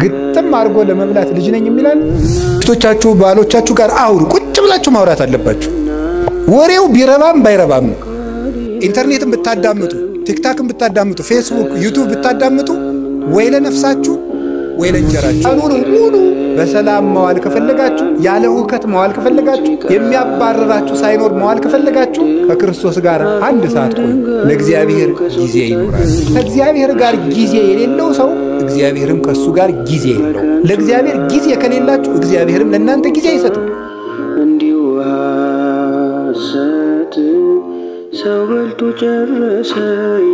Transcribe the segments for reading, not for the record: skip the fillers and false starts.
ግጥም አርጎ ለመብላት ልጅ ነኝ የሚላል ፍቶቻችሁ ባሎቻችሁ ጋር አውሩ ቁጭ ብላችሁ ማውራት አለባችሁ ወሬው ቢረባም ባይረባም ኢንተርኔትን ብታዳምጡ ቲክታክን ብታዳምጡ ፌስቡክ ዩቲዩብ ብታዳምጡ ወይ ለነፍሳችሁ ወይ ለእንጀራችሁ ሙሉ በሰላም መዋል ከፈለጋችሁ ያለ ሁከት መዋል ከፈለጋችሁ የሚያባረራችሁ ሳይኖር መዋል ከፈለጋችሁ ከክርስቶስ ጋር አንድ ሰዓት ቆዩ ለእግዚአብሔር ጊዜ ይኖራል ከእግዚአብሔር ጋር ጊዜ የሌለው ሰው እግዚአብሔርም ከሱ ጋር ጊዜ የለው ለእግዚአብሔር ጊዜ ከሌላችሁ እግዚአብሔርም ለእናንተ ጊዜ አይሰጥም እንዲሁ ሐሰት ሰው በልቶ ጨረሰ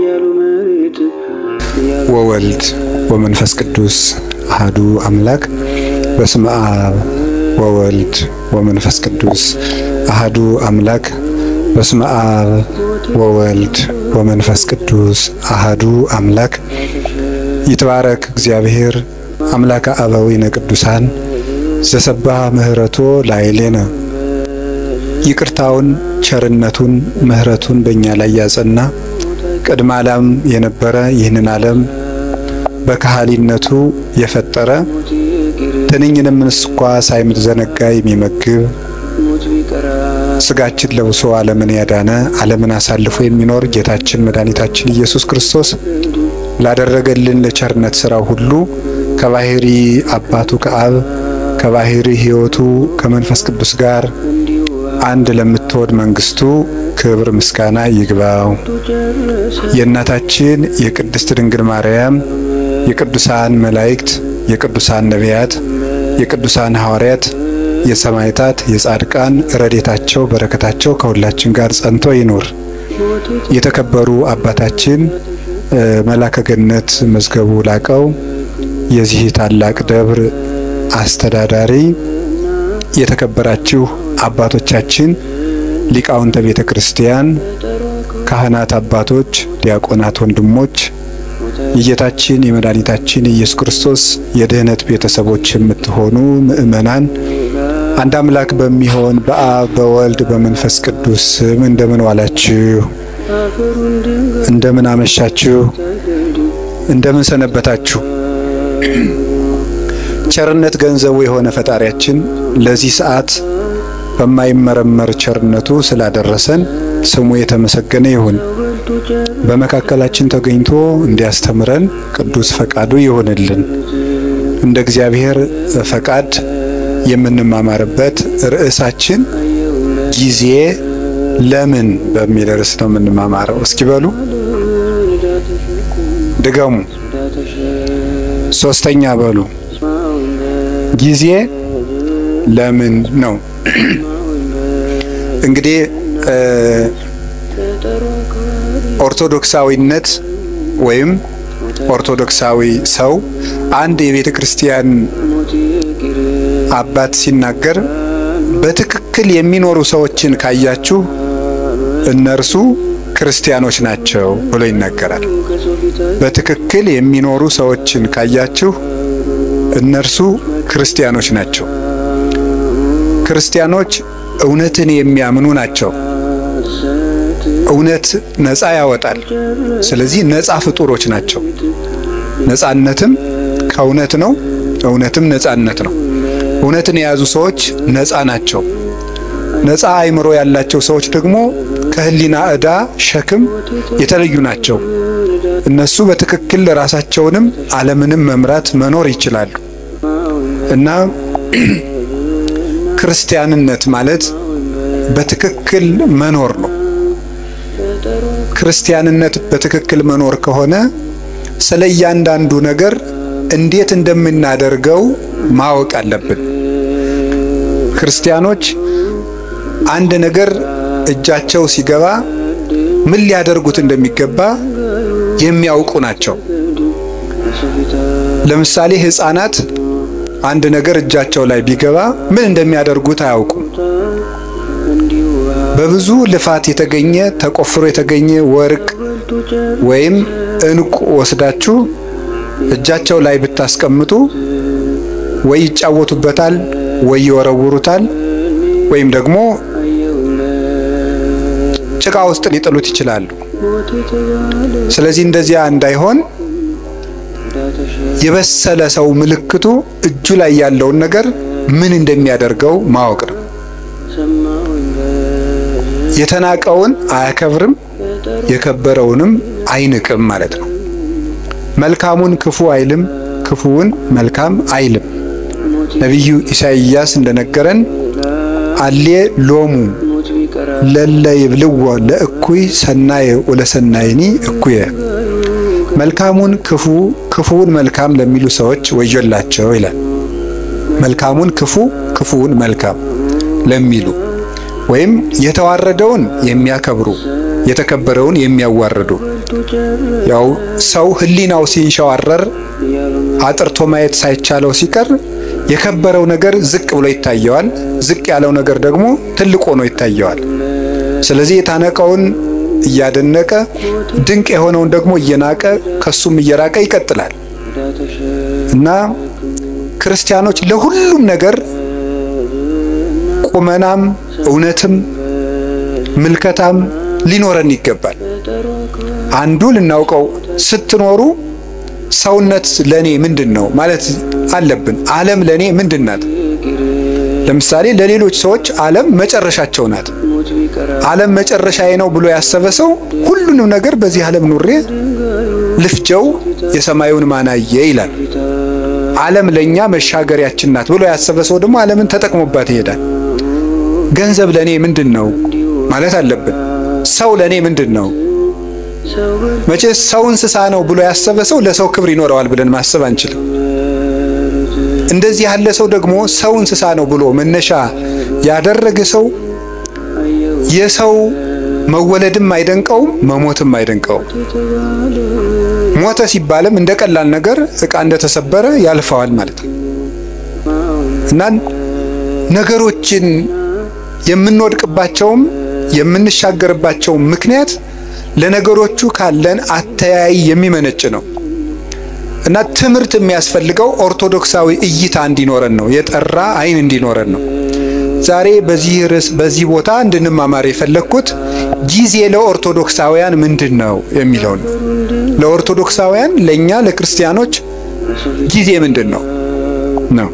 ያሉ መሬት ወወልድ ወመንፈስ ቅዱስ አሐዱ አምላክ በስመ አብ ወወልድ ወመንፈስ ቅዱስ አሐዱ አምላክ በስመ አብ ወወልድ ወመንፈስ ቅዱስ አሐዱ አምላክ ይትባረክ እግዚአብሔር አምላከ አበዊነ ቅዱሳን ዘሰብሐ ምህረቶ ላዕሌነ ይቅርታውን ቸርነቱን ምህረቱን በእኛ ላይ ያጸና ቅድመ ዓለም የነበረ ይህንን ዓለም በካህሊነቱ የፈጠረ ትንኝንም እንስኳ ሳይዘነጋ የሚመግብ ስጋችን ለብሶ ዓለምን ያዳነ ዓለምን አሳልፎ የሚኖር ጌታችን መድኃኒታችን ኢየሱስ ክርስቶስ ላደረገልን ለቸርነት ሥራው ሁሉ ከባህሪ አባቱ ከአብ ከባህሪ ሕይወቱ ከመንፈስ ቅዱስ ጋር አንድ ለምትወድ መንግስቱ ክብር ምስጋና ይግባው የእናታችን የቅድስት ድንግል ማርያም የቅዱሳን መላእክት የቅዱሳን ነቢያት የቅዱሳን ሐዋርያት የሰማዕታት የጻድቃን ረድኤታቸው በረከታቸው ከሁላችን ጋር ጸንቶ ይኖር የተከበሩ አባታችን መላከ ገነት መዝገቡ ላቀው የዚህ ታላቅ ደብር አስተዳዳሪ የተከበራችሁ አባቶቻችን ሊቃውንተ ቤተ ክርስቲያን ካህናት አባቶች ዲያቆናት ወንድሞች የጌታችን የመድኃኒታችን ኢየሱስ ክርስቶስ የድህነት ቤተሰቦች የምትሆኑ ምእመናን አንድ አምላክ በሚሆን በአብ በወልድ በመንፈስ ቅዱስ እንደምን ዋላችሁ እንደምን አመሻችሁ እንደምን ሰነበታችሁ ቸርነት ገንዘቡ የሆነ ፈጣሪያችን ለዚህ ሰዓት በማይመረመር ቸርነቱ ስላደረሰን ስሙ የተመሰገነ ይሁን በመካከላችን ተገኝቶ እንዲያስተምረን ቅዱስ ፈቃዱ ይሁንልን እንደ እግዚአብሔር ፈቃድ የምንማማርበት ርዕሳችን ጊዜ ለምን በሚል ርዕስ ነው የምንማማረው እስኪ በሉ ድገሙ ሶስተኛ በሉ ጊዜ ለምን ነው እንግዲህ ኦርቶዶክሳዊነት ወይም ኦርቶዶክሳዊ ሰው አንድ የቤተ ክርስቲያን አባት ሲናገር በትክክል የሚኖሩ ሰዎችን ካያችሁ እነርሱ ክርስቲያኖች ናቸው ብሎ ይናገራል በትክክል የሚኖሩ ሰዎችን ካያችሁ እነርሱ ክርስቲያኖች ናቸው ክርስቲያኖች እውነትን የሚያምኑ ናቸው እውነት ነፃ ያወጣል ስለዚህ ነፃ ፍጡሮች ናቸው ነፃነትም ከእውነት ነው እውነትም ነፃነት ነው እውነትን የያዙ ሰዎች ነፃ ናቸው ነፃ አይምሮ ያላቸው ሰዎች ደግሞ ከህሊና ዕዳ ሸክም የተለዩ ናቸው እነሱ በትክክል ራሳቸውንም ዓለምንም መምራት መኖር ይችላሉ እና ክርስቲያንነት ማለት በትክክል መኖር ነው ክርስቲያንነት በትክክል መኖር ከሆነ ስለያንዳንዱ ነገር እንዴት እንደምናደርገው ማወቅ አለብን ክርስቲያኖች አንድ ነገር እጃቸው ሲገባ ምን ሊያደርጉት እንደሚገባ የሚያውቁ ናቸው ለምሳሌ ህፃናት አንድ ነገር እጃቸው ላይ ቢገባ ምን እንደሚያደርጉት አያውቁም በብዙ ልፋት የተገኘ ተቆፍሮ የተገኘ ወርቅ ወይም እንቁ ወስዳችሁ እጃቸው ላይ ብታስቀምጡ ወይ ይጫወቱበታል ወይ ይወረውሩታል ወይም ደግሞ ጭቃ ውስጥ ሊጥሉት ይችላሉ ስለዚህ እንደዚያ እንዳይሆን የበሰለ ሰው ምልክቱ እጁ ላይ ያለውን ነገር ምን እንደሚያደርገው ማወቅ ነው። የተናቀውን አያከብርም፣ የከበረውንም አይንቅም ማለት ነው። መልካሙን ክፉ አይልም፣ ክፉውን መልካም አይልም። ነብዩ ኢሳይያስ እንደነገረን አሌ ሎሙ ለለ ይብልዎ ለእኩይ ሰናየ ወለሰናይኒ እኩየ፣ መልካሙን ክፉ ክፉውን መልካም ለሚሉ ሰዎች ወዮላቸው ይላል። መልካሙን ክፉ ክፉውን መልካም ለሚሉ ወይም የተዋረደውን የሚያከብሩ የተከበረውን የሚያዋርዱ። ያው ሰው ህሊናው ሲንሸዋረር አጥርቶ ማየት ሳይቻለው ሲቀር የከበረው ነገር ዝቅ ብሎ ይታየዋል፣ ዝቅ ያለው ነገር ደግሞ ትልቅ ሆኖ ይታየዋል። ስለዚህ የታነቀውን እያደነቀ ድንቅ የሆነውን ደግሞ እየናቀ ከሱም እየራቀ ይቀጥላል እና ክርስቲያኖች ለሁሉም ነገር ቁመናም እውነትም ምልከታም ሊኖረን ይገባል። አንዱ ልናውቀው ስትኖሩ ሰውነት ለኔ ምንድነው ማለት አለብን። ዓለም ለኔ ምንድናት? ለምሳሌ ለሌሎች ሰዎች ዓለም መጨረሻቸው ናት። ዓለም መጨረሻዬ ነው ብሎ ያሰበ ሰው ሁሉንም ነገር በዚህ ዓለም ኑሬ ልፍጀው የሰማዩን ማናየ ይላል። ዓለም ለኛ መሻገሪያችን ናት ብሎ ያሰበ ሰው ደግሞ ዓለምን ተጠቅሞባት ይሄዳል። ገንዘብ ለኔ ምንድነው ማለት አለብን። ሰው ለኔ ምንድነው? መቼስ ሰው እንስሳ ነው ብሎ ያሰበ ሰው ለሰው ክብር ይኖረዋል ብለን ማሰብ አንችልም። እንደዚህ ያለ ሰው ደግሞ ሰው እንስሳ ነው ብሎ መነሻ ያደረገ ሰው የሰው መወለድም አይደንቀውም፣ መሞትም አይደንቀውም። ሞተ ሲባልም እንደቀላል ነገር ዕቃ እንደተሰበረ ያልፈዋል ማለት ነው እና ነገሮችን የምንወድቅባቸውም የምንሻገርባቸው ምክንያት ለነገሮቹ ካለን አተያይ የሚመነጭ ነው እና ትምህርት የሚያስፈልገው ኦርቶዶክሳዊ እይታ እንዲኖረን ነው፣ የጠራ አይን እንዲኖረን ነው። ዛሬ በዚህ ቦታ እንድንማማር የፈለኩት ጊዜ ለኦርቶዶክሳውያን ምንድነው የሚለው ነው። ለኦርቶዶክሳውያን ለኛ ለክርስቲያኖች ጊዜ ምንድነው ነው።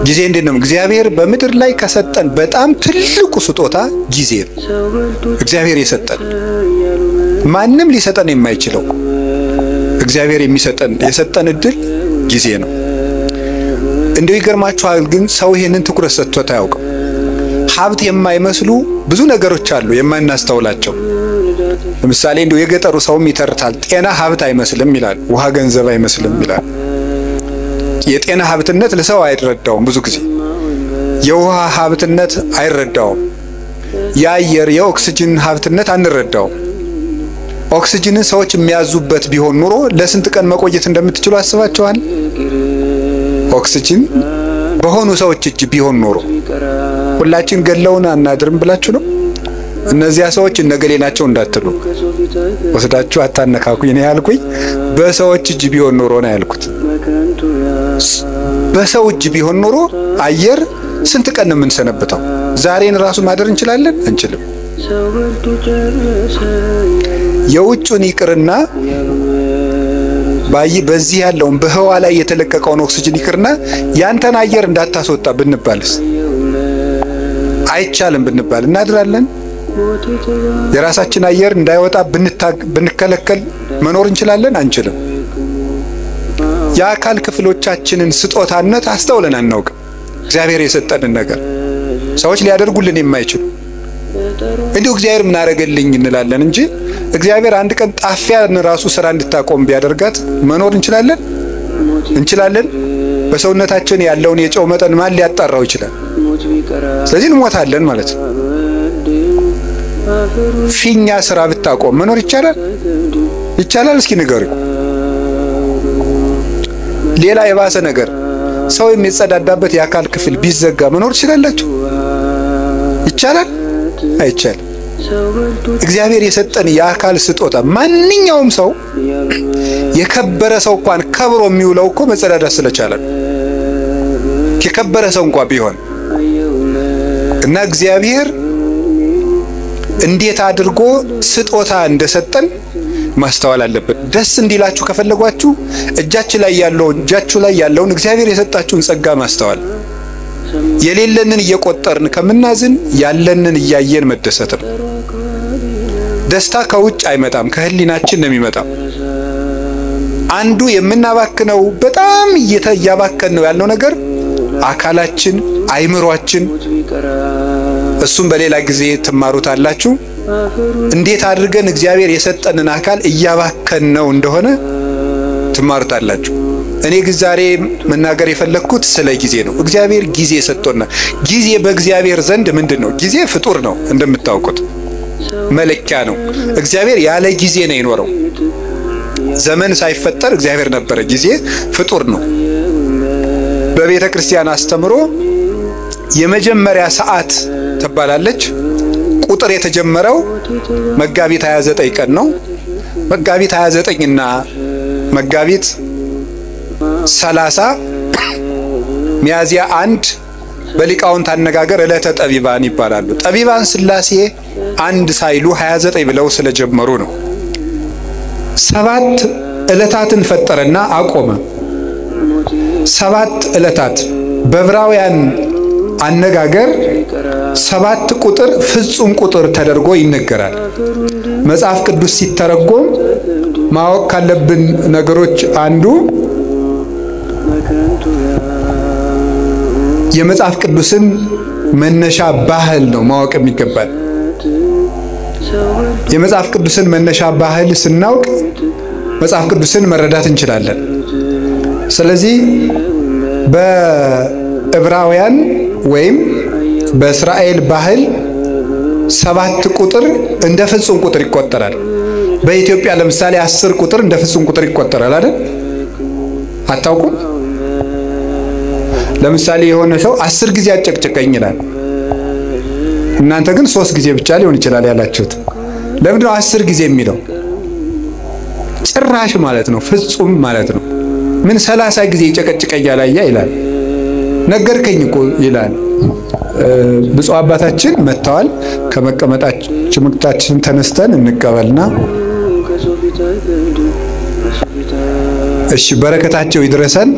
ጊዜ እንደነም እግዚአብሔር በመድር ላይ ከሰጠን በጣም ትልቁ ስጦታ ጊዜ ነው። እግዚአብሔር የሰጠን ማንንም ሊሰጠን የማይችለው እግዚአብሔር የሰጠን እድል ጊዜ ነው። እንደው ይገርማችኋል ግን ሰው ይሄንን ትኩረት ሰጥቶት አያውቅም። ሀብት የማይመስሉ ብዙ ነገሮች አሉ የማናስተውላቸው። ለምሳሌ እንደው የገጠሩ ሰውም ይተርታል። ጤና ሀብት አይመስልም ይላል፣ ውሃ ገንዘብ አይመስልም ይላል። የጤና ሀብትነት ለሰው አይረዳውም። ብዙ ጊዜ የውሃ ሀብትነት አይረዳውም። የአየር የኦክሲጅን ሀብትነት አንረዳውም። ኦክሲጅን ሰዎች የሚያዙበት ቢሆን ኑሮ ለስንት ቀን መቆየት እንደምትችሉ አስባችኋል? ኦክሲጅን በሆኑ ሰዎች እጅ ቢሆን ኑሮ ሁላችን ገለውን አናድርም ብላችሁ ነው? እነዚያ ሰዎች እነገሌ ናቸው እንዳትሉ ወስዳችሁ አታነካኩኝ ነው ያልኩኝ። በሰዎች እጅ ቢሆን ኑሮ ነው ያልኩት። በሰው እጅ ቢሆን ኑሮ አየር ስንት ቀን ነው የምንሰነበተው? ዛሬን ራሱ ማደር እንችላለን? አንችልም። የውጭውን ይቅርና በዚህ ያለውን በህዋ ላይ የተለቀቀውን ኦክሲጅን ይቅርና ያንተን አየር እንዳታስወጣ ብንባልስ? አይቻልም ብንባል እናድራለን? የራሳችን አየር እንዳይወጣ ብንከለከል መኖር እንችላለን? አንችልም። የአካል ክፍሎቻችንን ስጦታነት አስተውለን አናውቅም። እግዚአብሔር የሰጠንን ነገር ሰዎች ሊያደርጉልን የማይችሉ እንዲሁ እግዚአብሔር ምን አደረገልኝ እንላለን እንጂ እግዚአብሔር አንድ ቀን ጣፊያን ራሱ ስራ እንድታቆም ቢያደርጋት መኖር እንችላለን? እንችላለን? በሰውነታችን ያለውን የጨው መጠን ማን ሊያጣራው ይችላል? ስለዚህ እንሞታለን ማለት ነው። ፊኛ ስራ ብታቆም መኖር ይቻላል? ይቻላል? እስኪ ንገሩኝ። ሌላ የባሰ ነገር ሰው የሚጸዳዳበት የአካል ክፍል ቢዘጋ መኖር ይችላልላችሁ? ይቻላል? አይቻልም። እግዚአብሔር የሰጠን የአካል ስጦታ ማንኛውም ሰው የከበረ ሰው እንኳን ከብሮ የሚውለው እኮ መጸዳዳት ስለቻለ የከበረ ሰው እንኳን ቢሆን እና እግዚአብሔር እንዴት አድርጎ ስጦታ እንደሰጠን ማስተዋል አለብን። ደስ እንዲላችሁ ከፈለጓችሁ እጃችሁ ላይ ያለውን እግዚአብሔር የሰጣችሁን ጸጋ ማስተዋል፣ የሌለንን እየቆጠርን ከምናዝን ያለንን እያየን መደሰት ነው። ደስታ ከውጭ አይመጣም፣ ከህሊናችን ነው የሚመጣው። አንዱ የምናባክነው በጣም እያባከን ነው ያለው ነገር አካላችን፣ አይምሮአችን። እሱም በሌላ ጊዜ ትማሩታላችሁ። እንዴት አድርገን እግዚአብሔር የሰጠንን አካል እያባከን ነው እንደሆነ ትማሩታላችሁ። እኔ ግን ዛሬ መናገር የፈለኩት ስለ ጊዜ ነው። እግዚአብሔር ጊዜ ሰጥቶናል። ጊዜ በእግዚአብሔር ዘንድ ምንድነው? ጊዜ ፍጡር ነው፣ እንደምታውቁት መለኪያ ነው። እግዚአብሔር ያለ ጊዜ ነው የኖረው። ዘመን ሳይፈጠር እግዚአብሔር ነበረ። ጊዜ ፍጡር ነው። በቤተ ክርስቲያን አስተምሮ የመጀመሪያ ሰዓት ትባላለች። ቁጥር የተጀመረው መጋቢት 29 ቀን ነው። መጋቢት 29 እና መጋቢት 30 ሚያዝያ 1 በሊቃውንት አነጋገር ዕለተ ጠቢባን ይባላሉ። ጠቢባን ሥላሴ አንድ ሳይሉ 29 ብለው ስለጀመሩ ነው። 7 ዕለታትን ፈጠረና አቆመ። 7 ዕለታት በዕብራውያን አነጋገር 7 ቁጥር ፍጹም ቁጥር ተደርጎ ይነገራል። መጽሐፍ ቅዱስ ሲተረጎም ማወቅ ካለብን ነገሮች አንዱ የመጽሐፍ ቅዱስን መነሻ ባህል ነው ማወቅ የሚገባል። የመጽሐፍ ቅዱስን መነሻ ባህል ስናውቅ መጽሐፍ ቅዱስን መረዳት እንችላለን። ስለዚህ በዕብራውያን ወይም በእስራኤል ባህል 7 ቁጥር እንደ ፍጹም ቁጥር ይቆጠራል። በኢትዮጵያ ለምሳሌ 10 ቁጥር እንደ ፍጹም ቁጥር ይቆጠራል አይደል? አታውቁም? ለምሳሌ የሆነ ሰው 10 ጊዜ አጨቅጨቀኝ ይላል። እናንተ ግን 3 ጊዜ ብቻ ሊሆን ይችላል ያላችሁት። ለምንድነው 10 ጊዜ የሚለው? ጭራሽ ማለት ነው፣ ፍጹም ማለት ነው። ምን 30 ጊዜ ጨቀጨቀኛ ላያ ይላል። ነገርከኝ እኮ ይላል። ብፁዕ አባታችን መጥተዋል። ከመቀመጣችን ተነስተን እንቀበልና እሺ፣ በረከታቸው ይድረሰን።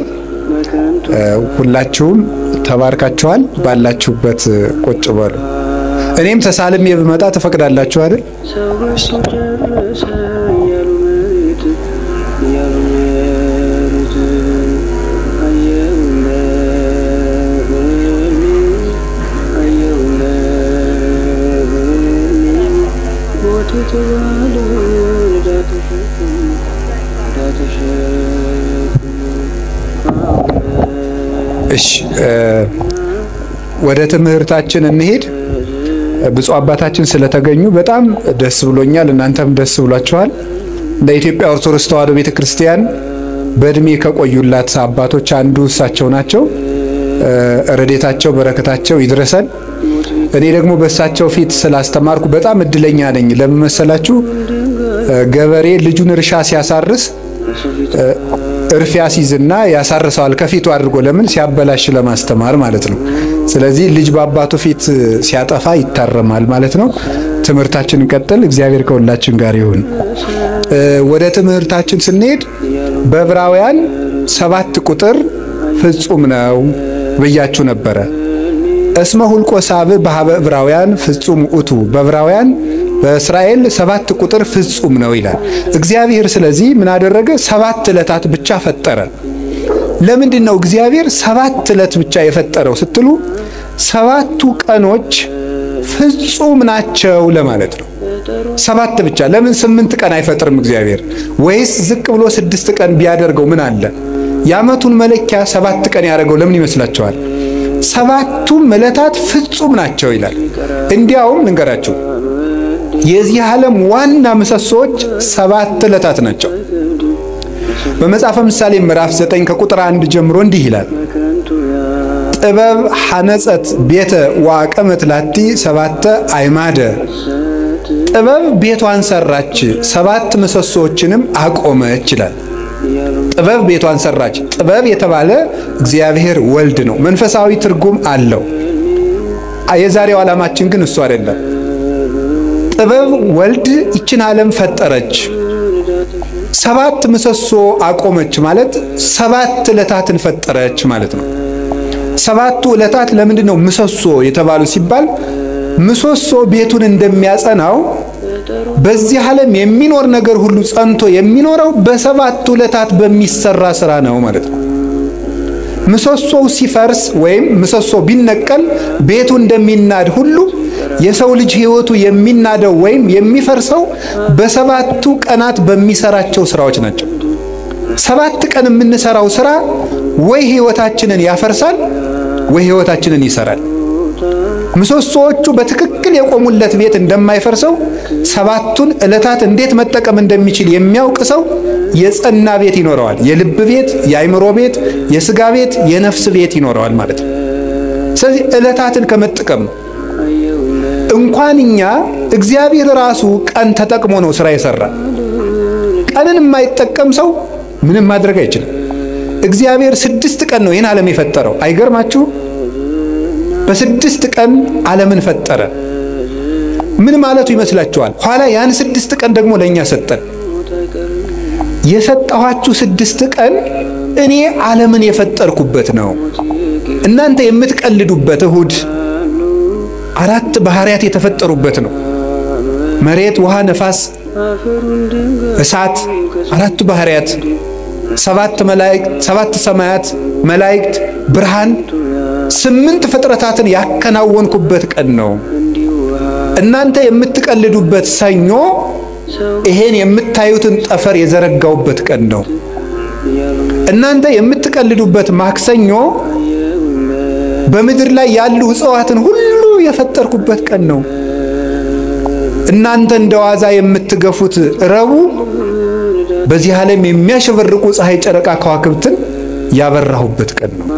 ሁላችሁም ተባርካችኋል። ባላችሁበት ቁጭ በሉ። እኔም ተሳልሜ ብመጣ ተፈቅዳላችሁ አይደል? እሺ፣ ወደ ትምህርታችን እንሄድ። ብፁዕ አባታችን ስለተገኙ በጣም ደስ ብሎኛል። እናንተም ደስ ብሏችኋል። ለኢትዮጵያ ኦርቶዶክስ ተዋሕዶ ቤተክርስቲያን በእድሜ ከቆዩላት አባቶች አንዱ እሳቸው ናቸው። ረድኤታቸው በረከታቸው ይድረሰን። እኔ ደግሞ በእሳቸው ፊት ስላስተማርኩ በጣም እድለኛ ነኝ። ለምን መሰላችሁ? ገበሬ ልጁን እርሻ ሲያሳርስ እርፍ ያስይዝና ያሳርሰዋል ከፊቱ አድርጎ። ለምን? ሲያበላሽ ለማስተማር ማለት ነው። ስለዚህ ልጅ በአባቱ ፊት ሲያጠፋ ይታረማል ማለት ነው። ትምህርታችን እንቀጥል። እግዚአብሔር ከሁላችን ጋር ይሁን። ወደ ትምህርታችን ስንሄድ በዕብራውያን 7 ቁጥር ፍጹም ነው ብያችሁ ነበረ። እስመ ሁልቆ ሳብዕ በኀበ ዕብራውያን ፍጹም ውእቱ። በዕብራውያን በእስራኤል 7 ቁጥር ፍጹም ነው ይላል እግዚአብሔር። ስለዚህ ምን አደረገ? 7 ዕለታት ብቻ ፈጠረ። ለምንድን ነው እግዚአብሔር 7 ዕለት ብቻ የፈጠረው ስትሉ 7ቱ ቀኖች ፍጹም ናቸው ለማለት ነው። 7 ብቻ። ለምን 8 ቀን አይፈጥርም እግዚአብሔር? ወይስ ዝቅ ብሎ 6 ቀን ቢያደርገው ምን አለ? የዓመቱን መለኪያ 7 ቀን ያደረገው ለምን ይመስላችኋል? 7ቱም ዕለታት ፍጹም ናቸው ይላል። እንዲያውም ልንገራችሁ፣ የዚህ ዓለም ዋና ምሰሶች 7 ዕለታት ናቸው። በመጽሐፈ ምሳሌ ምዕራፍ 9 ከቁጥር 1 ጀምሮ እንዲህ ይላል። ጥበብ ሐነጸት ቤተ ወአቀመት ላቲ 7 አዕማደ። ጥበብ ቤቷን ሰራች 7 ምሰሶችንም አቆመች ይላል። ጥበብ ቤቷን ሰራች። ጥበብ የተባለ እግዚአብሔር ወልድ ነው። መንፈሳዊ ትርጉም አለው። የዛሬው ዓላማችን ግን እሱ አይደለም። ጥበብ ወልድ ይችን ዓለም ፈጠረች። ሰባት ምሰሶ አቆመች ማለት ሰባት ዕለታትን ፈጠረች ማለት ነው። ሰባቱ ዕለታት ለምንድነው ምሰሶ የተባሉ ሲባል ምሰሶ ቤቱን እንደሚያጸናው በዚህ ዓለም የሚኖር ነገር ሁሉ ጸንቶ የሚኖረው በሰባቱ ዕለታት በሚሰራ ስራ ነው ማለት ነው። ምሰሶው ሲፈርስ ወይም ምሰሶ ቢነቀል ቤቱ እንደሚናድ ሁሉ የሰው ልጅ ህይወቱ የሚናደው ወይም የሚፈርሰው በሰባቱ ቀናት በሚሰራቸው ስራዎች ናቸው። ሰባት ቀን የምንሰራው ስራ ወይ ህይወታችንን ያፈርሳል ወይ ህይወታችንን ይሰራል። ምሰሶዎቹ በትክክል የቆሙለት ቤት እንደማይፈርሰው ሰባቱን ዕለታት እንዴት መጠቀም እንደሚችል የሚያውቅ ሰው የጸና ቤት ይኖረዋል። የልብ ቤት፣ የአይምሮ ቤት፣ የስጋ ቤት፣ የነፍስ ቤት ይኖረዋል ማለት ነው። ስለዚህ ዕለታትን ከመጠቀም እንኳንኛ እግዚአብሔር ራሱ ቀን ተጠቅሞ ነው ስራ የሰራ። ቀንን የማይጠቀም ሰው ምንም ማድረግ አይችልም። እግዚአብሔር 6 ቀን ነው ይህን ዓለም የፈጠረው። አይገርማችሁ? በ6 ቀን ዓለምን ፈጠረ። ምን ማለቱ ይመስላችኋል? ኋላ ያን 6 ቀን ደግሞ ለኛ ሰጠን። የሰጠኋችሁ 6 ቀን እኔ ዓለምን የፈጠርኩበት ነው። እናንተ የምትቀልዱበት እሁድ 4 ባህሪያት የተፈጠሩበት ነው። መሬት፣ ውሃ፣ ነፋስ፣ እሳት 4 ባህሪያት፣ 7 መላእክት፣ 7 ሰማያት፣ መላእክት፣ ብርሃን 8 ፍጥረታትን ያከናወንኩበት ቀን ነው። እናንተ የምትቀልዱበት ሰኞ ይሄን የምታዩትን ጠፈር የዘረጋውበት ቀን ነው። እናንተ የምትቀልዱበት ማክሰኞ በምድር ላይ ያሉ እጽዋትን ሁሉ የፈጠርኩበት ቀን ነው። እናንተ እንደዋዛ የምትገፉት ረቡዕ በዚህ ዓለም የሚያሸበርቁ ፀሐይ፣ ጨረቃ፣ ከዋክብትን ያበራሁበት ቀን ነው።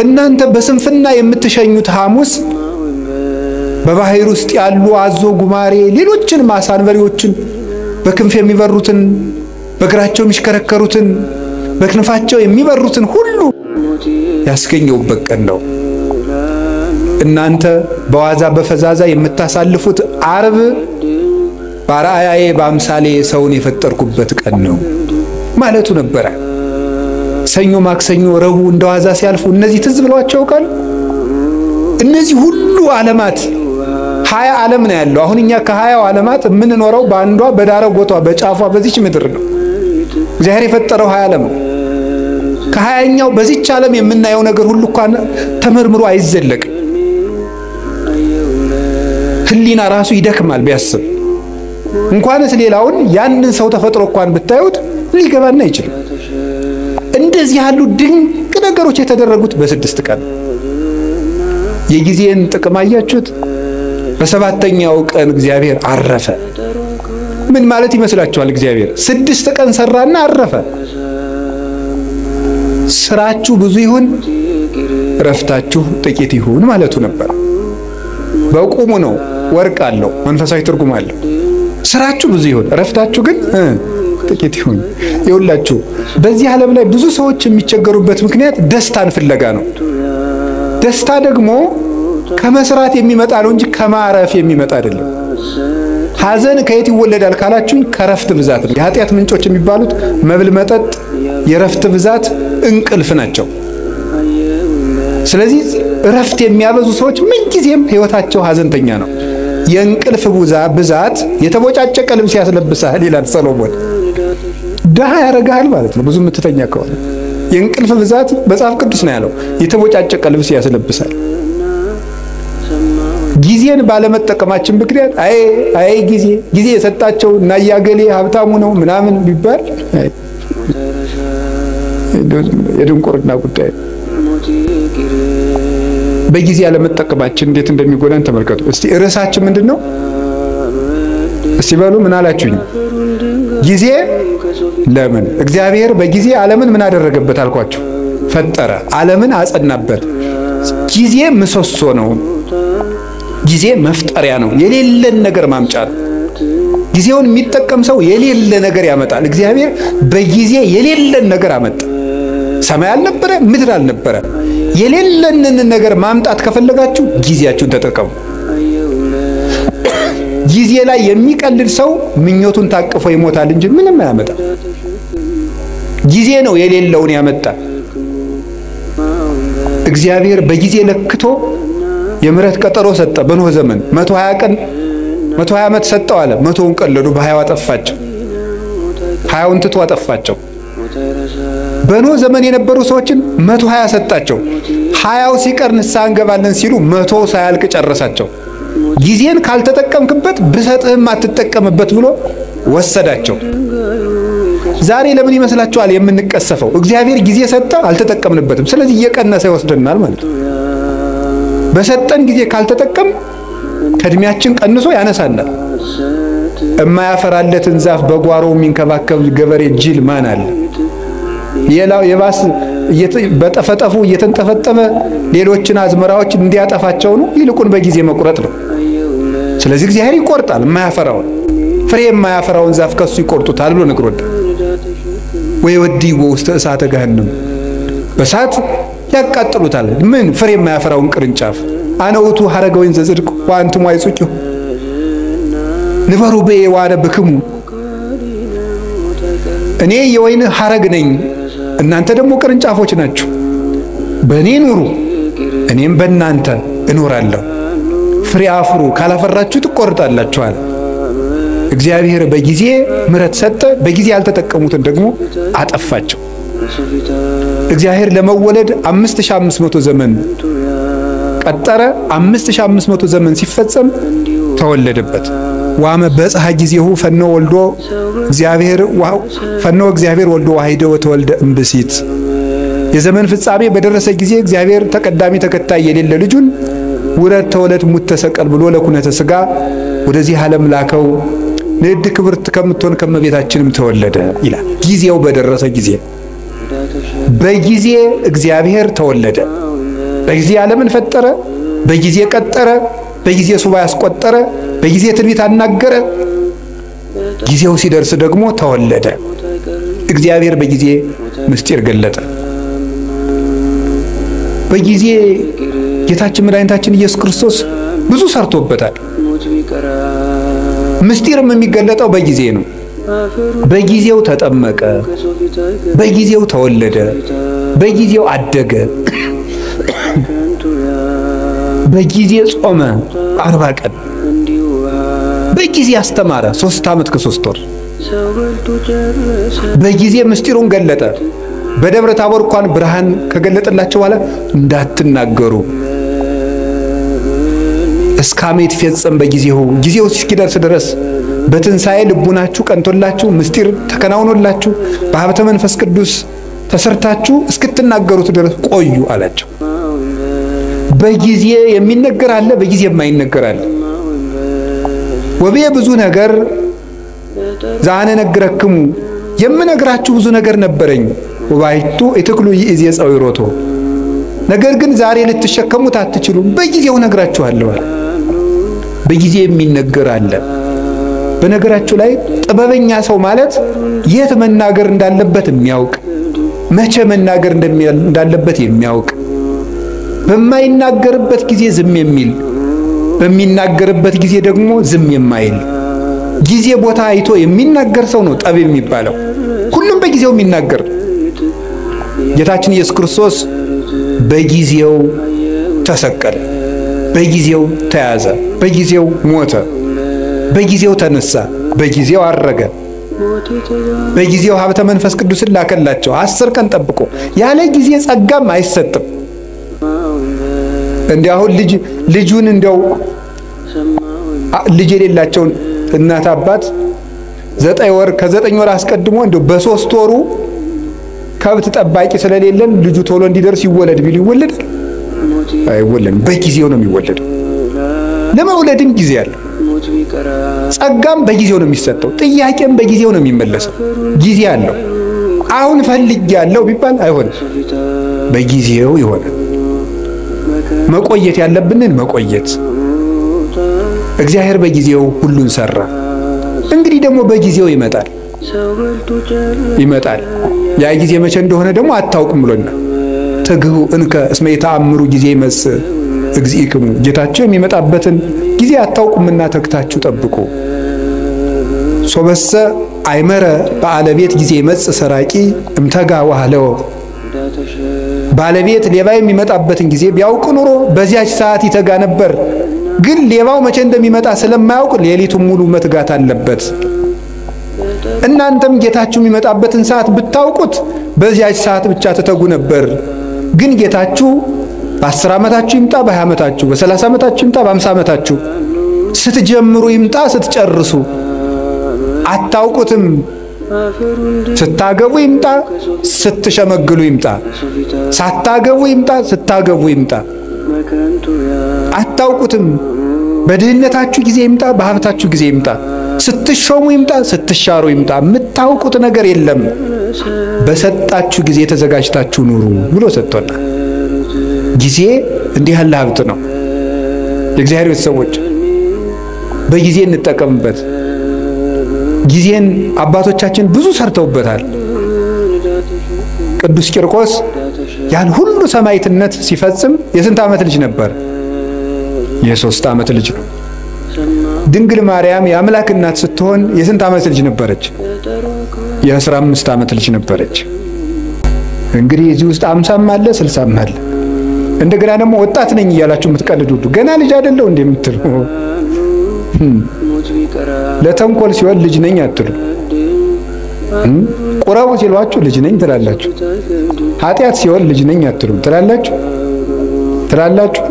እናንተ በስንፍና የምትሸኙት ሐሙስ በባህር ውስጥ ያሉ አዞ፣ ጉማሬ፣ ሌሎችን ማሳንበሪዎችን በክንፍ የሚበሩትን፣ በእግራቸው የሚሽከረከሩትን፣ በክንፋቸው የሚበሩትን ሁሉ ያስገኘውበት ቀን ነው። እናንተ በዋዛ በፈዛዛ የምታሳልፉት ዓርብ በአርአያዬ በአምሳሌ ሰውን የፈጠርኩበት ቀን ነው ማለቱ ነበረ። ሰኞ፣ ማክሰኞ፣ ረቡዕ እንደዋዛ ሲያልፉ እነዚህ ትዝ ብሏቸው ቃል እነዚህ ሁሉ ዓለማት 20 ዓለም ነው ያለው። አሁን እኛ ከ20 ዓለማት የምንኖረው በአንዷ በዳረጎቷ በጫፏ በዚች ምድር ነው። እግዚአብሔር የፈጠረው 20 ዓለም ነው። ከ20ኛው በዚች ዓለም የምናየው ነገር ሁሉ እንኳን ተመርምሮ አይዘለቅም። ህሊና ራሱ ይደክማል ቢያስብ። እንኳንስ ሌላውን ያንን ሰው ተፈጥሮ እንኳን ብታዩት ሊገባና አይችልም። እንደዚህ ያሉ ድንቅ ነገሮች የተደረጉት በ6 ቀን። የጊዜን ጥቅም አያችሁት? በ7ኛው ቀን እግዚአብሔር አረፈ። ምን ማለት ይመስላችኋል? እግዚአብሔር 6 ቀን ሰራና አረፈ። ስራችሁ ብዙ ይሁን ረፍታችሁ ጥቂት ይሁን ማለቱ ነበር። በቁሙ ነው፣ ወርቅ አለው፣ መንፈሳዊ ትርጉም አለው። ስራችሁ ብዙ ይሁን ረፍታችሁ ግን ጥቂት ይሁን። ይውላችሁ በዚህ ዓለም ላይ ብዙ ሰዎች የሚቸገሩበት ምክንያት ደስታን ፍለጋ ነው። ደስታ ደግሞ ከመስራት የሚመጣ ነው እንጂ ከማረፍ የሚመጣ አይደለም። ሐዘን ከየት ይወለዳል ካላችሁ ከረፍት ብዛት ነው። የኃጢአት ምንጮች የሚባሉት መብል፣ መጠጥ፣ የረፍት ብዛት፣ እንቅልፍ ናቸው። ስለዚህ ረፍት የሚያበዙ ሰዎች ምን ጊዜም ህይወታቸው ሐዘንተኛ ነው። የእንቅልፍ ብዛት የተቦጫጨቀ ልብስ ያስለብሳል ይላል ሰሎሞን። ደሃ ያረጋል ማለት ነው ብዙ የምትተኛ ከሆነ። የእንቅልፍ ብዛት መጽሐፍ ቅዱስ ነው ያለው፣ የተቦጫጨቀ ልብስ ያስለብሳል። ጊዜን ባለመጠቀማችን ምክንያት አይ ጊዜ የሰጣቸው እና ያገሌ ሀብታሙ ነው ምናምን ቢባል የድንቁርና ጉዳይ። በጊዜ ያለመጠቀማችን እንዴት እንደሚጎዳን ተመልከቱ። እስቲ ርዕሳችን ምንድነው? እስቲ በሉ ምን አላችሁኝ? ጊዜ ለምን? እግዚአብሔር በጊዜ ዓለምን ምን አደረገበት አልኳችሁ? ፈጠረ፣ ዓለምን አጸናበት። ጊዜ ምሰሶ ነው። ጊዜ መፍጠሪያ ነው። የሌለን ነገር ማምጫ ነው። ጊዜውን የሚጠቀም ሰው የሌለ ነገር ያመጣል። እግዚአብሔር በጊዜ የሌለን ነገር አመጣ። ሰማይ አልነበረ፣ ምድር አልነበረ። የሌለንን ነገር ማምጣት ከፈለጋችሁ ጊዜያችሁን ተጠቀሙ። ጊዜ ላይ የሚቀልድ ሰው ምኞቱን ታቅፎ ይሞታል እንጂ ምንም አያመጣም። ጊዜ ነው የሌለውን ያመጣ። እግዚአብሔር በጊዜ ለክቶ የምሕረት ቀጠሮ ሰጠ። በኖህ ዘመን 120 ቀን 120 ዓመት ሰጠው አለ። 100ውን ቀለዱ፣ በ20 አጠፋቸው። 20ውን ትቶ አጠፋቸው። በኖህ ዘመን የነበሩ ሰዎችን 120 ሰጣቸው። 20ው ሲቀር ንስሐ እንገባለን ሲሉ 100 ሳያልቅ ጨረሳቸው። ጊዜን ካልተጠቀምክበት ብሰጥህም አትጠቀምበት ብሎ ወሰዳቸው። ዛሬ ለምን ይመስላችኋል የምንቀሰፈው? እግዚአብሔር ጊዜ ሰጠ፣ አልተጠቀምንበትም። ስለዚህ እየቀነሰ ይወስደናል ማለት ነው። በሰጠን ጊዜ ካልተጠቀም ከእድሜያችን ቀንሶ ያነሳናል። የማያፈራለትን ዛፍ በጓሮው የሚንከባከብ ገበሬ ጅል ማን አለ? ሌላው የባስ በጠፈጠፉ እየተንጠፈጠፈ ሌሎችን አዝመራዎች እንዲያጠፋቸው ነው። ይልቁን በጊዜ መቁረጥ ነው። ስለዚህ እግዚአብሔር ይቆርጣል። የማያፈራውን ፍሬ የማያፈራውን ዛፍ ከሱ ይቆርጡታል ብሎ ነግሮናል። ወይወዲው ውስተ እሳተ ገሃነም፣ በእሳት ያቃጥሉታል። ምን ፍሬ የማያፈራውን ቅርንጫፍ። አነውቱ ሐረገ ወይን ዘጽድቅ ወአንቱም አይጹቂሁ ንበሩ በየ ወአነብክሙ፣ እኔ የወይን ሐረግ ነኝ፣ እናንተ ደግሞ ቅርንጫፎች ናችሁ። በእኔ ኑሩ፣ እኔም በእናንተ እኖራለሁ። ፍሬ አፍሩ፣ ካላፈራችሁ ትቆርጣላችሁ አለ። እግዚአብሔር በጊዜ ምሕረት ሰጠ። በጊዜ ያልተጠቀሙትን ደግሞ አጠፋቸው። እግዚአብሔር ለመወለድ 5500 ዘመን ቀጠረ። 5500 ዘመን ሲፈጸም ተወለደበት። ዋመ በፀሐ ጊዜሁ ፈኖ ወልዶ እግዚአብሔር ወልዶ ዋሂደ ወተወልደ እምብሲት። የዘመን ፍጻሜ በደረሰ ጊዜ እግዚአብሔር ተቀዳሚ ተከታይ የሌለ ልጁን ውረድ ተወለድ ሙት ተሰቀል ብሎ ለኩነተ ሥጋ ወደዚህ ዓለም ላከው። ንዕድ ክብርት ከምትሆን ከመቤታችንም ተወለደ ይላል። ጊዜው በደረሰ ጊዜ በጊዜ እግዚአብሔር ተወለደ። በጊዜ ዓለምን ፈጠረ፣ በጊዜ ቀጠረ፣ በጊዜ ሱባኤ አስቆጠረ፣ በጊዜ ትንቢት አናገረ። ጊዜው ሲደርስ ደግሞ ተወለደ። እግዚአብሔር በጊዜ ምስጢር ገለጠ። በጊዜ ጌታችን መድኃኒታችን ኢየሱስ ክርስቶስ ብዙ ሰርቶበታል። ምስጢርም የሚገለጠው በጊዜ ነው። በጊዜው ተጠመቀ፣ በጊዜው ተወለደ፣ በጊዜው አደገ፣ በጊዜ ጾመ 40 ቀን፣ በጊዜ አስተማረ 3 ዓመት ከ3 ወር፣ በጊዜ ምስጢሩን ገለጠ። በደብረ ታቦር እንኳን ብርሃን ከገለጠላቸው በኋላ እንዳትናገሩ እስካሜት ፈጸም በጊዜው፣ ጊዜው እስኪደርስ ድረስ በትንሣኤ ልቡናችሁ ቀንቶላችሁ ምስጢር ተከናውኖላችሁ በሀብተ መንፈስ ቅዱስ ተሰርታችሁ እስክትናገሩት ድረስ ቆዩ አላቸው። በጊዜ የሚነገር አለ፣ በጊዜ የማይነገር አለ። ወበየ ብዙ ነገር ዛነ ነግረክሙ፣ የምነግራችሁ ብዙ ነገር ነበረኝ። ወባይቱ እትክሉ ይእዜ ጸዊሮቶ፣ ነገር ግን ዛሬ ልትሸከሙት አትችሉም፣ በጊዜው ነግራችኋለሁ። በጊዜ የሚነገር አለ። በነገራችሁ ላይ ጥበበኛ ሰው ማለት የት መናገር እንዳለበት የሚያውቅ፣ መቼ መናገር እንዳለበት የሚያውቅ፣ በማይናገርበት ጊዜ ዝም የሚል፣ በሚናገርበት ጊዜ ደግሞ ዝም የማይል፣ ጊዜ ቦታ አይቶ የሚናገር ሰው ነው ጠቢብ የሚባለው። ሁሉም በጊዜው የሚናገር። ጌታችን ኢየሱስ ክርስቶስ በጊዜው ተሰቀለ፣ በጊዜው ተያዘ፣ በጊዜው ሞተ፣ በጊዜው ተነሳ፣ በጊዜው አረገ፣ በጊዜው ሀብተ መንፈስ ቅዱስን ላከላቸው 10 ቀን ጠብቆ። ያለ ጊዜ ጸጋም አይሰጥም። እንዲያው ልጁን እንዲያው ልጅ የሌላቸውን እናት አባት 9 ወር ከ9 ወር አስቀድሞ እንዲያው በ3 ወሩ ከብት ጠባቂ ስለሌለን ልጁ ቶሎ እንዲደርስ ይወለድ ቢል ይወለዳል? አይወለድም። በጊዜው ነው የሚወለደው። ለመውለድም ጊዜ አለ። ጸጋም በጊዜው ነው የሚሰጠው። ጥያቄም በጊዜው ነው የሚመለሰው። ጊዜ አለው። አሁን ፈልጌያለሁ ቢባል አይሆንም፣ በጊዜው ይሆናል። መቆየት ያለብንን መቆየት። እግዚአብሔር በጊዜው ሁሉን ሰራ። እንግዲህ ደግሞ በጊዜው ይመጣል። ያ ጊዜ መቼ እንደሆነ ደግሞ አታውቁም ብሎና ትግሁ እንከ እስመ የተአምሩ ጊዜ ይመጽእ፣ እግዚእክሙ ጌታችሁ የሚመጣበትን ጊዜ አታውቁምና ተግታችሁ ጠብቁ። ሶበሰ አይመረ ባለቤት ጊዜ ይመጽ ሰራቂ እምተጋ ዋህለው ባለቤት ሌባ የሚመጣበትን ጊዜ ቢያውቅ ኑሮ በዚያች ሰዓት ይተጋ ነበር። ግን ሌባው መቼ እንደሚመጣ ስለማያውቅ ሌሊቱን ሙሉ መትጋት አለበት። እናንተም ጌታችሁ የሚመጣበትን ሰዓት ብታውቁት በዚያች ሰዓት ብቻ ተተጉ ነበር። ግን ጌታችሁ በ10 ዓመታችሁ ይምጣ፣ በ20 ዓመታችሁ፣ በ30 ዓመታችሁ ይምጣ፣ በ50 ዓመታችሁ ስትጀምሩ ይምጣ፣ ስትጨርሱ አታውቁትም። ስታገቡ ይምጣ፣ ስትሸመግሉ ይምጣ፣ ሳታገቡ ይምጣ፣ ስታገቡ ይምጣ፣ አታውቁትም። በድህነታችሁ ጊዜ ይምጣ፣ በሀብታችሁ ጊዜ ይምጣ፣ ስትሾሙ ይምጣ፣ ስትሻሩ ይምጣ፣ የምታውቁት ነገር የለም። በሰጣችሁ ጊዜ ተዘጋጅታችሁ ኑሩ ብሎ ሰጥቶናል። ጊዜ እንዲህ ያለ ሀብት ነው። የእግዚአብሔር ቤተሰቦች በጊዜ እንጠቀምበት። ጊዜን አባቶቻችን ብዙ ሰርተውበታል። ቅዱስ ቂርቆስ ያን ሁሉ ሰማዕትነት ሲፈጽም የስንት ዓመት ልጅ ነበር? የ3 ዓመት ልጅ ነው። ድንግል ማርያም የአምላክ እናት ስትሆን የስንት ዓመት ልጅ ነበረች? የ15 ዓመት ልጅ ነበረች። እንግዲህ እዚህ ውስጥ 50ም አለ 60ም አለ። እንደገና ደግሞ ወጣት ነኝ እያላችሁ የምትቀልዱ ገና ልጅ አይደለው እንደምትሉ ለተንኮል ሲሆን ልጅ ነኝ አትሉ። ቁራው ሲሏችሁ ልጅ ነኝ ትላላችሁ። ኃጢአት ሲሆን ልጅ ነኝ አትሉ ትላላችሁ።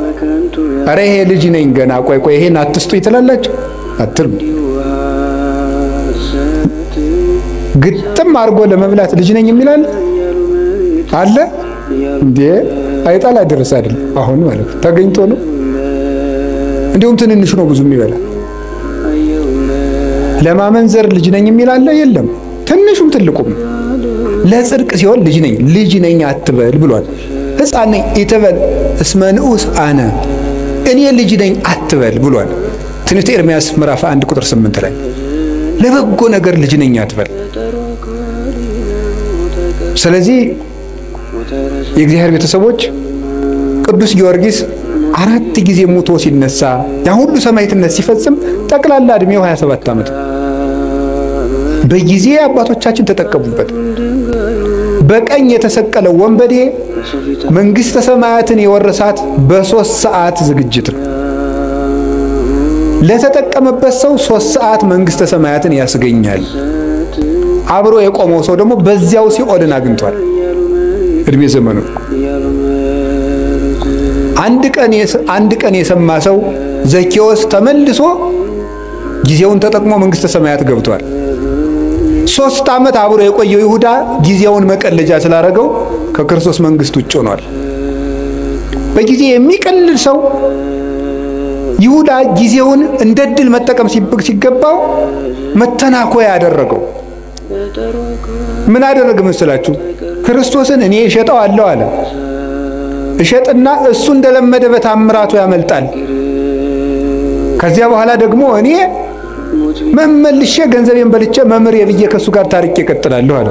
አረ ይሄ ልጅ ነኝ ገና ቆይ ይሄን አትስጡኝ ትላላችሁ አትሉ። ግጥም አርጎ ለመብላት ልጅ ነኝ የሚላል አለ እንዴ? አይጣላ ድረስ አይደል? አሁን ማለት ተገኝቶ ነው። እንዲሁም ትንንሽ ነው ብዙ የሚበላ። ለማመንዘር ልጅ ነኝ የሚላል የለም። ትንሹም ትልቁም ለጽድቅ ሲሆን ልጅ ነኝ አትበል ብሏል። ሕፃን ነኝ ኢትበል እስመ ንዑስ አነ እኔ ልጅ ነኝ አትበል ብሏል። ትንቢተ ኤርምያስ ምዕራፍ 1 ቁጥር 8 ላይ ለበጎ ነገር ልጅ ነኝ አትበል። ስለዚህ የእግዚአብሔር ቤተሰቦች ቅዱስ ጊዮርጊስ 4 ጊዜ ሞቶ ሲነሳ ያ ሁሉ ሰማዕትነት ሲፈጽም ጠቅላላ እድሜው 27 ዓመት። በጊዜ አባቶቻችን ተጠቀሙበት። በቀኝ የተሰቀለው ወንበዴ መንግስተ ሰማያትን የወረሳት በ3 ሰዓት ዝግጅት ነው። ለተጠቀመበት ሰው 3 ሰዓት መንግስተ ሰማያትን ያስገኛል። አብሮ የቆመው ሰው ደግሞ በዚያው ሲኦልን አግኝቷል እድሜ ዘመኑ። አንድ ቀን የሰማ ሰው ዘኬዎስ ተመልሶ ጊዜውን ተጠቅሞ መንግስተ ሰማያት ገብቷል። 3 ዓመት አብሮ የቆየው ይሁዳ ጊዜውን መቀለጃ ስላደረገው ከክርስቶስ መንግስት ውጭ ሆኗል። በጊዜ የሚቀልል ሰው ይሁዳ ጊዜውን እንደድል መጠቀም ሲገባው መተናኮያ ያደረገው። ምን አደረገ መስላችሁ? ክርስቶስን እኔ እሸጠዋለሁ አለ። እሸጥና እሱ እንደለመደ በታምራቱ ያመልጣል። ከዚያ በኋላ ደግሞ እኔ መመልሼ ገንዘቤን በልቼ መምር የብዬ ከሱ ጋር ታሪክ ይቀጥላለሁ አለ።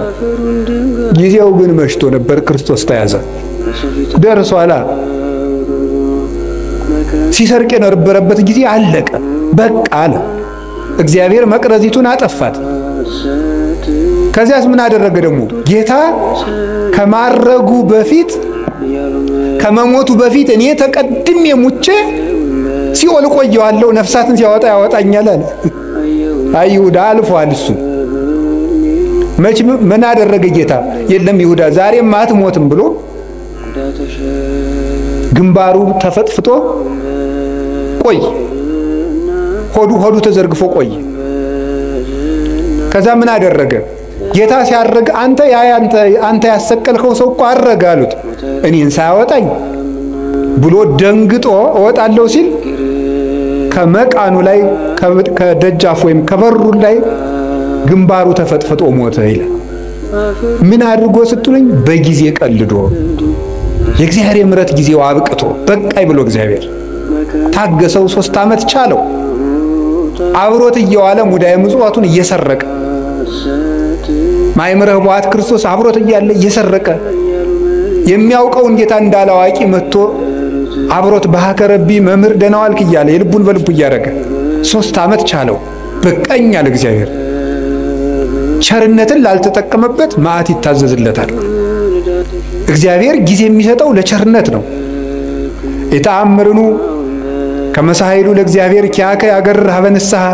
ጊዜው ግን መሽቶ ነበር። ክርስቶስ ተያዘ። ደርሷላ። ሲሰርቅ የነበረበት ጊዜ አለቀ። በቃ አለ። እግዚአብሔር መቅረዚቱን አጠፋት። ከዚያስ ምን አደረገ ደግሞ? ጌታ ከማረጉ በፊት ከመሞቱ በፊት እኔ ተቀድሜ ሙቼ ሲኦል ቆየዋለሁ፣ ነፍሳትን ሲያወጣ ያወጣኛል አለ። አይሁዳ አልፏል። እሱ ምን አደረገ ጌታ? የለም ይሁዳ ዛሬም አትሞትም ብሎ ግንባሩ ተፈጥፍጦ ቆይ፣ ሆዱ ተዘርግፎ ቆይ። ከዛ ምን አደረገ ጌታ? ሲያረግ አንተ ያሰቀልከው ሰው እኮ አረገ አሉት። እኔን ሳያወጣኝ ብሎ ደንግጦ እወጣለሁ ሲል ከመቃኑ ላይ ከደጃፍ ወይም ከበሩ ላይ ግንባሩ ተፈጥፍጦ ሞተ ይላል። ምን አድርጎ ስትሉኝ? በጊዜ ቀልዶ የእግዚአብሔር ምሕረት ጊዜው አብቅቶ በቃይ ብሎ እግዚአብሔር ታገሰው። 3 ዓመት ቻለው። አብሮት እየዋለ ሙዳየ ምጽዋቱን እየሰረቀ ማይምረህ ቧት ክርስቶስ አብሮት እያለ እየሰረቀ የሚያውቀውን ጌታ እንዳላዋቂ መጥቶ አብሮት በሐከረቢ መምህር ደህና ዋልክ እያለ የልቡን በልቡ እያደረገ 3 ዓመት ቻለው። በቃኝ አለ እግዚአብሔር። ቸርነትን ላልተጠቀመበት መዓት ይታዘዝለታል። እግዚአብሔር ጊዜ የሚሰጠው ለቸርነት ነው። የተአምርኑ ከመሳይሉ ለእግዚአብሔር ኪያከ ያገርህ በንስሐ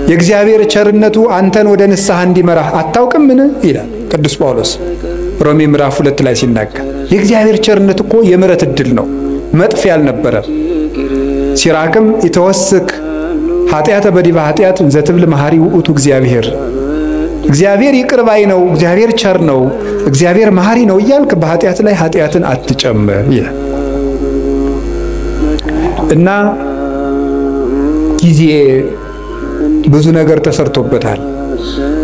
የእግዚአብሔር ቸርነቱ አንተን ወደ ንስሐ እንዲመራህ አታውቅምን ይላል ቅዱስ ጳውሎስ ሮሜ ምዕራፍ 2 ላይ ሲናገር። የእግዚአብሔር ቸርነት እኮ የምሕረት ዕድል ነው፣ መጥፊያ አልነበረም። ሲራክም ይተወስክ ኃጢአተ በዲበ ኃጢአት ዘትብል መሐሪ ውእቱ እግዚአብሔር። እግዚአብሔር ይቅር ባይ ነው፣ እግዚአብሔር ቸር ነው፣ እግዚአብሔር መሐሪ ነው እያልክ በኃጢአት ላይ ኃጢአትን አትጨምር ይላል። እና ጊዜ ብዙ ነገር ተሰርቶበታል።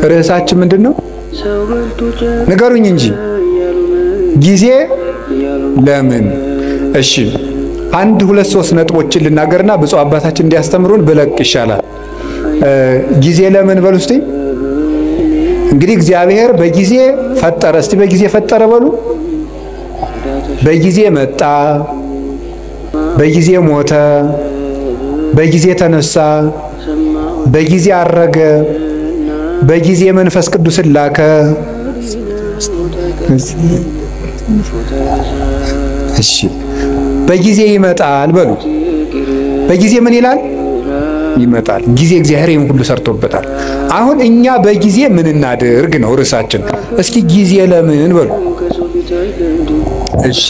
ርዕሳችን ምንድነው? ንገሩኝ እንጂ ጊዜ ለምን? እሺ 1 2 3 ነጥቦችን ልናገርና ብፁዕ አባታችን እንዲያስተምሩን ብለቅ ይሻላል። ጊዜ ለምን በሉ እስቲ። እንግዲህ እግዚአብሔር በጊዜ ፈጠረ። እስቲ በጊዜ ፈጠረ በሉ። በጊዜ መጣ፣ በጊዜ ሞተ፣ በጊዜ ተነሳ፣ በጊዜ አረገ፣ በጊዜ መንፈስ ቅዱስን ላከ። እሺ በጊዜ ይመጣል በሉ። በጊዜ ምን ይላል? ይመጣል። ጊዜ እግዚአብሔር ይሄን ሁሉ ሰርቶበታል። አሁን እኛ በጊዜ ምን እናድርግ ነው ርዕሳችን። እስኪ ጊዜ ለምን በሉ። እሺ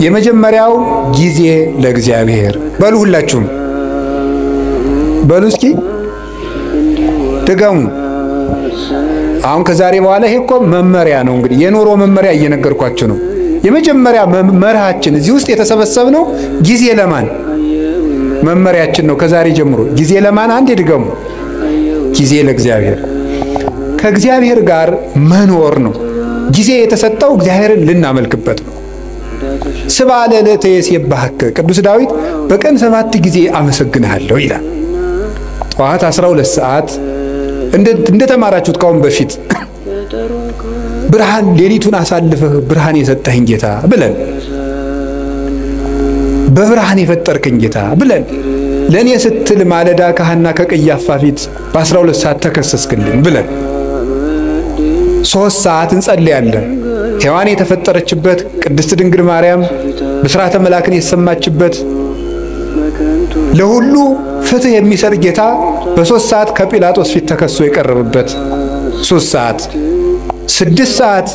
የመጀመሪያው ጊዜ ለእግዚአብሔር በሉ። ሁላችሁም በሉ እስኪ ድገሙ። አሁን ከዛሬ በኋላ ይሄ እኮ መመሪያ ነው። እንግዲህ የኑሮ መመሪያ እየነገርኳችሁ ነው። የመጀመሪያ መርሃችን እዚህ ውስጥ የተሰበሰብነው ጊዜ ለማን መመሪያችን ነው። ከዛሬ ጀምሮ ጊዜ ለማን? አንዴ ድገሙ። ጊዜ ለእግዚአብሔር። ከእግዚአብሔር ጋር መኖር ነው። ጊዜ የተሰጠው እግዚአብሔርን ልናመልክበት ነው። ስብሐ ለዕለተ ይሴብሐከ ቅዱስ ዳዊት በቀን 7 ጊዜ አመሰግንሃለሁ ይላል። ጠዋት 12 ሰዓት እንደተማራችሁት ካሁን በፊት ብርሃን ሌሊቱን አሳልፈህ ብርሃን የሰጠኸኝ ጌታ ብለን፣ በብርሃን የፈጠርከኝ ጌታ ብለን፣ ለኔ ስትል ማለዳ ከሐና ከቀያፋ ፊት በ12 ሰዓት ተከሰስክልኝ ብለን 3 ሰዓት እንጸልያለን። ሔዋን የተፈጠረችበት ቅድስት ድንግል ማርያም ብስራተ መላክን የሰማችበት ለሁሉ ፍትህ የሚሰጥ ጌታ በ3 ሰዓት ከጲላጦስ ፊት ተከሶ የቀረበበት 3 ሰዓት 6 ሰዓት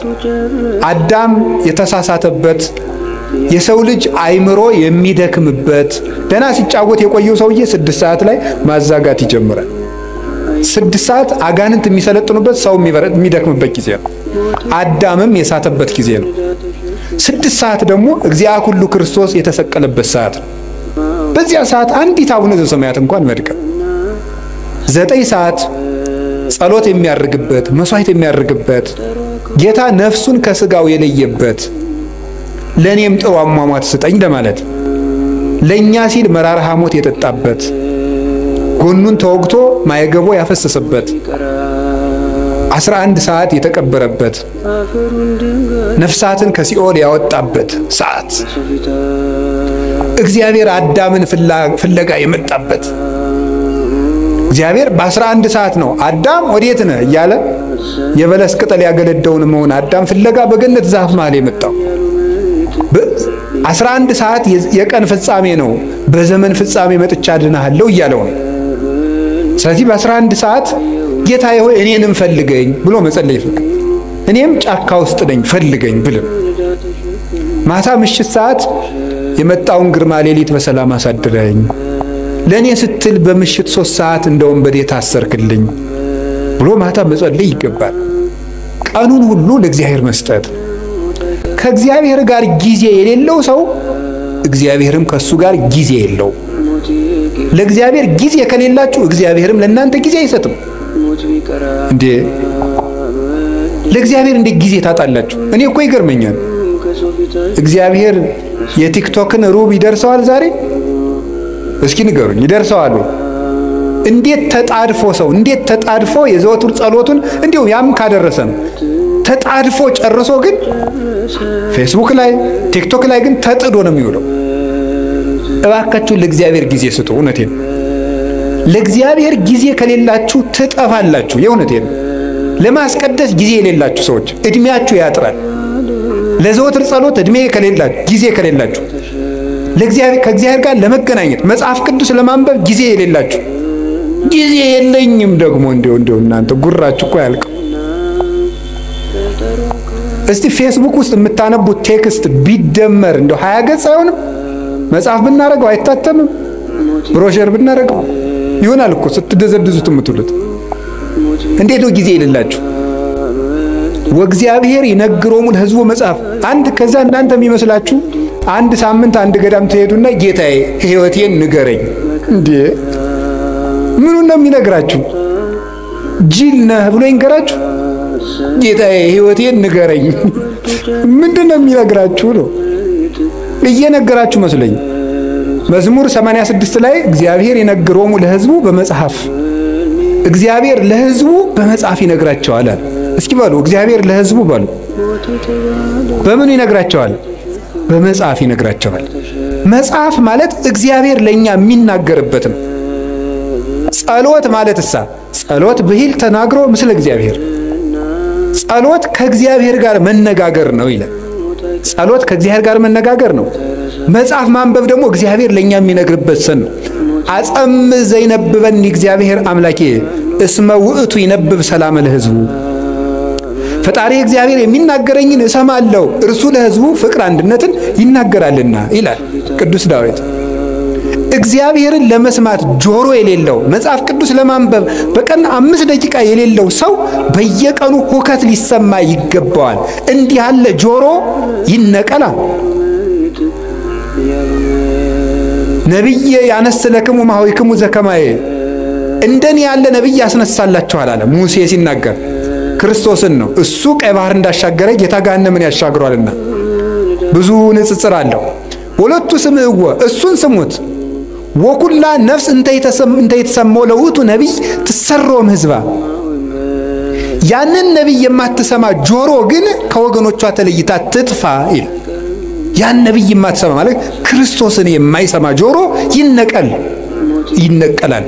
አዳም የተሳሳተበት የሰው ልጅ አይምሮ የሚደክምበት ደና ሲጫወት የቆየው ሰውዬ 6 ሰዓት ላይ ማዛጋት ይጀምራል። 6 ሰዓት አጋንንት የሚሰለጥኑበት ሰው የሚደክምበት ጊዜ ነው። አዳምም የሳተበት ጊዜ ነው። 6 ሰዓት ደግሞ እግዚአብሔር ሁሉ ክርስቶስ የተሰቀለበት ሰዓት ነው። በዚያ ሰዓት አንዲት አቡነ ዘበሰማያት እንኳን መድከም 9 ሰዓት ጸሎት የሚያርግበት መስዋዕት የሚያርግበት ጌታ ነፍሱን ከስጋው የለየበት ለኔም ጥሩ አሟሟት ስጠኝ ለማለት ለኛ ሲል መራራ ሐሞት የጠጣበት ጎኑን ተወግቶ ማየገቦ ያፈሰሰበት 11 ሰዓት የተቀበረበት ነፍሳትን ከሲኦል ያወጣበት ሰዓት እግዚአብሔር አዳምን ፍለጋ የመጣበት እግዚአብሔር በ11 ሰዓት ነው አዳም ወዴት ነህ እያለ የበለስ ቅጠል ያገለደውን መሆን አዳም ፍለጋ በገነት ዛፍ መሃል የመጣው 11 ሰዓት የቀን ፍጻሜ ነው። በዘመን ፍጻሜ መጥቻ አድናለሁ እያለው ነው። ስለዚህ በ11 ሰዓት ጌታዬ ሆይ እኔንም ፈልገኝ ብሎ መጸለይ ይፈልጋል። እኔም ጫካ ውስጥ ነኝ ፈልገኝ ብሎ ማታ ምሽት ሰዓት የመጣውን ግርማ ሌሊት በሰላም አሳድረኝ ለኔ ስትል በምሽት 3 ሰዓት እንደውም በዴ ታሰርክልኝ ብሎ ማታ መጸለይ ይገባል። ቀኑን ሁሉ ለእግዚአብሔር መስጠት። ከእግዚአብሔር ጋር ጊዜ የሌለው ሰው እግዚአብሔርም ከሱ ጋር ጊዜ የለው። ለእግዚአብሔር ጊዜ ከሌላችሁ እግዚአብሔርም ለእናንተ ጊዜ አይሰጥም። እንዴ ለእግዚአብሔር እንደ ጊዜ ታጣላችሁ? እኔ እኮ ይገርመኛል። እግዚአብሔር የቲክቶክን ሩብ ይደርሰዋል ዛሬ? እስኪ ንገሩኝ፣ ይደርሰዋል? እንዴት ተጣድፎ የዘወትር ጸሎቱን እንዲሁ ያም ካደረሰ ነው ተጣድፎ ጨርሶ ግን ፌስቡክ ላይ ቲክቶክ ላይ ግን ተጥዶ ነው የሚውለው። እባካችሁ ለእግዚአብሔር ጊዜ ስጡ። እውነቴን ለእግዚአብሔር ጊዜ ከሌላችሁ ትጠፋላችሁ። የእውነቴን ለማስቀደስ ጊዜ የሌላችሁ ሰዎች እድሜያችሁ ያጥራል። ለዘወትር ጸሎት እድሜ ከሌላችሁ ጊዜ ከሌላችሁ ለእግዚአብሔር ከእግዚአብሔር ጋር ለመገናኘት መጽሐፍ ቅዱስ ለማንበብ ጊዜ የሌላችሁ ጊዜ የለኝም ደግሞ እንደው እናንተ ጉራችሁ እኮ ያልቀው። እስቲ ፌስቡክ ውስጥ የምታነቡት ቴክስት ቢደመር እንደው 20 ገጽ አይሆንም? መጽሐፍ ብናረጋው አይታተምም? ብሮሸር ብናረጋው ይሆናል እኮ ስትደዘድዙት የምትሉት። እንዴት ነው ጊዜ የሌላችሁ? ወእግዚአብሔር ይነግሮሙ ለሕዝቡ መጽሐፍ አንድ ከዛ እናንተ የሚመስላችሁ አንድ ሳምንት አንድ ገዳም ትሄዱና ጌታዬ ሕይወቴን ንገረኝ እንዴ ምኑን ነው የሚነግራችሁ? ጅል ነህ ብሎ ይንገራችሁ? ጌታዬ ሕይወቴን ንገረኝ ምንድነው የሚነግራችሁ ነው? እየነገራችሁ መስለኝ። መዝሙር 86 ላይ እግዚአብሔር ይነግሮሙ ለሕዝቡ በመጽሐፍ እግዚአብሔር ለሕዝቡ በመጽሐፍ ይነግራቸዋል። እስኪ በሉ እግዚአብሔር ለሕዝቡ በሉ በምን ይነግራቸዋል? በመጽሐፍ ይነግራቸዋል። መጽሐፍ ማለት እግዚአብሔር ለኛ የሚናገርበት ነው። ጸሎት ማለት ጸሎት ብሂል ተናግሮ ምስለ እግዚአብሔር ጸሎት ከእግዚአብሔር ጋር መነጋገር ነው ይላል። ጸሎት ከእግዚአብሔር ጋር መነጋገር ነው። መጽሐፍ ማንበብ ደግሞ እግዚአብሔር ለኛ የሚነግርበት ሰን ነው። አጸም ዘይነብበኒ እግዚአብሔር አምላኬ እስመ ውእቱ ይነብብ ሰላም ለሕዝቡ ፈጣሪ እግዚአብሔር የሚናገረኝን እሰማለሁ እርሱ ለሕዝቡ ፍቅር አንድነትን ይናገራልና ይላል ቅዱስ ዳዊት። እግዚአብሔርን ለመስማት ጆሮ የሌለው መጽሐፍ ቅዱስ ለማንበብ በቀን 5 ደቂቃ የሌለው ሰው በየቀኑ ሁከት ሊሰማ ይገባዋል። እንዲህ ያለ ጆሮ ይነቀላል። ነብይ ያነስለክሙ ማህዊክሙ ዘከማዬ እንደኔ ያለ ነብይ ያስነሳላችኋል አለ ሙሴ ሲናገር ክርስቶስን ነው። እሱ ቀይ ባህር እንዳሻገረ ጌታ ገሃነምን ያሻግሯልና ብዙ ንጽጽር አለው። ወለቱ ስምዕዎ እሱን ስሙት ወኩላ ነፍስ እንተ ይተሰመው ለውቱ ነብይ ትሰሮም ህዝባ ያንን ነብይ የማትሰማ ጆሮ ግን ከወገኖቿ ተለይታ ትጥፋ ይል። ያን ነብይ የማትሰማ ማለት ክርስቶስን የማይሰማ ጆሮ ይነቀላል።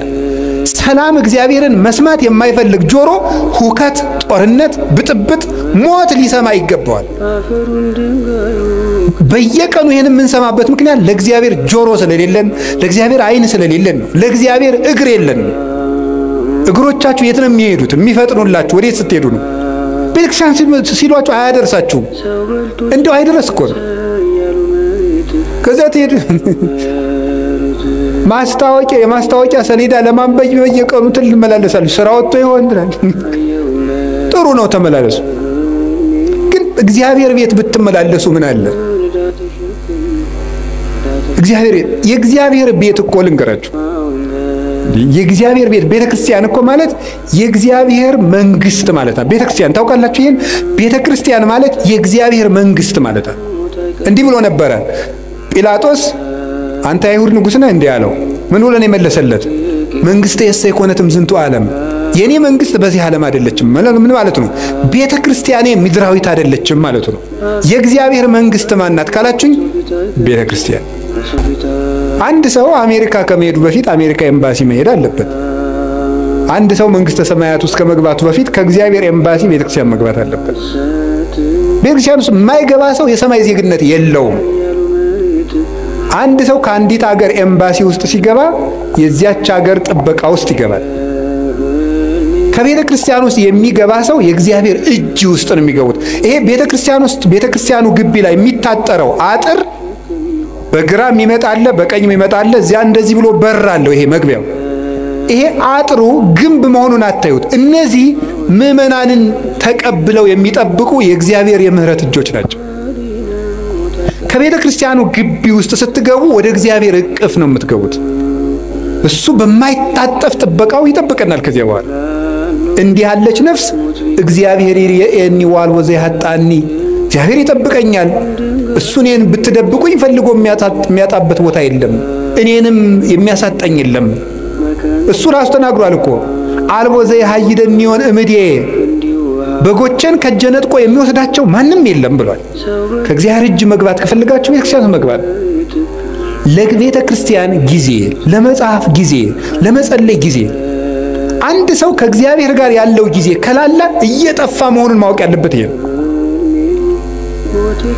ሰላም እግዚአብሔርን መስማት የማይፈልግ ጆሮ ሁከት፣ ጦርነት፣ ብጥብጥ፣ ሞት ሊሰማ ይገባዋል። በየቀኑ ይሄንን የምንሰማበት ምክንያት ለእግዚአብሔር ጆሮ ስለሌለን፣ ለእግዚአብሔር አይን ስለሌለን ነው። ለእግዚአብሔር እግር የለን። እግሮቻችሁ የት ነው የሚሄዱት? የሚፈጥኑላችሁ ወዴት ስትሄዱ ነው? ቤተክርስቲያን ሲሏችሁ አያደርሳችሁም። እንደው አይደረስ እኮ ነው። ከዛ ትሄዱ የማስታወቂያ ሰሌዳ ለማንበብ በየቀኑ ትመላለሳለች። ስራ ወጥቶ ይሆን ትላል። ጥሩ ነው ተመላለሱ። ግን እግዚአብሔር ቤት ብትመላለሱ ምን አለ? የእግዚአብሔር ቤት እኮ ልንገራችሁ፣ የእግዚአብሔር ቤት ቤተክርስቲያን እኮ ማለት የእግዚአብሔር መንግስት ማለት ነው። ቤተክርስቲያን ታውቃላችሁ? ይሄን ቤተክርስቲያን ማለት የእግዚአብሔር መንግስት ማለት ነው። እንዲህ ብሎ ነበረ ጲላጦስ አንተ አይሁድ ንጉሥ ነህ እንዴ አለው። ምን ብሎ ነው የመለሰለት? መንግስቴ የሰይኮነትም ዝንቱ ዓለም የኔ መንግስት በዚህ ዓለም አይደለችም። ምን ማለት ነው? ቤተክርስቲያኔ ምድራዊት አይደለችም ማለት ነው። የእግዚአብሔር መንግስት ማናት ካላችሁኝ ቤተክርስቲያን። አንድ ሰው አሜሪካ ከመሄዱ በፊት አሜሪካ ኤምባሲ መሄድ አለበት። አንድ ሰው መንግስተ ሰማያት ውስጥ ከመግባቱ በፊት ከእግዚአብሔር ኤምባሲ ቤተክርስቲያን መግባት አለበት። ቤተክርስቲያን ውስጥ የማይገባ ሰው የሰማይ ዜግነት የለውም። አንድ ሰው ከአንዲት ሀገር ኤምባሲ ውስጥ ሲገባ የዚያች ሀገር ጥበቃ ውስጥ ይገባል። ከቤተ ክርስቲያን ውስጥ የሚገባ ሰው የእግዚአብሔር እጅ ውስጥ ነው የሚገቡት። ይሄ ቤተክርስቲያኑ ግቢ ላይ የሚታጠረው አጥር በግራም ይመጣል በቀኝም ይመጣል። እዚያ እንደዚህ ብሎ በር አለው። ይሄ መግቢያው ይሄ አጥሩ ግንብ መሆኑን አታዩት። እነዚህ ምዕመናንን ተቀብለው የሚጠብቁ የእግዚአብሔር የምህረት እጆች ናቸው። ከቤተ ክርስቲያኑ ግቢ ውስጥ ስትገቡ ወደ እግዚአብሔር እቅፍ ነው የምትገቡት። እሱ በማይታጠፍ ጥበቃው ይጠብቀናል። ከዚያ በኋላ እንዲህ ያለች ነፍስ እግዚአብሔር ይርየኒ ዋልቦ ዘይሐጣኒ እግዚአብሔር ይጠብቀኛል። እሱ እኔን ብትደብቁኝ ፈልጎ የሚያጣበት ቦታ የለም፣ እኔንም የሚያሳጣኝ የለም። እሱ ራሱ ተናግሯል እኮ አልቦ ዘይሐይደኒ ሆነ እምዴ በጎቸን ከጀነጥቆ የሚወስዳቸው ማንም የለም ብሏል። ከእግዚአብሔር እጅ መግባት ከፈልጋችሁ ቤተክርስቲያን መግባት ለቤተ ክርስቲያን ጊዜ፣ ለመጽሐፍ ጊዜ፣ ለመጸለይ ጊዜ። አንድ ሰው ከእግዚአብሔር ጋር ያለው ጊዜ ከላላ እየጠፋ መሆኑን ማወቅ ያለበት ይሄ።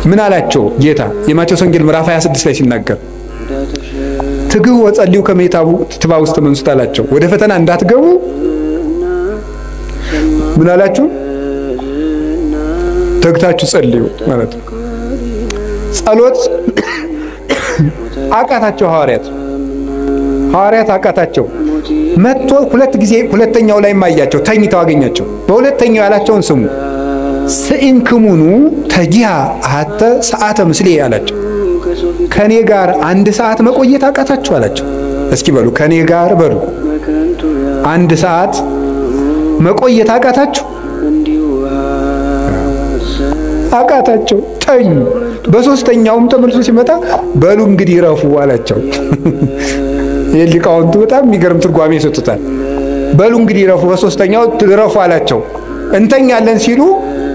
ምን አላቸው ጌታ የማቴዎስ ወንጌል ምዕራፍ 26 ላይ ሲናገር ትግቡ ወጸልዩ ከመይትባኡ ውስጥ መንሱት አላቸው። ወደ ፈተና እንዳትገቡ ምን አላችሁ? ተግታችሁ ጸልዩ ማለት ነው። ጸሎት አቃታቸው ሐዋርያት አቃታቸው። መጥቶ ሁለት ጊዜ ሁለተኛው ላይ ማያቸው ተኝተው አገኛቸው። በሁለተኛው ያላቸውን ስሙ። ስኢንክሙኑ ተጊሃ አሐተ ሰዓተ ምስሌ አላቸው። ከኔ ጋር አንድ ሰዓት መቆየት አቃታችሁ አላቸው። እስኪ በሉ ከኔ ጋር በሉ አንድ ሰዓት መቆየት አቃታችሁ? አቃታቸው፣ ተኙ። በሶስተኛውም ተመልሶ ሲመጣ በሉ እንግዲህ ረፉ አላቸው። የሊቃውንቱ በጣም የሚገርም ትርጓሜ ይሰጡታል። በሉ እንግዲህ ረፉ፣ በሶስተኛው ረፉ አላቸው። እንተኛለን ሲሉ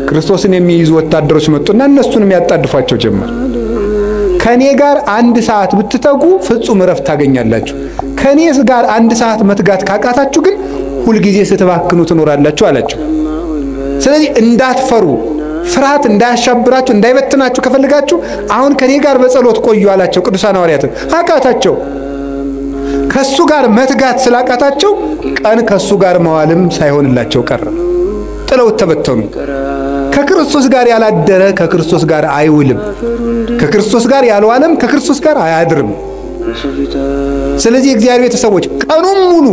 ክርስቶስን የሚይዙ ወታደሮች መጡና እነሱንም ያጣድፏቸው ጀመር። ከኔ ጋር አንድ ሰዓት ብትተጉ ፍጹም ረፍት ታገኛላችሁ። ከኔ ጋር አንድ ሰዓት መትጋት ካቃታችሁ ግን ሁሉ ጊዜ ስትባክኑ ትኖራላችሁ አላቸው። ስለዚህ እንዳትፈሩ፣ ፍርሃት እንዳያሻብራችሁ፣ እንዳይበትናችሁ ከፈልጋችሁ አሁን ከኔ ጋር በጸሎት ቆዩ አላቸው። ቅዱሳን ሐዋርያትን አቃታቸው። ከሱ ጋር መትጋት ስላቃታቸው ቀን ከሱ ጋር መዋልም ሳይሆንላቸው ቀረ። ጥለው ተበተኑ። ከክርስቶስ ጋር ያላደረ ከክርስቶስ ጋር አይውልም፣ ከክርስቶስ ጋር ያልዋለም ከክርስቶስ ጋር አያድርም። ስለዚህ እግዚአብሔር ቤተሰቦች ቀኑን ሙሉ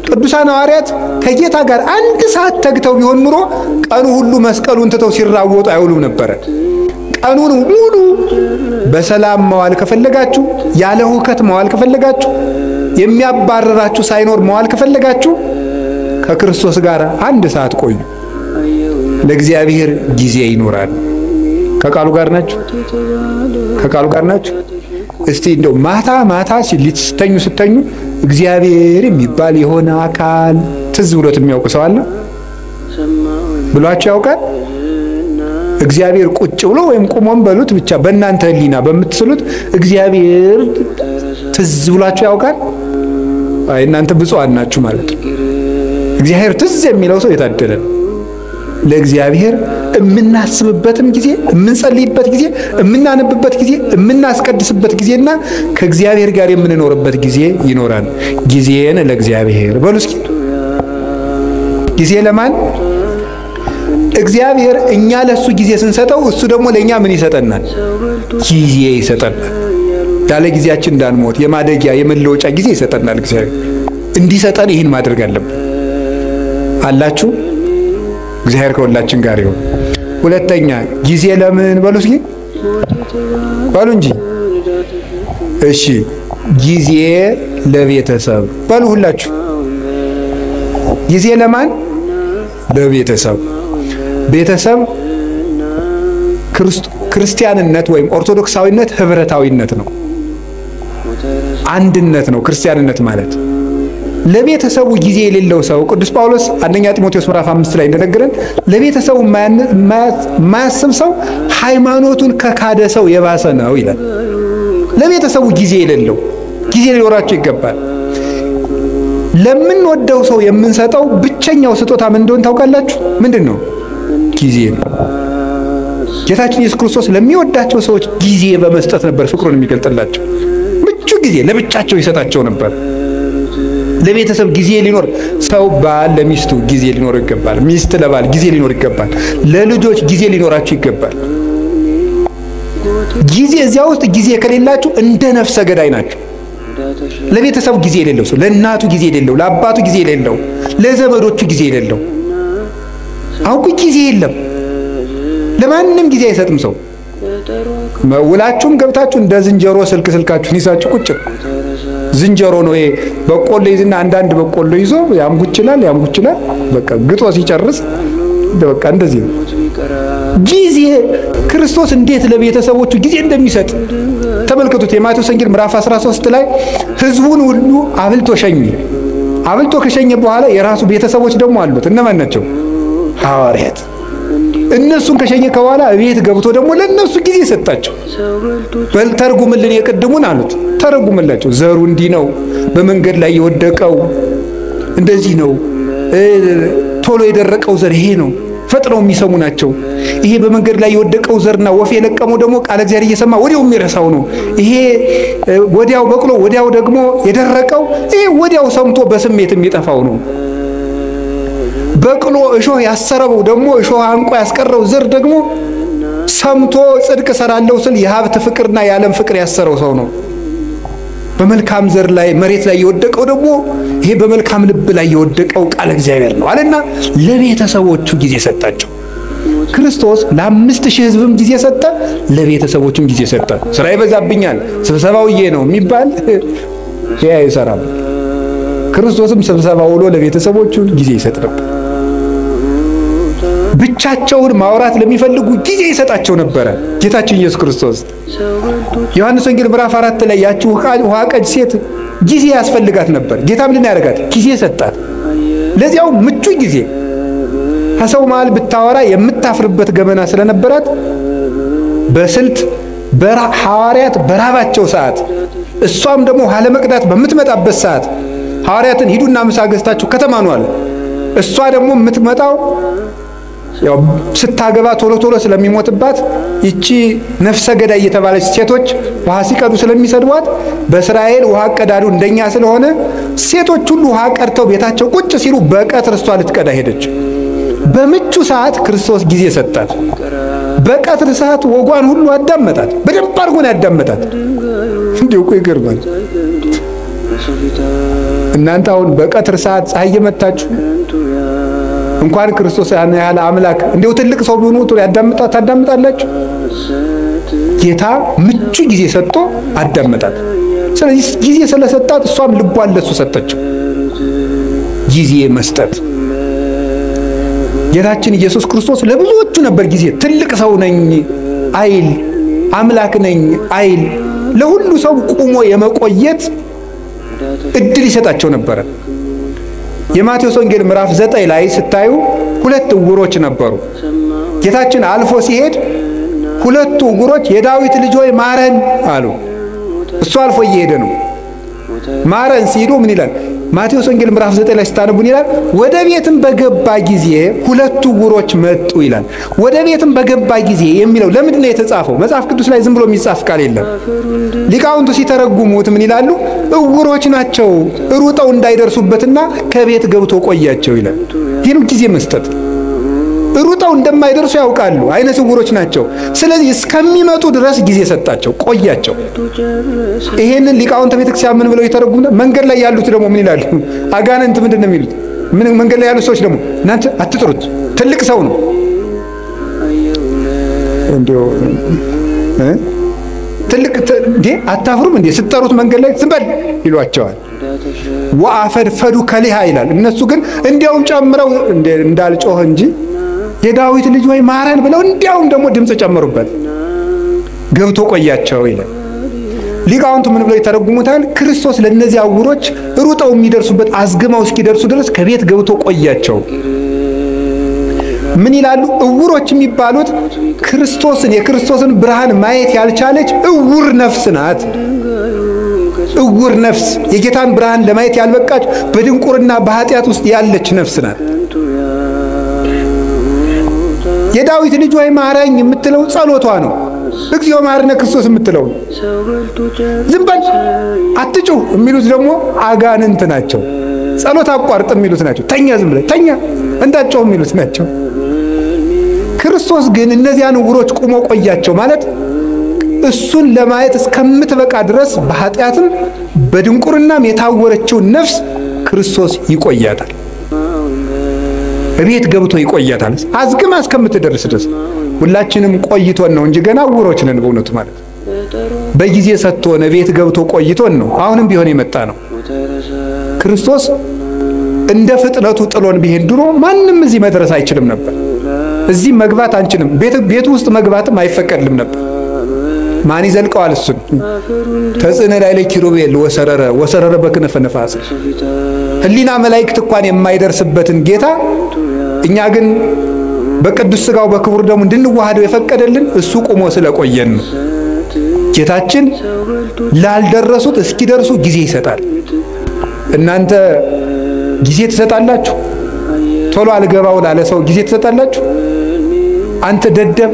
ቅዱሳን ሐዋርያት ከጌታ ጋር አንድ ሰዓት ተግተው ቢሆን ኑሮ ቀኑ ሁሉ መስቀሉን ትተው ሲራወጡ አይውሉም ነበር። ቀኑን ሙሉ በሰላም መዋል ከፈለጋችሁ፣ ያለ ሁከት መዋል ከፈለጋችሁ፣ የሚያባረራችሁ ሳይኖር መዋል ከፈለጋችሁ ከክርስቶስ ጋር አንድ ሰዓት ቆዩ። ለእግዚአብሔር ጊዜ ይኖራል። ከቃሉ ጋር ናችሁ? ከቃሉ ጋር ናችሁ? እስቲ እንደው ማታ ስተኙ እግዚአብሔር የሚባል የሆነ አካል ትዝ ብሎት የሚያውቅ ሰው አለ ብሏችሁ ያውቃል? እግዚአብሔር ቁጭ ብሎ ወይም ቁሞም በሉት ብቻ በእናንተ ህሊና በምትስሉት እግዚአብሔር ትዝ ብሏችሁ ያውቃል? አይ እናንተ ብፁዓን ናችሁ ማለት ነው። እግዚአብሔር ትዝ የሚለው ሰው የታደለ ነው። ለእግዚአብሔር የምናስብበትም ጊዜ፣ የምንጸልይበት ጊዜ፣ የምናነብበት ጊዜ፣ የምናስቀድስበት ጊዜና ከእግዚአብሔር ጋር የምንኖርበት ጊዜ ይኖራል። ጊዜን ለእግዚአብሔር በሉ እስኪ። ጊዜ ለማን? እግዚአብሔር እኛ ለሱ ጊዜ ስንሰጠው እሱ ደግሞ ለኛ ምን ይሰጠናል? ጊዜ ይሰጠናል። ያለ ጊዜያችን እንዳንሞት የማደጊያ የመለወጫ ጊዜ ይሰጠናል። እግዚአብሔር እንዲሰጠን ይህን ማድረግ አለብን። አላችሁ? እግዚአብሔር ከሁላችን ጋር ይሁን። ሁለተኛ ጊዜ ለምን በሉ እስኪ በሉ እንጂ። እሺ ጊዜ ለቤተሰብ በሉ ሁላችሁ። ጊዜ ለማን? ለቤተሰብ። ቤተሰብ ክርስቲያንነት ወይም ኦርቶዶክሳዊነት ህብረታዊነት ነው፣ አንድነት ነው ክርስቲያንነት ማለት። ለቤተሰቡ ጊዜ የሌለው ሰው ቅዱስ ጳውሎስ አንደኛ ጢሞቴዎስ ምዕራፍ 5 ላይ እንደነገረን ለቤተሰቡ የማያስብ ሰው ሃይማኖቱን ከካደ ሰው የባሰ ነው ይላል። ለቤተሰቡ ጊዜ የሌለው ጊዜ ሊኖራቸው ይገባል። ለምንወደው ሰው የምንሰጠው ብቸኛው ስጦታ ምን እንደሆነ ታውቃላችሁ? ምንድነው? ጊዜ ነው። ጌታችን ኢየሱስ ክርስቶስ ለሚወዳቸው ሰዎች ጊዜ በመስጠት ነበር ፍቅሩን የሚገልጥላቸው። ምቹ ጊዜ ለብቻቸው ይሰጣቸው ነበር። ለቤተሰብ ጊዜ ሊኖር ሰው ባል ለሚስቱ ጊዜ ሊኖር ይገባል። ሚስት ለባል ጊዜ ሊኖር ይገባል። ለልጆች ጊዜ ሊኖራቸው ይገባል። ጊዜ እዚያ ውስጥ ጊዜ ከሌላችሁ እንደ ነፍሰ ገዳይ ናችሁ። ለቤተሰብ ጊዜ የሌለው ሰው፣ ለእናቱ ጊዜ የሌለው፣ ለአባቱ ጊዜ የሌለው፣ ለዘመዶቹ ጊዜ የሌለው፣ አውቁ ጊዜ የለም። ለማንም ጊዜ አይሰጥም ሰው። ውላችሁም ገብታችሁ እንደ ዝንጀሮ ስልካችሁን ይዛችሁ ቁጭ። ዝንጀሮ ነው ይሄ። በቆሎ ይዝና አንዳንድ በቆሎ ይዞ ያምጉችላል በቃ ግጦ ሲጨርስ በቃ እንደዚህ ነው። ጊዜ ክርስቶስ እንዴት ለቤተሰቦቹ ጊዜ እንደሚሰጥ ተመልከቱት። የማቴዎስ ወንጌል ምዕራፍ 13 ላይ ህዝቡን ሁሉ አብልቶ ሸኘ። አብልቶ ከሸኘ በኋላ የራሱ ቤተሰቦች ደግሞ አሉት። እነማን ናቸው? ሐዋርያት። እነሱን ከሸኘ ከኋላ ቤት ገብቶ ደግሞ ለነሱ ጊዜ ሰጣቸው። በል ተርጉምልን የቀድሙን አሉት። ተረጉምላቸው። ዘሩ እንዲህ ነው፣ በመንገድ ላይ የወደቀው እንደዚህ ነው፣ ቶሎ የደረቀው ዘር ይሄ ነው፣ ፈጥነው የሚሰሙ ናቸው። ይሄ በመንገድ ላይ የወደቀው ዘርና ወፍ የለቀመው ደግሞ ቃል እግዚአብሔር እየሰማ ወዲያው የሚረሳው ነው። ይሄ ወዲያው በቅሎ ወዲያው ደግሞ የደረቀው ይሄ ወዲያው ሰምቶ በስሜት የሚጠፋው ነው። በቅሎ እሾህ ያሰረው ደግሞ እሾህ አንቆ ያስቀረው ዘር ደግሞ ሰምቶ ጽድቅ ሰራለው ስል የሀብት ፍቅርና የዓለም ፍቅር ያሰረው ሰው ነው። በመልካም ዘር ላይ መሬት ላይ የወደቀው ደግሞ ይሄ በመልካም ልብ ላይ የወደቀው ቃል እግዚአብሔር ነው አለና ለቤተሰቦቹ ጊዜ ሰጣቸው። ክርስቶስ ለ5000 ሕዝብም ጊዜ ሰጠ፣ ለቤተሰቦቹም ጊዜ ሰጠ። ስራ ይበዛብኛል ስብሰባውዬ ነው የሚባል ያ ይሰራል። ክርስቶስም ስብሰባው ውሎ ለቤተሰቦቹ ጊዜ ይሰጥ ነበር። ብቻቸውን ማውራት ለሚፈልጉ ጊዜ ይሰጣቸው ነበር ጌታችን ኢየሱስ ክርስቶስ። ዮሐንስ ወንጌል ምዕራፍ 4 ላይ ያቺ ውሃ ቀጅ ሴት ጊዜ ያስፈልጋት ነበር። ጌታ ምን ያደርጋት? ጊዜ ሰጣት። ለዚያው ምቹ ጊዜ ከሰው መሃል ብታወራ የምታፍርበት ገመና ስለነበራት በስልት ሐዋርያት በራባቸው ሰዓት እሷም ደግሞ ውሃ ለመቅዳት በምትመጣበት ሰዓት ሐዋርያትን ሂዱና ምሳ ገዝታችሁ ከተማ ነው አለ። እሷ ደግሞ የምትመጣው ያው ስታገባ ቶሎ ቶሎ ስለሚሞትባት ይቺ ነፍሰ ገዳይ የተባለች ሴቶች ውሃ ሲቀዱ ስለሚሰድቧት በእስራኤል ውሃ ቀዳዱ እንደኛ ስለሆነ ሴቶች ሁሉ ውሃ ቀድተው ቤታቸው ቁጭ ሲሉ በቀትር እሷ ልትቀዳ ሄደች። በምቹ ሰዓት ክርስቶስ ጊዜ ሰጣት። በቀትር ሰዓት ወጓን ሁሉ አዳመጣት። በደንብ አድርጎ ነው ያዳመጣት። እንዴው እኮ ይገርማል። እናንተ አሁን በቀትር ሰዓት ፀሐይ የመታችሁ እንኳን ክርስቶስ ያለ አምላክ እንደው ትልቅ ሰው ቢሆኑ ታዳምጣላችሁ። ጌታ ምቹ ጊዜ ሰጥቶ አዳመጣት። ስለዚህ ጊዜ ስለሰጣት እሷም ልቧን ለሱ ሰጠችው። ጊዜ መስጠት ጌታችን ኢየሱስ ክርስቶስ ለብዙዎቹ ነበር ጊዜ። ትልቅ ሰው ነኝ አይል፣ አምላክ ነኝ አይል፣ ለሁሉ ሰው ቆሞ የመቆየት እድል ይሰጣቸው ነበር። የማቴዎስ ወንጌል ምዕራፍ 9 ላይ ስታዩ 2 ዕውሮች ነበሩ። ጌታችን አልፎ ሲሄድ 2 ዕውሮች የዳዊት ልጅ ሆይ ማረን አሉ። እሱ አልፎ እየሄደ ነው። ማረን ሲሉ ምን ይላል? ማቴዎስ ወንጌል ምዕራፍ 9 ላይ ስታነቡ ይላል ወደ ቤትም በገባ ጊዜ 2 ዕውሮች መጡ ይላል። ወደ ቤትም በገባ ጊዜ የሚለው ለምንድን ነው የተጻፈው? መጽሐፍ ቅዱስ ላይ ዝም ብሎ የሚጻፍ ቃል የለም። ሊቃውንቱ ሲተረጉሙት ምን ይላሉ? ዕውሮች ናቸው ሩጠው እንዳይደርሱበትና ከቤት ገብቶ ቆያቸው ይላል። ይሄን ጊዜ መስጠት። ሩጠው እንደማይደርሱ ያውቃሉ፣ አይነ ስውሮች ናቸው። ስለዚህ እስከሚመጡ ድረስ ጊዜ ሰጣቸው፣ ቆያቸው። ይሄንን ሊቃውንተ ቤተክርስቲያን ምን ብለው ይተረጉሙና መንገድ ላይ ያሉት ደግሞ ምን ይላሉ? አጋንንት ምንድነው የሚሉት? ምን መንገድ ላይ ያሉት ሰዎች ደግሞ እናንተ አትጥሩት፣ ትልቅ ሰው ነው እንዴው ትልቅ እንዴ አታፍሩም እንዴ ስትጠሩት መንገድ ላይ ዝም በል ይሏቸዋል። ወአፈድፈዱ ከሊሃ ይላል። እነሱ ግን እንዲያውም ጨምረው እንዳልጮህ እንጂ የዳዊት ልጅ ወይ ማረን ብለው እንዲያውም ደግሞ ድምጽ ጨመሩበት። ገብቶ ቆያቸው ይላል። ሊቃውንቱ ምን ብለው ይተረጉሙታል? ክርስቶስ ለነዚህ ዕውሮች ሩጠው የሚደርሱበት አዝግመው እስኪደርሱ ድረስ ከቤት ገብቶ ቆያቸው። ምን ይላሉ? ዕውሮች የሚባሉት የክርስቶስን ብርሃን ማየት ያልቻለች ዕውር ነፍስ ናት። ዕውር ነፍስ የጌታን ብርሃን ለማየት ያልበቃች በድንቁርና በኃጢአት ውስጥ ያለች ነፍስ ናት። የዳዊት ልጅ ወይ ማረኝ የምትለው ጸሎቷ ነው። እግዚኦ ማረነ ክርስቶስ የምትለው ዝም በል አትጩህ የሚሉት ደግሞ አጋንንት ናቸው። ጸሎት አቋርጥ የሚሉት ናቸው። ተኛ ዝም ብለህ ተኛ እንዳትጮህ የሚሉት ናቸው። ክርስቶስ ግን እነዚያን ዕውሮች ቆሞ ቆያቸው ማለት እሱን ለማየት እስከምትበቃ ድረስ በኃጢአትም በድንቁርናም የታወረችው ነፍስ ክርስቶስ ይቆያታል። ቤት ገብቶ ይቆያታል አዝግማ እስከምትደርስ ድረስ። ሁላችንም ቆይቶን ነው እንጂ ገና ዕውሮች ነን በእውነቱ ማለት በጊዜ ሰጥቶን ቤት ገብቶ ቆይቶን ነው አሁንም ቢሆን የመጣ ነው። ክርስቶስ እንደ ፍጥነቱ ጥሎን ቢሄድ ድሮ ማንም እዚህ መድረስ አይችልም ነበር። እዚህ መግባት አንችልም። ቤቱ ውስጥ መግባትም አይፈቀድልም ነበር። ማን ይዘልቀዋል? እሱን ተጽዕነ ላይ ለኪሩቤል ወሰረረ በክነፈ ነፋስ ህሊና መላእክት እንኳን የማይደርስበትን ጌታ እኛ ግን በቅዱስ ሥጋው በክቡር ደሙ እንድንዋሃደው የፈቀደልን እሱ ቆሞ ስለቆየን ነው። ጌታችን ላልደረሱት እስኪደርሱ ጊዜ ይሰጣል። እናንተ ጊዜ ትሰጣላችሁ? ቶሎ አልገባው ላለ ሰው ጊዜ ትሰጣላችሁ? አንተ ደደብ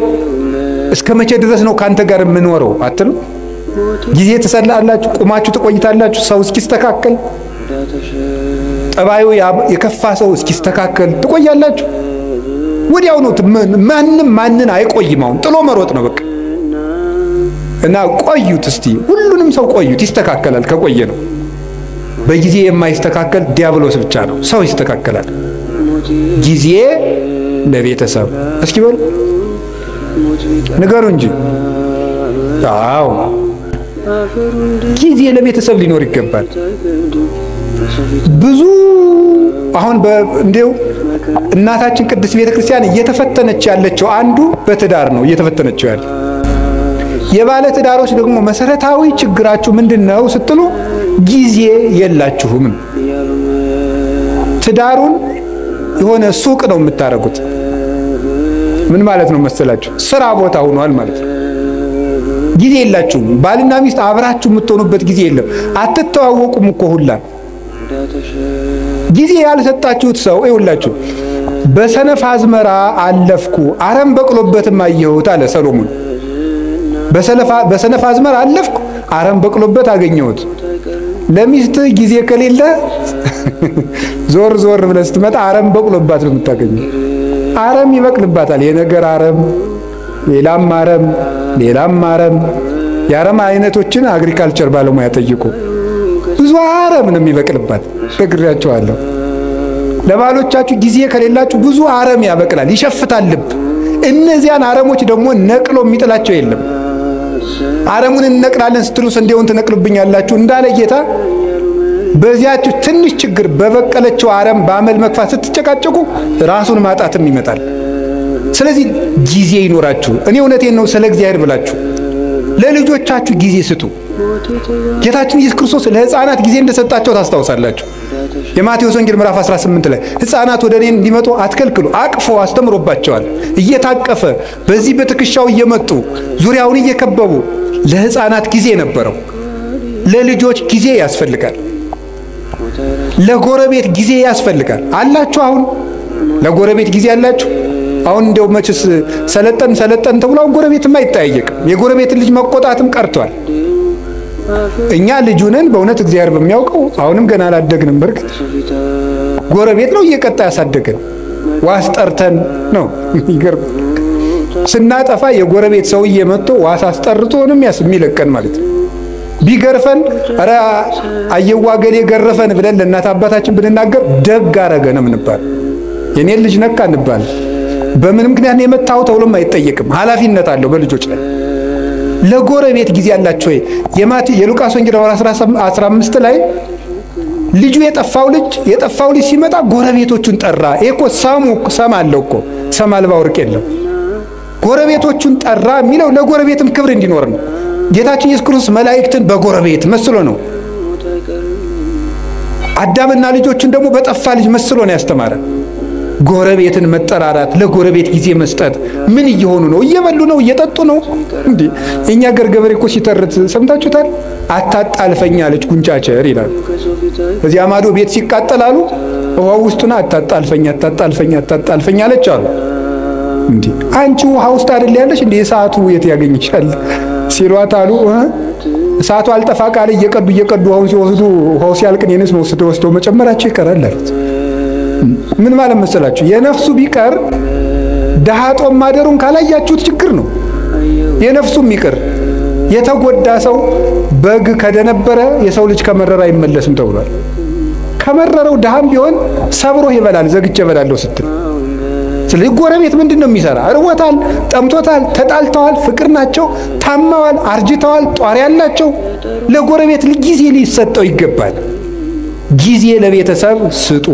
እስከ መቼ ድረስ ነው ካንተ ጋር የምኖረው አትሉ? ጊዜ ትሰጣላችሁ? ቁማችሁ ትቆይታላችሁ? ሰው እስኪስተካከል ጠባዩ የከፋ ሰው እስኪስተካከል ትቆያላችሁ? ወዲያው ነው ማንን አይቆይም። አሁን ጥሎ መሮጥ ነው በቃ። እና ቆዩት እስቲ ሁሉንም ሰው ቆዩት፣ ይስተካከላል ከቆየ ነው። በጊዜ የማይስተካከል ዲያብሎስ ብቻ ነው። ሰው ይስተካከላል። ጊዜ ለቤተሰብ እስኪ በሉ ንገሩ እንጂ። አዎ ጊዜ ለቤተሰብ ሊኖር ይገባል። ብዙ አሁን እንደው እናታችን ቅድስት ቤተክርስቲያን እየተፈተነች ያለችው አንዱ በትዳር ነው እየተፈተነችው ያለ። የባለ ትዳሮች ደግሞ መሰረታዊ ችግራችሁ ምንድነው ስትሉ ጊዜ የላችሁም። ትዳሩን የሆነ ሱቅ ነው የምታረጉት። ምን ማለት ነው መሰላችሁ? ስራ ቦታ ሆኗል ማለት ነው። ጊዜ የላችሁም። ባልና ሚስት አብራችሁ የምትሆኑበት ጊዜ የለም። አትተዋወቁም እኮ ሁላ። ጊዜ ያልሰጣችሁት ሰው ይውላችሁ በሰነፍ አዝመራ አለፍኩ አረም በቅሎበትም አየሁት አለ ሰሎሞን። በሰነፍ አዝመራ አለፍኩ አረም በቅሎበት አገኘሁት። ለሚስት ጊዜ ከሌለ ዞር ዞር ብለህ ስትመጣ አረም በቅሎባት ነው የምታገኘው። አረም ይበቅልባታል። የነገር አረም፣ ሌላም አረም፣ ሌላም አረም። የአረም አይነቶችን አግሪካልቸር ባለሙያ ጠይቁ። ብዙ አረም ነው የሚበቅልባት። ነግሬያችኋለሁ። ለባሎቻችሁ ጊዜ ከሌላችሁ ብዙ አረም ያበቅላል፣ ይሸፍታል ልብ። እነዚያን አረሞች ደግሞ ነቅሎ የሚጥላቸው የለም። አረሙን እንነቅላለን ስትሉ ስንዴውን ትነቅሉብኛላችሁ እንዳለ ጌታ በዚያችሁ ትንሽ ችግር በበቀለችው አረም በአመል መክፋት ስትጨቃጨቁ ራሱን ማጣትም ይመጣል። ስለዚህ ጊዜ ይኖራችሁ። እኔ እውነቴን ነው ስለ እግዚአብሔር ብላችሁ ለልጆቻችሁ ጊዜ ስጡ። ጌታችን ኢየሱስ ክርስቶስ ለሕፃናት ጊዜ እንደሰጣቸው ታስታውሳላችሁ። የማቴዎስ ወንጌል ምዕራፍ 18 ላይ ሕፃናት ወደ እኔ እንዲመጡ አትከልክሉ፣ አቅፎ አስተምሮባቸዋል። እየታቀፈ በዚህ በትከሻው እየመጡ ዙሪያውን እየከበቡ ለሕፃናት ጊዜ ነበረው። ለልጆች ጊዜ ያስፈልጋል። ለጎረቤት ጊዜ ያስፈልጋል። አላችሁ? አሁን ለጎረቤት ጊዜ አላችሁ? አሁን እንደው መችስ ሰለጠን ተብሎ ጎረቤትም አይጠያየቅም። የጎረቤትን ልጅ መቆጣትም ቀርቷል። እኛ ልጁነን በእውነት እግዚአብሔር በሚያውቀው አሁንም ገና አላደግንም። በርግጥ ጎረቤት ነው እየቀጣ ያሳደገን። ዋስ ጠርተን ነው ይገርም። ስናጠፋ የጎረቤት ሰውዬ መጥቶ ዋስ አስጠርቶንም የሚለቀን ማለት ነው። ቢገርፈን አረ አየዋ ገሌ ገረፈን ብለን ለእናት አባታችን ብንናገር ደግ አረገ ነው የምንባል። የኔን ልጅ ነካ እንባል። በምን ምክንያት ነው የመታው ተብሎም አይጠየቅም። ኃላፊነት አለው በልጆች ላይ። ለጎረቤት ጊዜ ያላችሁ ወይ? የሉቃስ ወንጌል 15 ላይ ልጁ የጠፋው ልጅ ሲመጣ ጎረቤቶቹን ጠራ። እኮ ሰም አለው እኮ ሰም አልባ ወርቅ የለም። ጎረቤቶቹን ጠራ የሚለው ለጎረቤትም ክብር እንዲኖር ነው። ጌታችን ኢየሱስ ክርስቶስ መላእክትን በጎረቤት መስሎ ነው። አዳምና ልጆችን ደግሞ በጠፋ ልጅ መስሎ ነው ያስተማረ። ጎረቤትን መጠራራት፣ ለጎረቤት ጊዜ መስጠት። ምን እየሆኑ ነው? እየበሉ ነው? እየጠጡ ነው? እንዴ እኛ ገበሬ እኮ ሲተርት ሰምታችሁታል? አታጣልፈኛለች ጉንጫቸር ይላል። እዚያ ማዶ ቤት ሲቃጠላሉ ውሃው ውስጡና አታጣልፈኝ አለች አሉ። እንዴ አንቺ ውሃ ውስጥ አይደል ያለሽ እንዴ? እሳቱ የት ያገኝሻል ሲሏት አሉ። እሳቱ አልጠፋ ቃል እየቀዱ ውሃውን ሲወስዱ ውሃው ሲያልቅ የነስ ወስደው መጨመራቸው ይቀራል አሉት። ምን ማለት መሰላችሁ? የነፍሱ ቢቀር ደሃጦም ማደሩን ካላያችሁት ችግር ነው። የነፍሱም ይቀር የተጎዳ ሰው በግ ከደነበረ የሰው ልጅ ከመረራ አይመለስም ተብሏል። ከመረረው ደሃም ቢሆን ሰብሮ ይበላል። ዘግቼ እበላለሁ ስትል ስለዚህ ጎረቤት ምንድነው የሚሰራ? እርቦታል፣ ጠምቶታል፣ ተጣልተዋል፣ ፍቅር ናቸው፣ ታማዋል፣ አርጅተዋል፣ ጧሪ ያላቸው ለጎረቤት ጊዜ ሊሰጠው ይገባል። ጊዜ ለቤተሰብ ስጡ።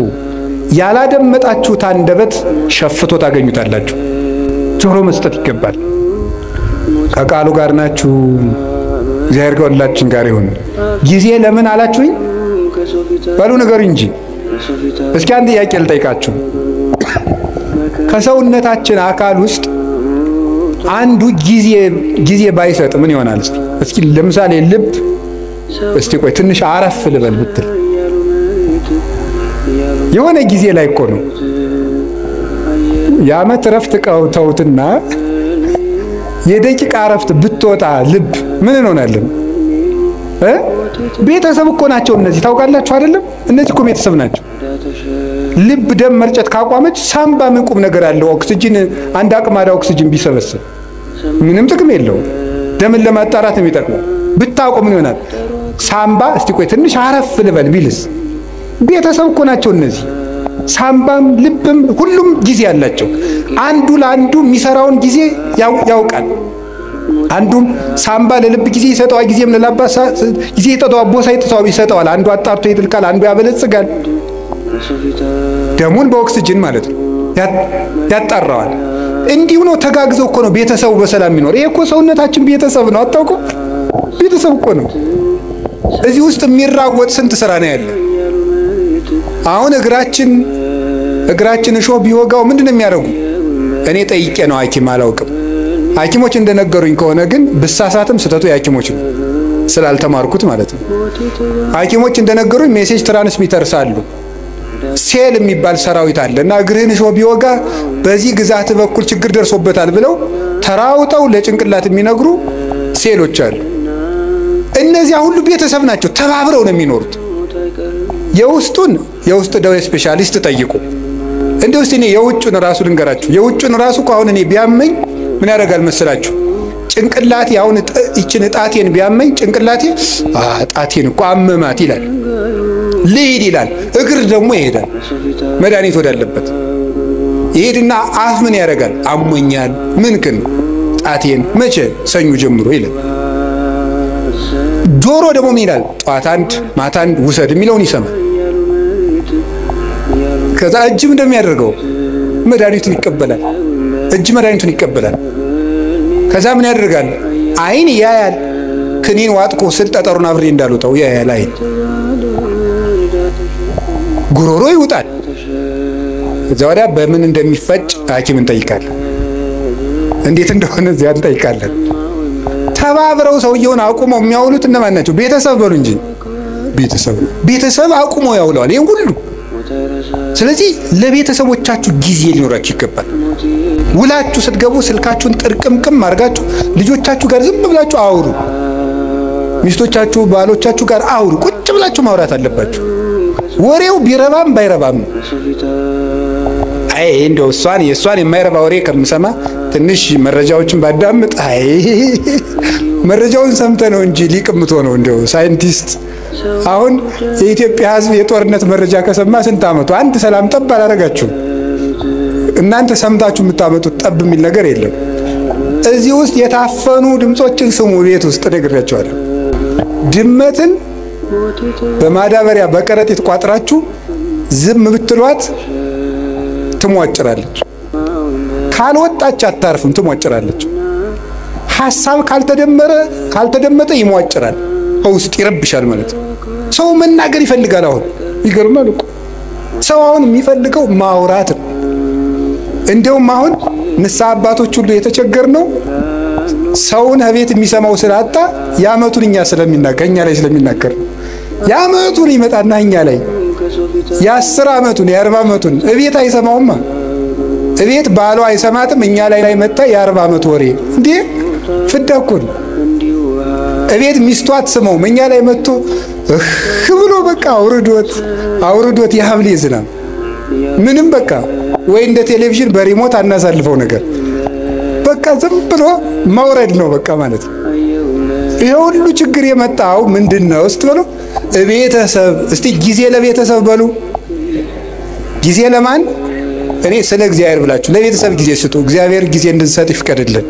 ያላደመጣችሁት አንደበት ሸፍቶ ታገኙታላችሁ። ጆሮ መስጠት ይገባል። ከቃሉ ጋር ናችሁ። እግዚአብሔር ከሁላችን ጋር ይሁን። ጊዜ ለምን አላችሁኝ? በሉ ነገር እንጂ እስኪ አንድ ጥያቄ ልጠይቃችሁ። ከሰውነታችን አካል ውስጥ አንዱ ጊዜ ባይሰጥ ምን ይሆናል? እስኪ ለምሳሌ ልብ እስቲ ቆይ ትንሽ አረፍ ልበል ብትል የሆነ ጊዜ ላይ እኮ ነው የዓመት ረፍት ተውትና የደቂቃ ረፍት ብትወጣ ልብ ምን እንሆናለን? ቤተሰብ እኮ ናቸው እነዚህ ታውቃላችሁ አይደለም? እነዚህ እኮ ቤተሰብ ናቸው። ልብ ደም መርጨት ካቋመች ሳምባ ምን ቁም ነገር አለው? ኦክሲጅን አንድ አቅማዳ ኦክሲጅን ቢሰበስብ ምንም ጥቅም የለውም። ደምን ለማጣራት የሚጠቅመው ብታውቁ ምን ይሆናል? ሳምባ እስቲ ቆይ ትንሽ አረፍ ልበል ቢልስ? ቤተሰብ እኮ ናቸው እነዚህ። ሳምባም ልብም ሁሉም ጊዜ አላቸው። አንዱ ለአንዱ የሚሰራውን ጊዜ ያውቃል። አንዱም ሳምባ ለልብ ጊዜ ይሰጠዋል፣ ጊዜም ለላባ ጊዜ ይሰጠዋል፣ ቦሳ ይሰጠዋል። አንዱ አጣርቶ ይጥልቃል፣ አንዱ ያበለጽጋል። ደሙን በኦክሲጅን ማለት ነው ያጣራዋል። እንዲሁ ነው ተጋግዘው እኮ ነው ቤተሰቡ በሰላም የሚኖር። ይሄ እኮ ሰውነታችን ቤተሰብ ነው። አታውቁ? ቤተሰብ እኮ ነው። እዚህ ውስጥ የሚራወጥ ስንት ስራ ነው ያለ። አሁን እግራችን እሾህ ቢወጋው ምንድነው የሚያደርጉ? እኔ ጠይቄ ነው ሐኪም አላውቅም። ሐኪሞች እንደነገሩኝ ከሆነ ግን ብሳሳትም ስተቱ የሐኪሞች ነው ስላልተማርኩት ማለት ነው። ሐኪሞች እንደነገሩኝ ሜሴጅ ትራንስሚተርስ አሉ። ሴል የሚባል ሰራዊት አለ እና እግርህን እሾህ ቢወጋ በዚህ ግዛት በኩል ችግር ደርሶበታል ብለው ተራውጠው ለጭንቅላት የሚነግሩ ሴሎች አሉ። እነዚያ ሁሉ ቤተሰብ ናቸው፣ ተባብረው ነው የሚኖሩት። የውስጥ ደዌ ስፔሻሊስት ጠይቁ። እንደው እስቲ እኔ የውጭን ራሱ ልንገራችሁ። የውጭን ራሱ አሁን እኔ ቢያመኝ ምን ያደርጋል መሰላችሁ? ጭንቅላቴ አሁን እቺን ጣቴን ቢያመኝ ጭንቅላቴ ጣቴን እኮ አመማት ይላል፣ ልሂድ ይላል። እግር ደግሞ ይሄዳል መድኃኒት ወዳለበት ይሄድና አፍ ምን ያደርጋል? አሞኛል ምንክን ጣቴን መቼ ሰኞ ጀምሮ ይላል። ጆሮ ደግሞ ምን ይላል? ጧት አንድ ማታ አንድ ውሰድ የሚለውን ይሰማል። ከዛ እጅም እንደሚያደርገው መድኃኒቱን ይቀበላል። እጅ መድኃኒቱን ይቀበላል። ከዛ ምን ያደርጋል? አይን ያያል። ክኒን ዋጥቆ ስል ጠጠሩን አብሬ እንዳልወጣው ያያል አይን። ጉሮሮ ይውጣል። ከዛ ወዲያ በምን እንደሚፈጭ ሐኪም እንጠይቃለን። እንዴት እንደሆነ እዚያ እንጠይቃለን። ተባብረው ሰውየውን አቁመው የሚያውሉት እነማን ናቸው? ቤተሰብ በሉ እንጂ ቤተሰብ አቁመው ያውለዋል ይሄን ሁሉ። ስለዚህ ለቤተሰቦቻችሁ ጊዜ ሊኖራችሁ ይገባል። ውላችሁ ስትገቡ ስልካችሁን ጥርቅምቅም አድርጋችሁ ልጆቻችሁ ጋር ዝም ብላችሁ አውሩ። ሚስቶቻችሁ ባሎቻችሁ ጋር አውሩ። ቁጭ ብላችሁ ማውራት አለባችሁ። ወሬው ቢረባም ባይረባም አይ እንደው የሷን የማይረባ ወሬ ከምሰማ ትንሽ መረጃዎችን ባዳምጥ መረጃውን ሰምተ ነው እንጂ ሊቅምቶ ነው እንደው ሳይንቲስት። አሁን የኢትዮጵያ ሕዝብ የጦርነት መረጃ ከሰማ ስንት አመቱ? አንድ ሰላም ጠብ አላረጋችሁ። እናንተ ሰምታችሁ የምታመጡት ጠብ የሚል ነገር የለም። እዚህ ውስጥ የታፈኑ ድምጾችን ስሙ። ቤት ውስጥ ነግሬያችኋለሁ። ድመትን በማዳበሪያ በከረጢት ቋጥራችሁ ዝም ብትሏት ትሟጭራለች። ካልወጣች አታርፍም፣ ትሟጭራለች። ሐሳብ ካልተደመጠ ይሟጭራል፣ ውስጥ ይረብሻል ማለት ነው። ሰው መናገር ይፈልጋል። አሁን ይገርማል እኮ ሰው አሁን የሚፈልገው ማውራት ነው። እንደውም አሁን ንስሐ አባቶች ሁሉ የተቸገርነው ሰውን ቤት የሚሰማው ስላጣ ያመቱን እኛ ስለሚናገር ያመቱን ይመጣና እኛ ላይ የ10 አመቱን የ40 አመቱን እቤት አይሰማውማ። እቤት ባሏ አይሰማትም፣ እኛ ላይ መጣ የ40 አመት ወሬ እንዴ ፍዳኩን እቤት ሚስቱ አትሰማውም፣ እኛ ላይ መጥቶ ብሎ በቃ አውርዶት የሐምሌ ዝናብ ምንም በቃ ወይ እንደ ቴሌቪዥን በሪሞት አናሳልፈው ነገር በቃ ዝም ብሎ ማውረድ ነው በቃ ማለት ነው። ይሄ ሁሉ ችግር የመጣው ምንድነው ስትበሉ ቤተሰብ። እስቲ ጊዜ ለቤተሰብ በሉ። ጊዜ ለማን? እኔ ስለ እግዚአብሔር ብላችሁ ለቤተሰብ ጊዜ ስጡ። እግዚአብሔር ጊዜ እንድንሰጥ ይፍቀድልን።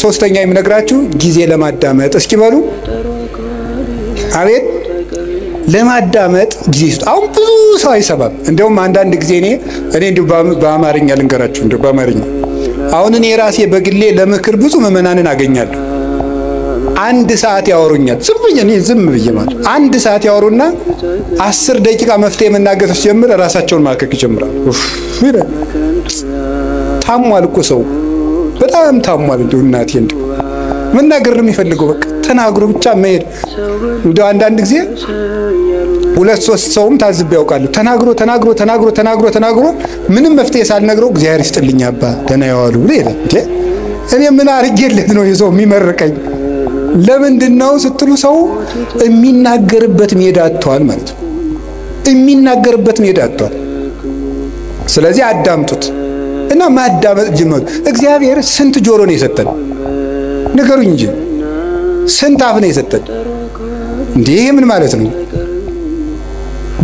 ሶስተኛው የምነግራችሁ ጊዜ ለማዳመጥ እስኪ በሉ። አቤት ለማዳመጥ ጊዜ ስጡ። አሁን ብዙ ሰው አይሰማም። እንደውም አንዳንድ ጊዜ እኔ እንዲሁ በአማርኛ ልንገራችሁ፣ እንደው በአማርኛ አሁን እኔ ራሴ በግሌ ለምክር ብዙ ምዕመናንን አገኛለሁ። አንድ ሰዓት ያወሩኛል ዝም ብዬ ማለት አንድ ሰዓት ያወሩና 10 ደቂቃ መፍትሄ መናገር ሲጀምር ራሳቸውን ማከክ ይጀምራሉ። ታሟል እኮ ሰው በጣም ታሟል። እንደው እናቴ እንደው መናገር ነው የሚፈልገው በቃ ተናግሮ ብቻ መሄድ። እንደው አንዳንድ ጊዜ 2-3 ሰውም ታዝብ ያውቃሉ። ተናግሮ ምንም መፍትሄ ሳልነግረው እግዚአብሔር ይስጥልኝ አባ ደህና ያዋሉ ብለ ይላል። እኔ ምን አርጌለት ነው ይዘው የሚመርቀኝ? ለምንድነው ስትሉ ሰው የሚናገርበት ሜዳ አጥቷል ማለት ነው። የሚናገርበት ሜዳ አጥቷል። ስለዚህ አዳምጡት እና ማዳመጥ ጀምሩ። እግዚአብሔር ስንት ጆሮ ነው የሰጠን? ንገሩኝ እንጂ ስንት አፍ ነው የሰጠን? እንዴ ምን ማለት ነው?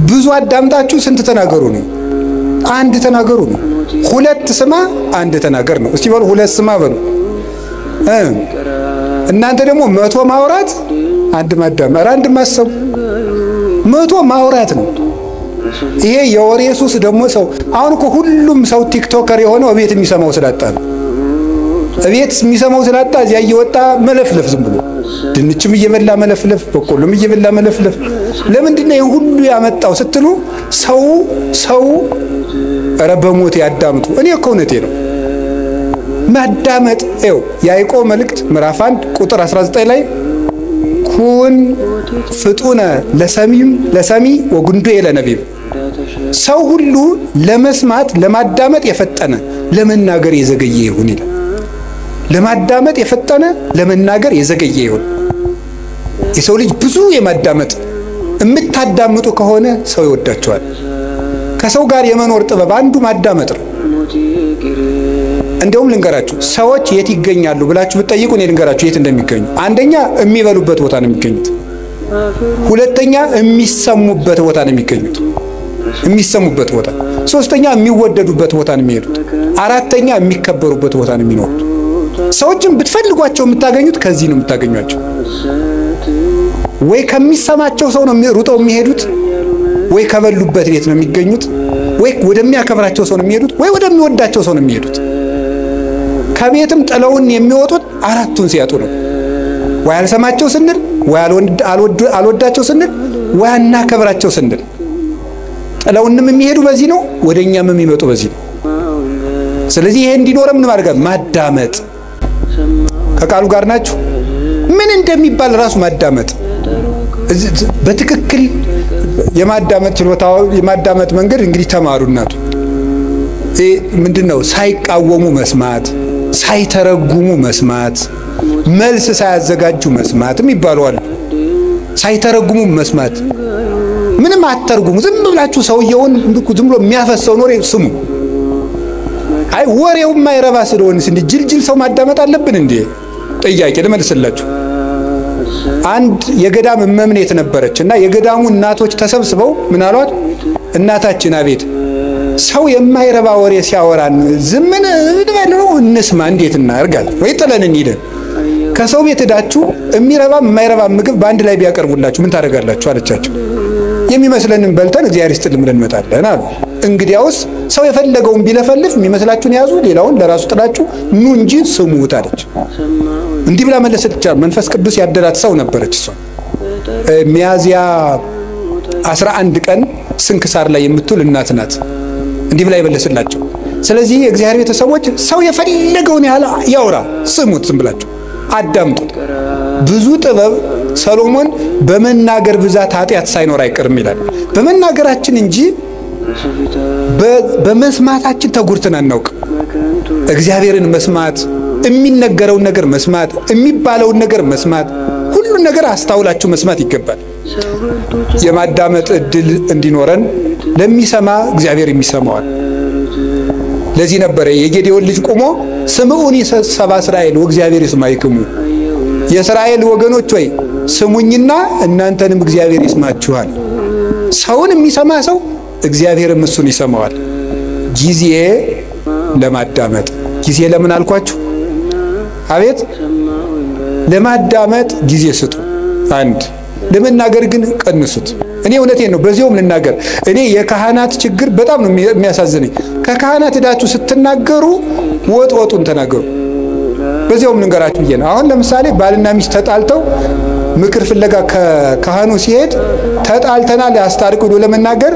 ብዙ አዳምጣችሁ ስንት ተናገሩ ነው? አንድ ተናገሩ ነው። 2 ስማ አንድ ተናገር ነው። እስቲ በሉ 2 ስማ በሉ። እናንተ ደግሞ 100 ማውራት አንድ ማዳመጥ አንድ ማሰብ 100 ማውራት ነው። ይሄ የወሬ ሱስ ደግሞ ሰው አሁን እኮ ሁሉም ሰው ቲክቶከር የሆነው እቤት የሚሰማው ስላጣ ነው። እቤት የሚሰማው ስላጣ እዚያ እየወጣ መለፍለፍ ዝም ብሎ ድንችም እየበላ መለፍለፍ በቆሎም እየበላ መለፍለፍ። ለምንድን ነው ሁሉ ያመጣው ስትሉ ሰው ረበሞት ያዳምጡ። እኔ እኮ እውነቴ ነው ማዳመጥ። ያዕቆብ መልእክት ምዕራፍ 1 ቁጥር 19 ላይ ኩን ፍጡነ ለሰሚ ወጉንዶ ለነቢብ ሰው ሁሉ ለመስማት ለማዳመጥ የፈጠነ ለመናገር የዘገየ ይሁን ይላል። ለማዳመጥ የፈጠነ ለመናገር የዘገየ ይሁን። የሰው ልጅ ብዙ የማዳመጥ የምታዳምጡ ከሆነ ሰው ይወዳቸዋል። ከሰው ጋር የመኖር ጥበብ አንዱ ማዳመጥ ነው። እንደውም ልንገራችሁ ሰዎች የት ይገኛሉ ብላችሁ ብትጠይቁ እኔ ልንገራችሁ የት እንደሚገኙ። አንደኛ የሚበሉበት ቦታ ነው የሚገኙት። ሁለተኛ የሚሰሙበት ቦታ ነው የሚገኙት። የሚሰሙበት ቦታ። ሶስተኛ የሚወደዱበት ቦታ ነው የሚሄዱት። አራተኛ የሚከበሩበት ቦታ ነው የሚኖሩት። ሰዎችን ብትፈልጓቸው የምታገኙት ከዚህ ነው የምታገኙቸው። ወይ ከሚሰማቸው ሰው ነው ሩጠው የሚሄዱት፣ ወይ ከበሉበት ቤት ነው የሚገኙት፣ ወይ ወደሚያከብራቸው ሰው ነው የሚሄዱት፣ ወይ ወደሚወዳቸው ሰው ነው የሚሄዱት። ከቤትም ጥለውን የሚወጡት አራቱን ሲያጡ ነው። ወይ አልሰማቸው ስንል፣ ወይ አልወዳቸው ስንል፣ ወይ አናከብራቸው ስንል ጥለውንም የሚሄዱ በዚህ ነው፣ ወደኛም የሚመጡ በዚህ ነው። ስለዚህ ይሄ እንዲኖርም ምን ማድረግ ማዳመጥ። ከቃሉ ጋር ናችሁ? ምን እንደሚባል ራሱ ማዳመጥ በትክክል የማዳመጥ ችሎታው የማዳመጥ መንገድ እንግዲህ ተማሩናቱ። ምንድነው? ሳይቃወሙ መስማት፣ ሳይተረጉሙ መስማት፣ መልስ ሳያዘጋጁ መስማትም ይባላል። ሳይተረጉሙ መስማት ምንም አትተርጉሙ። ዝም ብላችሁ ሰውየውን ዝም ብሎ የሚያፈሰው ወሬ ስሙ። አይ ወሬው ማይረባ ስለሆነ እንዴ ጅልጅል ሰው ማዳመጥ አለብን እንዴ? ጥያቄ ልመልስላችሁ። አንድ የገዳም መምኔት ነበረችና የገዳሙ እናቶች ተሰብስበው ምን አሏት? እናታችን አቤት ሰው የማይረባ ወሬ ሲያወራን ዝምን እንበለው እንስማ እንዴት እናርጋል? ወይ ጥለን እንሂድ። ከሰው ቤት ሄዳችሁ የሚረባ የማይረባ ምግብ በአንድ ላይ ቢያቀርቡላችሁ ምን ታደርጋላችሁ አለቻቸው። የሚመስለንን በልተን እግዚአብሔር ይስጥልን ብለን እንመጣለን አሉ። እንግዲያውስ ሰው የፈለገውን ቢለፈልፍ የሚመስላችሁን ያዙ፣ ሌላውን ለራሱ ጥላችሁ ኑ እንጂ ስሙት አለች። እንዲህ ብላ መለሰች። መንፈስ ቅዱስ ያደላት ሰው ነበረች። እሷ ሚያዝያ 11 ቀን ስንክሳር ላይ የምትውል እናት ናት። እንዲህ ብላ ይመለስላቸው። ስለዚህ የእግዚአብሔር ቤተሰቦች ሰው የፈለገውን ያውራ፣ ስሙት፣ ዝም ብላችሁ አዳምጡት። ብዙ ጥበብ ሰሎሞን በመናገር ብዛት ኃጢአት ሳይኖር አይቀርም ይላል። በመናገራችን እንጂ በመስማታችን ተጉርተን አናውቅ። እግዚአብሔርን መስማት፣ የሚነገረውን ነገር መስማት፣ የሚባለውን ነገር መስማት፣ ሁሉን ነገር አስተውላችሁ መስማት ይገባል። የማዳመጥ እድል እንዲኖረን ለሚሰማ እግዚአብሔር የሚሰማዋል። ለዚህ ነበር የጌዴዎን ልጅ ቆሞ ስምዑኒ ሰብአ እስራኤል ወእግዚአብሔር ይስማዕክሙ፣ የእስራኤል ወገኖች ወይ ስሙኝና እናንተንም እግዚአብሔር ይስማችኋል። ሰውን የሚሰማ ሰው እግዚአብሔርም እሱን ይሰማዋል። ጊዜ ለማዳመጥ ጊዜ ለምን አልኳችሁ? አቤት ለማዳመጥ ጊዜ ስጡ። አንድ ለመናገር ግን ቀንሱት። እኔ እውነቴን ነው በዚያውም ልናገር። እኔ የካህናት ችግር በጣም ነው የሚያሳዝነኝ። ከካህናት ሄዳችሁ ስትናገሩ ወጡን ተናገሩ። በዚያውም ልንገራችሁ ብዬ ነው። አሁን ለምሳሌ ባልና ሚስት ተጣልተው ምክር ፍለጋ ከካህኑ ሲሄድ ተጣልተናል ያስታርቁ ብሎ ለመናገር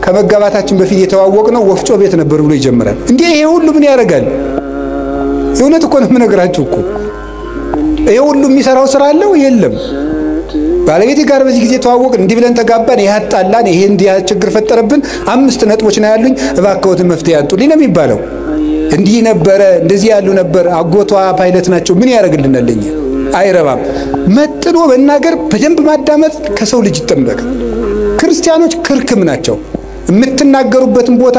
ከመጋባታችን በፊት የተዋወቅነው ወፍጮ ቤት ነበር ብሎ ይጀምራል። እንዴ ይሄ ሁሉ ምን ያደርጋል? እውነት እኮ ነው የምነግራችሁ እኮ። ይሄ ሁሉ የሚሰራው ስራ አለው የለም? ባለቤቴ ጋር በዚህ ጊዜ ተዋወቅን፣ እንዲህ ብለን ተጋባን፣ ያጣላን፣ ይሄ እንዲህ ችግር ፈጠረብን፣ 5 ነጥቦች ነው ያሉኝ፣ እባክዎትን መፍትሄ ያንጡልኝ ነው የሚባለው። እንዲህ ነበረ እንደዚህ ያሉ ነበር፣ አጎቷ ፓይለት ናቸው፣ ምን ያደርግልናል? ለኛ አይረባም። መጥኖ መናገር፣ በደንብ ማዳመጥ ከሰው ልጅ ይጠበቃል። ክርስቲያኖች ክርክም ናቸው። የምትናገሩበትን ቦታ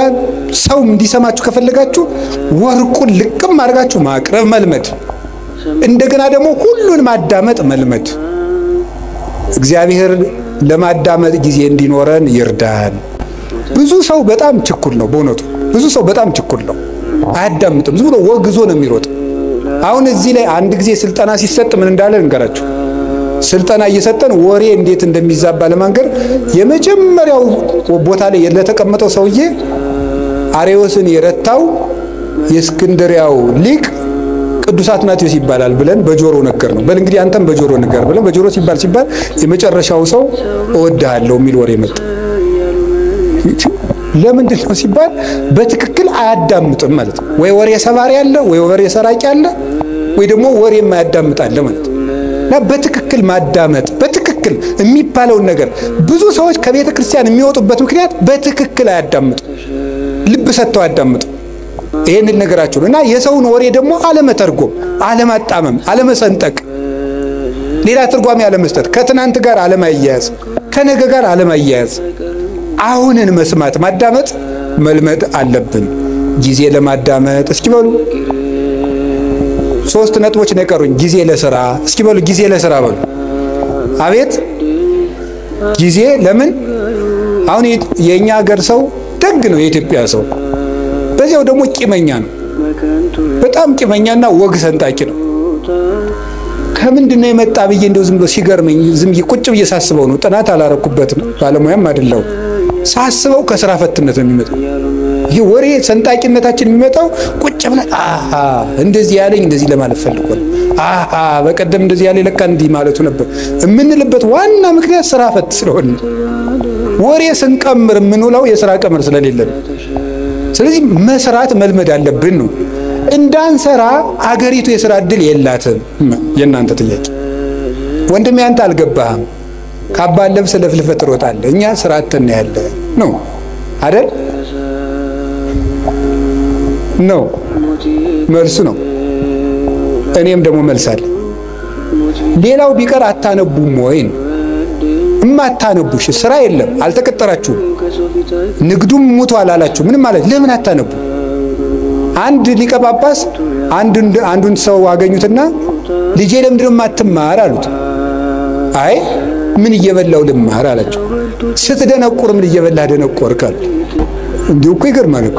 ሰው እንዲሰማችሁ ከፈለጋችሁ ወርቁን ልቅም አድርጋችሁ ማቅረብ መልመድ፣ እንደገና ደግሞ ሁሉን ማዳመጥ መልመድ። እግዚአብሔር ለማዳመጥ ጊዜ እንዲኖረን ይርዳን። ብዙ ሰው በጣም ችኩል ነው። በእውነቱ ብዙ ሰው በጣም ችኩል ነው፣ አያዳምጥም። ዝም ብሎ ወግዞ ነው የሚሮጥ። አሁን እዚህ ላይ አንድ ጊዜ ስልጠና ሲሰጥ ምን እንዳለ እንገራችሁ። ስልጠና እየሰጠን ወሬ እንዴት እንደሚዛባ ለማንገር የመጀመሪያው ቦታ ላይ ለተቀመጠው ሰውዬ አርዮስን የረታው የእስክንድርያው ሊቅ ቅዱስ አትናቴዎስ ይባላል ብለን በጆሮ ነገር ነው። በል እንግዲህ አንተም በጆሮ ነገር ብለን በጆሮ ሲባል የመጨረሻው ሰው እወድሃለሁ የሚል ወሬ መጣ። ለምንድን ነው ሲባል በትክክል አያዳምጥም ማለት ነው። ወይ ወሬ ሰባሪ አለ፣ ወይ ወሬ ሰራቂ አለ፣ ወይ ደግሞ ወሬ የማያዳምጥ አለ ማለት ነው። እና በትክክል ማዳመጥ፣ በትክክል የሚባለውን ነገር ብዙ ሰዎች ከቤተ ክርስቲያን የሚወጡበት ምክንያት በትክክል አያዳምጡ፣ ልብ ሰጥተው አያዳምጡ። ይሄንን ነገራችሁ እና የሰውን ወሬ ደግሞ አለመተርጎም፣ አለማጣመም፣ አለመሰንጠቅ፣ ሌላ ትርጓሜ አለመስጠት፣ ከትናንት ጋር አለማያያዝ፣ ከነገ ጋር አለማያያዝ፣ አሁንን መስማት ማዳመጥ መልመድ አለብን። ጊዜ ለማዳመጥ እስኪ በሉ 3 ነጥቦች ነው የቀሩኝ። ጊዜ ለሥራ እስኪ በሉ ጊዜ ለሥራ በሉ። አቤት ጊዜ ለምን? አሁን የኛ ሀገር ሰው ደግ ነው፣ የኢትዮጵያ ሰው በዚያው ደግሞ ቂመኛ ነው። በጣም ቂመኛና ወግ ሰንጣቂ ነው። ከምንድነው የመጣ ብዬ እንደው ዝም ብሎ ሲገርመኝ ዝም ቁጭ ብዬ ሳስበው ነው። ጥናት አላረኩበትም፣ ባለሙያም አይደለም። ሳስበው ከስራ ፈትነት ነው የሚመጣው። ይሄ ወሬ ሰንጣቂነታችን የሚመጣው ቁጭ ብለን እንደዚህ ያለኝ እንደዚህ ለማለት ፈልጎ ነው፣ በቀደም እንደዚህ ያለ ለካ እንዲህ ማለቱ ነበር የምንልበት ዋና ምክንያት ስራ ፈት ስለሆነ ወሬ ስንቀምር የምንውለው የስራ ቀመር ስለሌለ ነው። ስለዚህ መስራት መልመድ አለብን ነው። እንዳንሰራ አገሪቱ የሥራ ዕድል የላትም። የእናንተ ጥያቄ ወንድሜ አንተ አልገባህም። ካባን ለብሰህ ለፍልፈህ ትሮጣለህ፣ እኛ ስራ አጥተን ያለ ነው አይደል? ነው መልሱ ነው። እኔም ደግሞ መልሳለሁ። ሌላው ቢቀር አታነቡም ወይ? እማታነቡሽ ስራ የለም፣ አልተቀጠራችሁም፣ ንግዱም ሙቷል አላችሁ። ምንም ማለት ለምን አታነቡ? አንድ ሊቀ ጳጳስ አንዱን ሰው አገኙትና ልጄ ለምንድን ነው የማትማር አሉት። አይ ምን እየበላው ልማር አላቸው። ስትደነቁር ምን እየበላህ ደነቆርክ አሉ። እንዲሁ እኮ ይገርማል እኮ።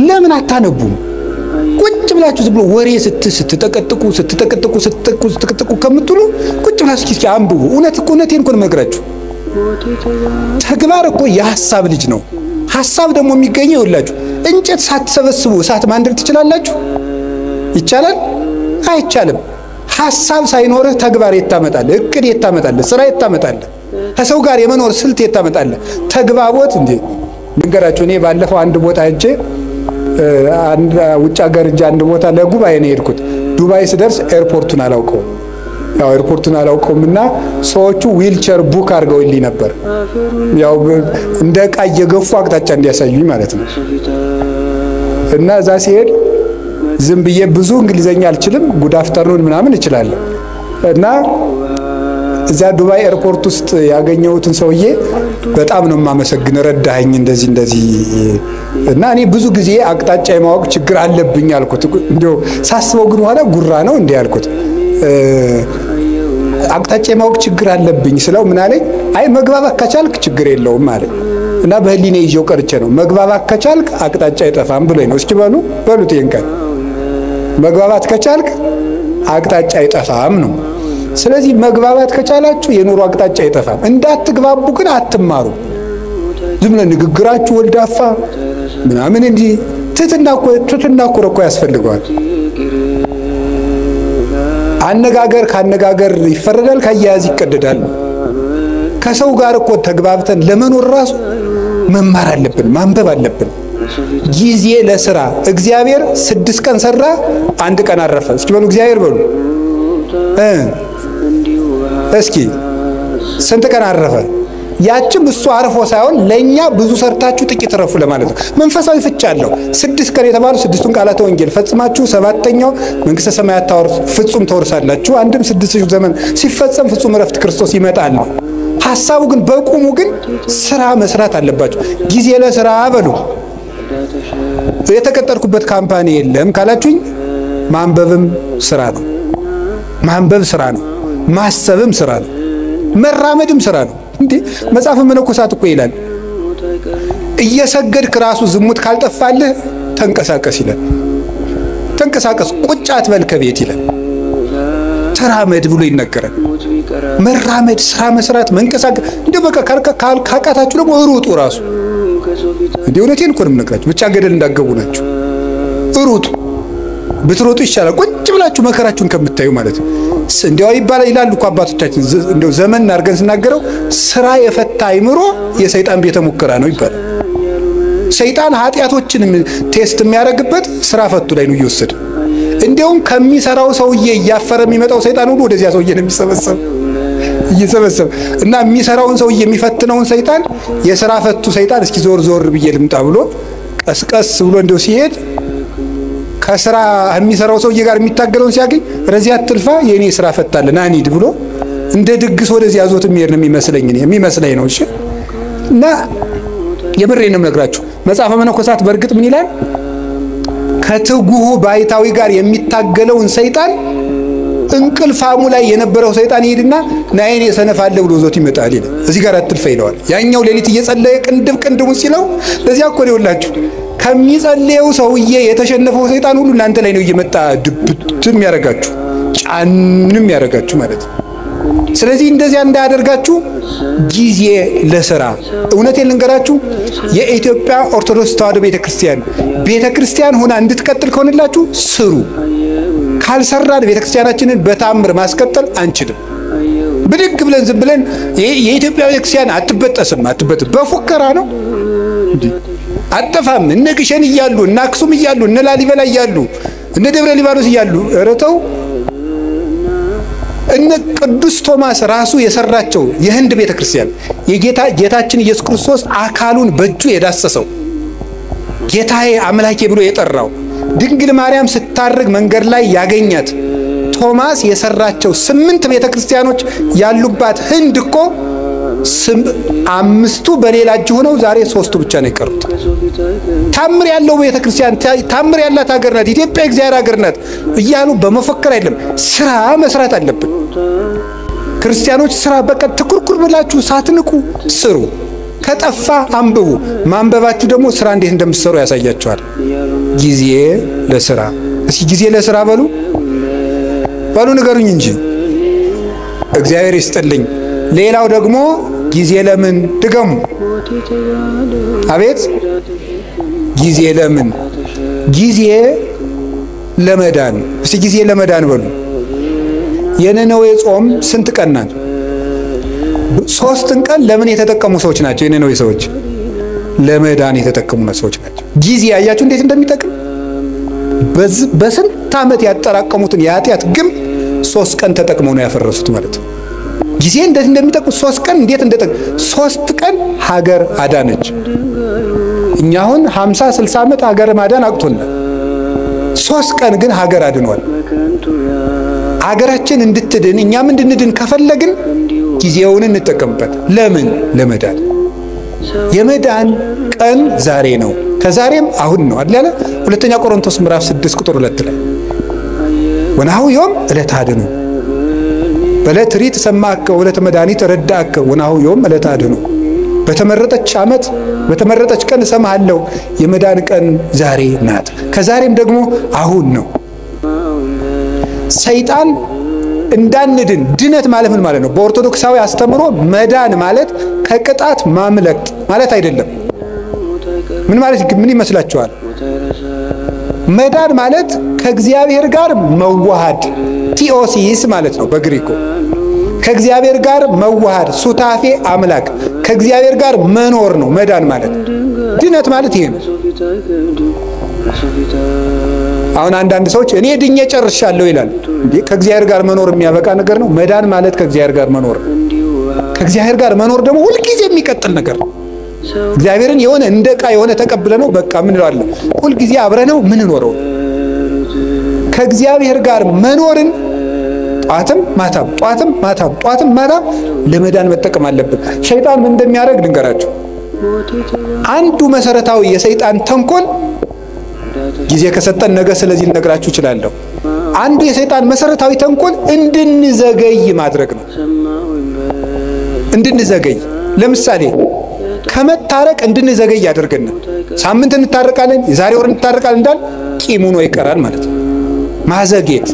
ለምን አታነቡም? ቁጭ ብላችሁ ዝም ብሎ ወሬ ስትጠቀጥቁ ከምትሉ ቁጭ ብላችሁ እስኪ አንብቡ። እውነቴን እኮ ነው የምነግራችሁ። ተግባር እኮ የሐሳብ ልጅ ነው። ሐሳብ ደግሞ የሚገኘው ይኸውላችሁ፣ እንጨት ሳትሰበስቡ እሳት ማንደድ ትችላላችሁ? ይቻላል? አይቻልም። ሐሳብ ሳይኖርህ ተግባር የታመጣለህ፣ እቅድ የታመጣለህ፣ ስራ የታመጣለህ፣ ከሰው ጋር የመኖር ስልት የታመጣለህ። ተግባቦት እንዴ ንገራችሁ። እኔ ባለፈው አንድ ቦታ ሄጄ አንድ ውጭ ሀገር አንድ ቦታ ለጉባኤ ነው የሄድኩት። ዱባይ ስደርስ ኤርፖርቱን አላውቀውም። ያው ኤርፖርቱን አላውቀውምና ሰዎቹ ዊልቸር ቡክ አድርገውልኝ ነበር። ያው እንደ ዕቃ እየገፉ አቅጣጫ እንዲያሳዩኝ ማለት ነው። እና እዛ ሲሄድ ዝም ብዬ ብዙ እንግሊዘኛ አልችልም፣ ጉድ አፍተርኑን ምናምን እችላለሁ። እና እዛ ዱባይ ኤርፖርት ውስጥ ያገኘሁትን ሰውዬ በጣም ነው የማመሰግነው፣ ረዳኸኝ እንደዚህ። እና እኔ ብዙ ጊዜ አቅጣጫ የማወቅ ችግር አለብኝ አልኩት። እንደው ሳስበው ግን ኋላ ጉራ ነው እንዴ አልኩት። አቅጣጫ የማወቅ ችግር አለብኝ ስለው ምን አለኝ? አይ መግባባት ከቻልክ ችግር የለውም ማለት እና በህሊኔ ይዤው ቀርቼ ነው። መግባባት ከቻልክ አቅጣጫ አይጠፋም ብሎኝ ነው። እስኪ በሉት ይሄን ቃል መግባባት ከቻልክ አቅጣጫ አይጠፋም ነው። ስለዚህ መግባባት ከቻላችሁ የኑሮ አቅጣጫ አይጠፋም። እንዳትግባቡ ግን አትማሩ። ዝም ብለ ንግግራችሁ ወልዳፋ ምናምን እንጂ ትትና እኮ ያስፈልገዋል። አነጋገር ካነጋገር ይፈረዳል፣ ካያያዝ ይቀደዳል። ከሰው ጋር እኮ ተግባብተን ለመኖር ራሱ መማር አለብን፣ ማንበብ አለብን። ጊዜ ለሥራ እግዚአብሔር 6 ቀን ሰራ፣ 1 ቀን አረፈ። እስኪ በሉ እግዚአብሔር በሉ እስኪ ስንት ቀን አረፈ? ያችም እሱ አርፎ ሳይሆን ለኛ ብዙ ሰርታችሁ ጥቂት ረፉ ለማለት ነው። መንፈሳዊ ፍቻ አለው። 6 ቀን የተባሉ 6ቱን ቃላተ ወንጌል ፈጽማችሁ 7ኛው መንግስተ ሰማያት ፍጹም ተወርሳላችሁ። አንድም 6000 ዘመን ሲፈጸም ፍጹም ረፍት ክርስቶስ ይመጣል። ሐሳቡ ግን በቁሙ ግን ስራ መስራት አለባችሁ። ጊዜ ለሥራ በሉ። የተቀጠርኩበት ካምፓኒ የለም ካላችሁኝ ማንበብም ስራ ነው። ማንበብ ስራ ነው። ማሰብም ስራ ነው። መራመድም ስራ ነው። እንዴ መጽሐፈ መነኮሳት እኮ ይላል እየሰገድክ ራሱ ዝሙት ካልጠፋልህ ተንቀሳቀስ ይላል። ተንቀሳቀስ ቁጭ አትበል ከቤት ይላል። ተራመድ ብሎ ይነገራል። መራመድ፣ ስራ መስራት፣ መንቀሳቀስ እንደ በቃ ካቃታችሁ ደግሞ ሩጡ ራሱ። እንዴ እውነቴን እኮ ነው የምነግራችሁ። ብቻ ገደል እንዳገቡ ናችሁ። ሩጡ። ብትሮጡ ይሻላል ቁጭ ብላችሁ መከራችሁን ከምታዩ ማለት ነው። እንዲያው ይላሉ እኮ አባቶቻችን እንዲያው ዘመን አድርገን ስናገረው ስራ የፈታ አይምሮ የሰይጣን ቤተ ሙከራ ነው ይባላል። ሰይጣን ኃጢያቶችን ቴስት የሚያደርግበት ስራ ፈቱ ላይ ነው እየወሰደ። እንዲያውም ከሚሰራው ሰውዬ እያፈረ የሚመጣው ሰይጣን ሁሉ ወደዚያ ሰውዬ ነው የሚሰበሰብ እና የሚሰራውን ሰውዬ የሚፈትነውን ሰይጣን የሥራ ፈቱ ሰይጣን እስኪ ዞር ብዬ ልምጣ ብሎ ቀስቀስ ብሎ እንደው ሲሄድ ከስራ የሚሰራው ሰውዬ ጋር የሚታገለውን ሲያገኝ ረዚያ አትልፋ የኔ ስራ ፈታለ ናኒድ ብሎ እንደ ድግስ ወደዚያ ዞት የሚሄድ ነው የሚመስለኝ ነው። እሺ እና የብሬን ነው የምነግራችሁ። መጽሐፈ መነኮሳት በርግጥ ምን ይላል? ከትጉሁ ባይታዊ ጋር የሚታገለውን ሰይጣን እንቅልፋሙ ላይ የነበረው ሰይጣን ይሄድና ናይኔ ሰነፋለ ብሎ ዞት ይመጣል ይላል። እዚህ ጋር አትልፋ ይለዋል። ያኛው ሌሊት እየጸለየ ቅንድሙን ሲለው ለዚያ እኮ ነው ይላችሁ ከሚጸልየው ሰውዬ የተሸነፈው ሰይጣን ሁሉ እናንተ ላይ ነው እየመጣ ድብትም ያረጋችሁ ጫንም ያረጋችሁ ማለት ነው። ስለዚህ እንደዚያ እንዳያደርጋችሁ ጊዜ ለሥራ። እውነቴን ልንገራችሁ የኢትዮጵያ ኦርቶዶክስ ተዋሕዶ ቤተክርስቲያን ሆና እንድትቀጥል ከሆነላችሁ ስሩ። ካልሰራን ቤተክርስቲያናችንን በታምር ማስቀጠል አንችልም። ብድግ ብለን ዝም ብለን የኢትዮጵያ ቤተክርስቲያን አትበጠስም በፉከራ ነው አጠፋም። እነ ግሸን እያሉ እነ አክሱም እያሉ እነ ላሊበላ እያሉ እነ ደብረ ሊባኖስ እያሉ እረተው እነ ቅዱስ ቶማስ ራሱ የሰራቸው የህንድ ቤተክርስቲያን ጌታችን ኢየሱስ ክርስቶስ አካሉን በእጁ የዳሰሰው ጌታዬ አምላኬ ብሎ የጠራው ድንግል ማርያም ስታርግ መንገድ ላይ ያገኛት ቶማስ የሰራቸው 8 ቤተክርስቲያኖች ያሉባት ህንድ እኮ 5ቱ በሌላ እጅ ሆነው ዛሬ 3ቱ ብቻ ነው የቀሩት። ታምር ያለው ቤተክርስቲያን ታምር ያላት ሀገር ናት ኢትዮጵያ፣ እግዚአብሔር ሀገር ናት እያሉ በመፈከር አይደለም ስራ መስራት አለብን። ክርስቲያኖች ስራ በቃ ትኩርኩር ብላችሁ ሳትንቁ ስሩ። ከጠፋ አንብቡ። ማንበባችሁ ደግሞ ስራ እንዴት እንደምትሰሩ ያሳያችኋል። ጊዜ ለስራ። እስኪ ጊዜ ለስራ በሉ ንገሩኝ እንጂ እግዚአብሔር ይስጥልኝ። ሌላው ደግሞ ጊዜ ለምን ድገሙ። አቤት ጊዜ ለምን? ጊዜ ለመዳን። እስቲ ጊዜ ለመዳን በሉ። የነነዌ ጾም ስንት ቀን ናት? 3 ቀን ለምን የተጠቀሙ ሰዎች ናቸው? የነነዌ ሰዎች ለመዳን የተጠቀሙ ሰዎች ናቸው። ጊዜ ያያችሁ እንዴት እንደሚጠቅም በስንት ዓመት ያጠራቀሙትን የኃጢአት ግም 3 ቀን ተጠቅመው ነው ያፈረሱት ማለት ነው። ጊዜ እንዴት እንደሚጠቅም 3 ቀን እንዴት እንደጠቅም 3 ቀን ሀገር አዳነች። እኛ አሁን 50 60 ዓመት ሀገር ማዳን አቅቶናል። 3 ቀን ግን ሀገር አድኗል። ሀገራችን እንድትድን እኛም እንድንድን ከፈለግን ጊዜውን እንጠቀምበት። ለምን? ለመዳን። የመዳን ቀን ዛሬ ነው፣ ከዛሬም አሁን ነው አይደል? ሁለተኛ ቆሮንቶስ ምዕራፍ 6 ቁጥር 2 ላይ ወናሁ ዮም ዕለተ አድኑ በዕለት ሪት ሰማከ ወዕለተ መድኃኒት ረዳከ ወናሁ ዮም ዕለተ አድኑ። በተመረጠች ዓመት በተመረጠች ቀን እሰማሃለሁ። የመዳን ቀን ዛሬ ናት፣ ከዛሬም ደግሞ አሁን ነው። ሰይጣን እንዳንድን ድነት ማለት ምን ማለት ነው? በኦርቶዶክሳዊ አስተምሮ መዳን ማለት ከቅጣት ማምለጥ ማለት አይደለም። ምን ማለት ምን ይመስላችኋል? መዳን ማለት ከእግዚአብሔር ጋር መዋሃድ ቲኦሲስ ማለት ነው በግሪኩ። ከእግዚአብሔር ጋር መዋሃድ ሱታፌ አምላክ ከእግዚአብሔር ጋር መኖር ነው መዳን ማለት። ድነት ማለት ይሄ ነው። አሁን አንዳንድ ሰዎች እኔ ድኜ ጨርሻለሁ ይላል። እንዴ ከእግዚአብሔር ጋር መኖር የሚያበቃ ነገር ነው? መዳን ማለት ከእግዚአብሔር ጋር መኖር። ከእግዚአብሔር ጋር መኖር ደግሞ ሁሉ ጊዜ የሚቀጥል ነገር ነው። እግዚአብሔርን የሆነ እንደቃ የሆነ ተቀብለ ነው በቃ ምን ይላል ሁሉ ጊዜ አብረነው ምን ኖረው። ከእግዚአብሔር ጋር መኖርን ጧትም ማታም ጧትም ማታም ጧትም ማታም ለመዳን መጠቀም አለብን። ሸይጣን ምን እንደሚያደርግ ልንገራችሁ። አንዱ መሰረታዊ የሰይጣን ተንኮል ጊዜ ከሰጠን ነገ ስለዚህ ልነግራችሁ እችላለሁ። አንዱ የሰይጣን መሰረታዊ ተንኮል እንድንዘገይ ማድረግ ነው። እንድንዘገይ ለምሳሌ ከመታረቅ እንድንዘገይ ያደርገና ሳምንት እንታረቃለን የዛሬ ወር እንታረቃለን እንዳል ቂሙ ነው ይቀራል ማለት ነው። ማዘግየት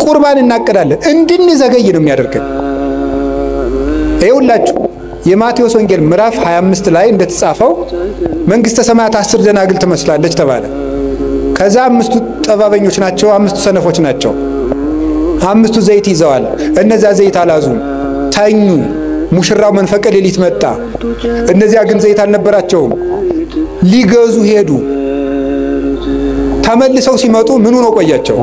ቁርባን እናቀዳለን እንድንዘገይ ነው የሚያደርገን። ይኸውላችሁ የማቴዎስ ወንጌል ምዕራፍ 25 ላይ እንደተጻፈው መንግስተ ሰማያት 10 ደናግል ትመስላለች ተባለ። ከዛ 5ቱ ጠባበኞች ናቸው፣ 5ቱ ሰነፎች ናቸው። 5ቱ ዘይት ይዘዋል፣ እነዛ ዘይት አላዙም፣ ታኙ። ሙሽራው መንፈቀ ሌሊት መጣ፣ እነዚያ ግን ዘይት አልነበራቸውም። ሊገዙ ሄዱ። ተመልሰው ሲመጡ ምን ሆኖ ቆያቸው?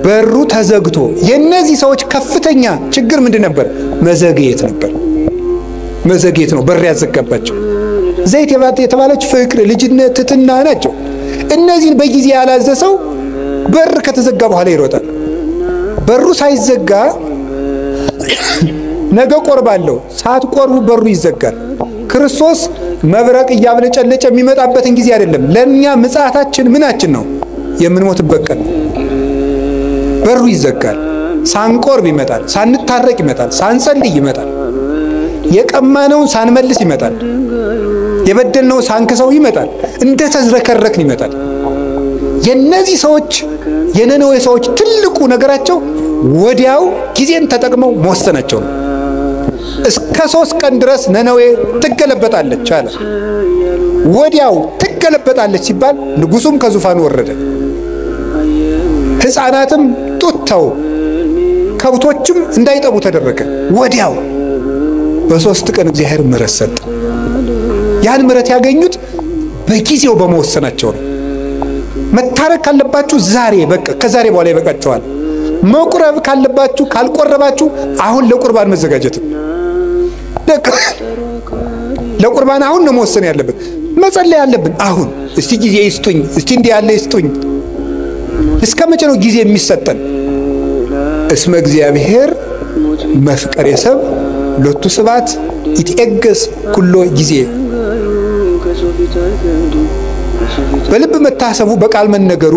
በሩ ተዘግቶ። የነዚህ ሰዎች ከፍተኛ ችግር ምንድን ነበር? መዘግየት ነበር። መዘግየት ነው በር ያዘጋባቸው። ዘይት የተባለች ፍቅር፣ ልጅነት፣ ትትና ናቸው። እነዚህን በጊዜ ያላዘሰው በር ከተዘጋ በኋላ ይሮጣል። በሩ ሳይዘጋ ነገ ቆርባለሁ ሳትቆርቡ በሩ ይዘጋል። ክርስቶስ መብረቅ እያብለጨለጨ የሚመጣበትን ጊዜ አይደለም። ለኛ ምጽአታችን ምናችን ነው? የምንሞትበት ቀን። በሩ ይዘጋል። ሳንቆርብ ይመጣል፣ ሳንታረቅ ይመጣል፣ ሳንጸልይ ይመጣል፣ የቀማነውን ሳንመልስ ይመጣል፣ የበደልነው ሳንከሰው ይመጣል፣ እንደተዝረከረክን ይመጣል። የነዚህ ሰዎች የነነዌ ሰዎች ትልቁ ነገራቸው ወዲያው ጊዜን ተጠቅመው መወሰናቸው ነው። እስከ 3 ቀን ድረስ ነነዌ ትገለበጣለች አለ። ወዲያው ትገለበጣለች ሲባል ንጉሱም ከዙፋኑ ወረደ፣ ሕፃናትም ጡተው ከብቶችም እንዳይጠቡ ተደረገ። ወዲያው በ3 ቀን እግዚአብሔር ምሕረት ሰጠ። ያን ምሕረት ያገኙት በጊዜው በመወሰናቸው ነው። መታረቅ ካለባችሁ ዛሬ በቃ ከዛሬ በኋላ ይበቃችኋል። መቁረብ ካለባችሁ ካልቆረባችሁ አሁን ለቁርባን መዘጋጀት። ለቁርባን አሁን ነው መወሰን ያለብን። መጸለይ ያለብን አሁን። እስቲ ጊዜ ይስጡኝ፣ እስቲ እንዲህ ያለ ይስጡኝ። እስከ መቼ ነው ጊዜ የሚሰጠን? እስመ እግዚአብሔር መፍቀሬ ሰብ ሎቱ ስብሐት ይትኤገስ ኩሎ ጊዜ። በልብ መታሰቡ በቃል መነገሩ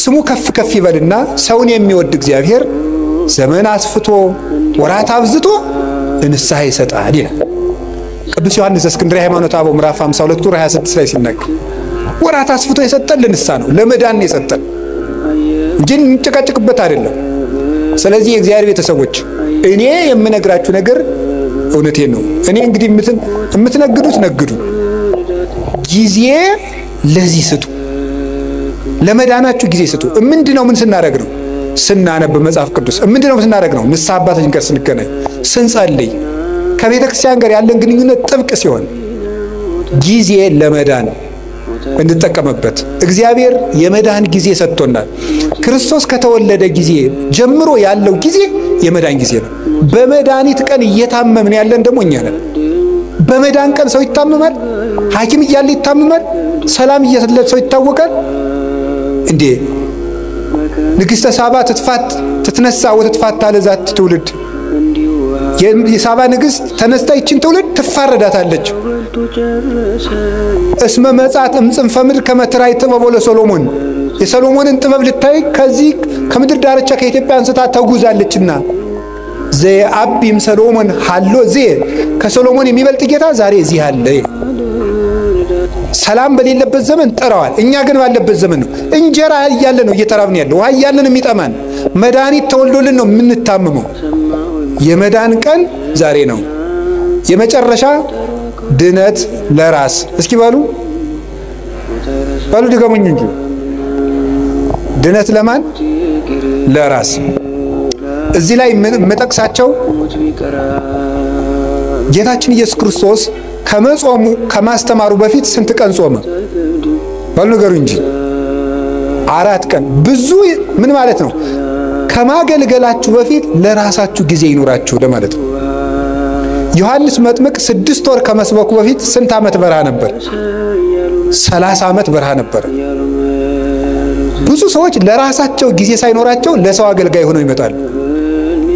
ስሙ ከፍ ከፍ ይበልና ሰውን የሚወድ እግዚአብሔር ዘመን አስፍቶ ወራት አብዝቶ ለንስሐ ይሰጣል ይላል ቅዱስ ዮሐንስ እስክንድርያ ሃይማኖተ አበው ምዕራፍ 52 ቁጥር 26 ላይ ሲናገር ወራት አስፍቶ የሰጠን ለንስሐ ነው፣ ለመዳን ነው የሰጠን እንጂ እንጨቃጨቅበት አይደለም። ስለዚህ የእግዚአብሔር ቤተሰቦች እኔ የምነግራችሁ ነገር እውነቴን ነው። እኔ እንግዲህ የምትነግዱት ነግዱ፣ ጊዜ ለዚህ ስጡ፣ ለመዳናችሁ ጊዜ ስጡ። ምንድነው ምን ስናደርግ ነው? ስናነብ መጽሐፍ ቅዱስ። ምንድነው ስናደርግ ነው? ንስሐ አባታችን ጋር ስንገናኝ፣ ስንጸልይ፣ ከቤተ ክርስቲያን ጋር ያለን ግንኙነት ጥብቅ ሲሆን ጊዜ ለመዳን እንድጠቀምበት እግዚአብሔር የመዳን ጊዜ ሰጥቶናል። ክርስቶስ ከተወለደ ጊዜ ጀምሮ ያለው ጊዜ የመዳን ጊዜ ነው። በመድኃኒት ቀን እየታመምን ያለን ደግሞ እኛ ነን። በመዳን ቀን ሰው ይታመማል፣ ሐኪም እያለ ይታመማል፣ ሰላም እየሰለለ ሰው ይታወቃል እንዴ? ንግሥተ ሳባ ትትነሳ ወትትፋታ ለዛት ትውልድ። የሳባ ንግሥት ተነስታ ይችን ትውልድ ትፋረዳታለች። እስመ መጻት እምጽንፈ ምድር ከመትራይ ጥበብ ለሰሎሞን። የሰሎሞንን ጥበብ ልታይ ከዚህ ከምድር ዳርቻ ከኢትዮጵያ አንስታ ተጉዛለችና ዘአቢም ሰሎሞን ሃሎ ከሰሎሞን የሚበልጥ ጌታ ዛሬ እዚህ አለ። ሰላም በሌለበት ዘመን ጠራዋል። እኛ ግን ባለበት ዘመን ነው። እንጀራ እያለ ነው እየተራብን ያለው፣ ውሃ እያለ ነው የሚጠማን፣ መድኃኒት ተወልዶልን ነው የምንታመመው። የመዳን ቀን ዛሬ ነው። የመጨረሻ ድነት ለራስ እስኪ በሉ ድገሙኝ እንጂ ድነት ለማን? ለራስ። እዚህ ላይ መጠቅሳቸው ጌታችን ኢየሱስ ክርስቶስ ከመጾሙ ከማስተማሩ በፊት ስንት ቀን ጾመ? ባሉ ነገሩ እንጂ 4 ቀን። ብዙ ምን ማለት ነው? ከማገልገላችሁ በፊት ለራሳችሁ ጊዜ ይኖራችሁ ለማለት ነው። ዮሐንስ መጥምቅ 6 ወር ከመስበኩ በፊት ስንት ዓመት በረሃ ነበር? 30 ዓመት በረሃ ነበር። ብዙ ሰዎች ለራሳቸው ጊዜ ሳይኖራቸው ለሰው አገልጋይ ሆነው ይመጣሉ።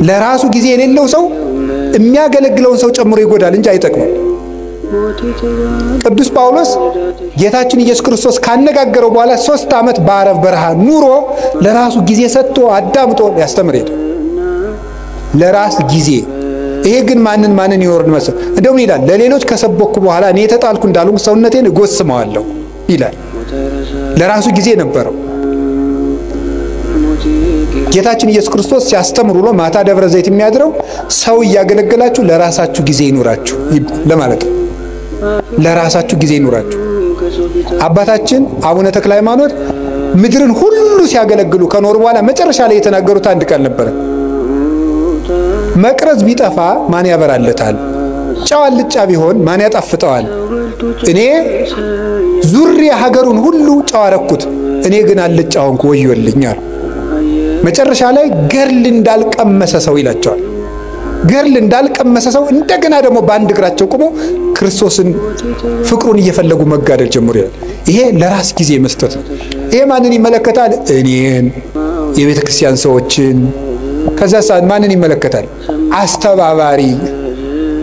ለራሱ ጊዜ የሌለው ሰው የሚያገለግለውን ሰው ጨምሮ ይጎዳል እንጂ አይጠቅምም። ቅዱስ ጳውሎስ ጌታችን ኢየሱስ ክርስቶስ ካነጋገረው በኋላ 3 ዓመት በአረብ በረሃ ኑሮ ለራሱ ጊዜ ሰጥቶ አዳምጦ ያስተምር ሄደ። ለራስ ጊዜ። ይሄ ግን ማንን ይወርድ መሰል? እንደውም ይላል ለሌሎች ከሰበኩ በኋላ እኔ ተጣልኩ እንዳሉ ሰውነቴን እጎስመዋለሁ ይላል። ለራሱ ጊዜ ነበረው። ጌታችን ኢየሱስ ክርስቶስ ሲያስተምር ብሎ ማታ ደብረ ዘይት የሚያድረው ሰው እያገለገላችሁ ለራሳችሁ ጊዜ ይኑራችሁ ለማለት ነው። ለራሳችሁ ጊዜ ይኑራችሁ። አባታችን አቡነ ተክለ ሃይማኖት ምድርን ሁሉ ሲያገለግሉ ከኖር በኋላ መጨረሻ ላይ የተናገሩት አንድ ቃል ነበር። መቅረዝ ቢጠፋ ማን ያበራለታል? ጨው አልጫ ቢሆን ማን ያጣፍጠዋል? እኔ ዙሪያ ሀገሩን ሁሉ ጨው አረኩት፣ እኔ ግን አልጫ ሆንኩ ወዮልኛል። መጨረሻ ላይ ገርል እንዳልቀመሰ ሰው ይላቸዋል። ገርል እንዳልቀመሰ ሰው እንደገና ደግሞ በአንድ እግራቸው ቆሞ ክርስቶስን ፍቅሩን እየፈለጉ መጋደል ጀምሮ ይላል። ይሄ ለራስ ጊዜ መስጠት ነው። ይሄ ማንን ይመለከታል? እኔን፣ የቤተ ክርስቲያን ሰዎችን። ከዛ ሰዓት ማንን ይመለከታል?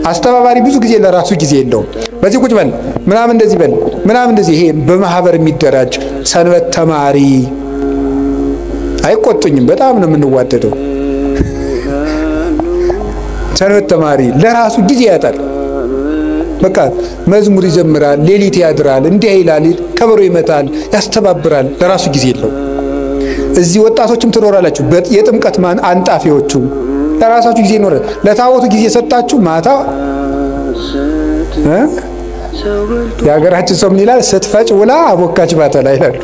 አስተባባሪ ብዙ ጊዜ ለራሱ ጊዜ የለውም። በዚህ ቁጭ በል ምናምን እንደዚህ በል ምናምን እንደዚህ። ይሄ በማህበር የሚደራጅ ሰንበት ተማሪ አይቆጡኝም፣ በጣም ነው የምንዋደደው። ሰንበት ተማሪ ለራሱ ጊዜ ያጣል። በቃ መዝሙር ይዘምራል፣ ሌሊት ያድራል፣ እንዲህ ይላል፣ ከበሮ ይመታል፣ ያስተባብራል፣ ለራሱ ጊዜ የለው። እዚህ ወጣቶችም ትኖራላችሁ፣ የጥምቀት አንጣፊዎቹ ለራሳችሁ ጊዜ ይኖራል። ለታቦቱ ጊዜ ሰጣችሁ ማታ የሀገራችን ሰው ምን ይላል? ስትፈጭ ውላ አቦካች ባተላ ይላል።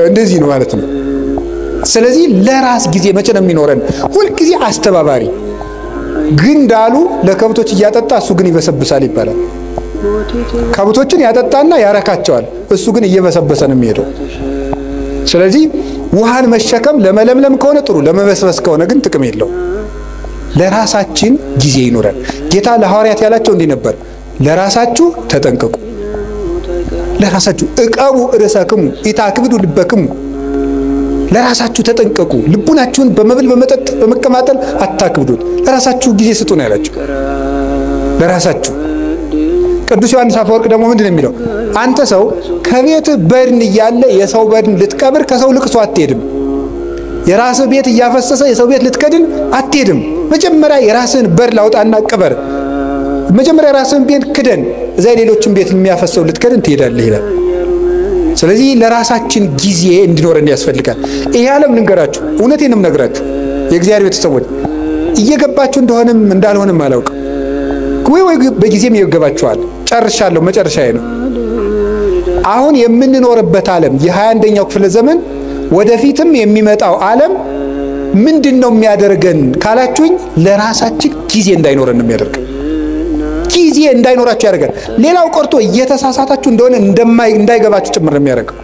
እንደዚህ ነው ማለት ነው። ስለዚህ ለራስ ጊዜ መቼ ነው የሚኖረን? ሁል ጊዜ አስተባባሪ ግን ዳሉ ለከብቶች እያጠጣ እሱ ግን ይበሰብሳል ይባላል። ከብቶችን ያጠጣና ያረካቸዋል፣ እሱ ግን እየበሰበሰ ነው የሚሄደው። ስለዚህ ውሃን መሸከም ለመለምለም ከሆነ ጥሩ፣ ለመበስበስ ከሆነ ግን ጥቅም የለው። ለራሳችን ጊዜ ይኖረን። ጌታ ለሐዋርያት ያላቸው እንዲህ ነበር፣ ለራሳችሁ ተጠንቀቁ፣ ለራሳችሁ እቀቡ ርዕሰክሙ ኢታክብዱ ልበክሙ። ለራሳችሁ ተጠንቀቁ፣ ልቡናችሁን በመብል በመጠጥ በመቀማጠል አታክብዱት፣ ለራሳችሁ ጊዜ ስጡ ነው ያላችሁ። ለራሳችሁ። ቅዱስ ዮሐንስ አፈወርቅ ደግሞ ምንድነው የሚለው? አንተ ሰው ከቤት በድን እያለ የሰው በድን ልትቀብር ከሰው ልቅሶ አትሄድም። የራስህ ቤት እያፈሰሰ የሰው ቤት ልትከድን አትሄድም። መጀመሪያ የራስህን በድን አውጣና ቅበር። መጀመሪያ የራስህን ቤት ክደን፣ እዛ የሌሎችን ቤት የሚያፈሰው ልትከድን ትሄዳለህ ይላል። ስለዚህ ለራሳችን ጊዜ እንዲኖረን ያስፈልጋል። ይሄ ዓለም ልንገራችሁ፣ እውነቴንም ነግራችሁ የእግዚአብሔር ቤተሰቦች እየገባችሁ እንደሆነም እንዳልሆነም አላውቅም። ወይ በጊዜም ይገባችኋል። ጨርሻለሁ፣ መጨረሻዬ ነው። አሁን የምንኖርበት ዓለም የ21ኛው ክፍለ ዘመን ወደፊትም የሚመጣው ዓለም ምንድነው የሚያደርገን ካላችሁኝ፣ ለራሳችን ጊዜ እንዳይኖረን ነው የሚያደርገን። ጊዜ እንዳይኖራችሁ ያደርጋል። ሌላው ቀርቶ እየተሳሳታችሁ እንደሆነ እንዳይገባችሁ ጭምር ነው የሚያደርገው።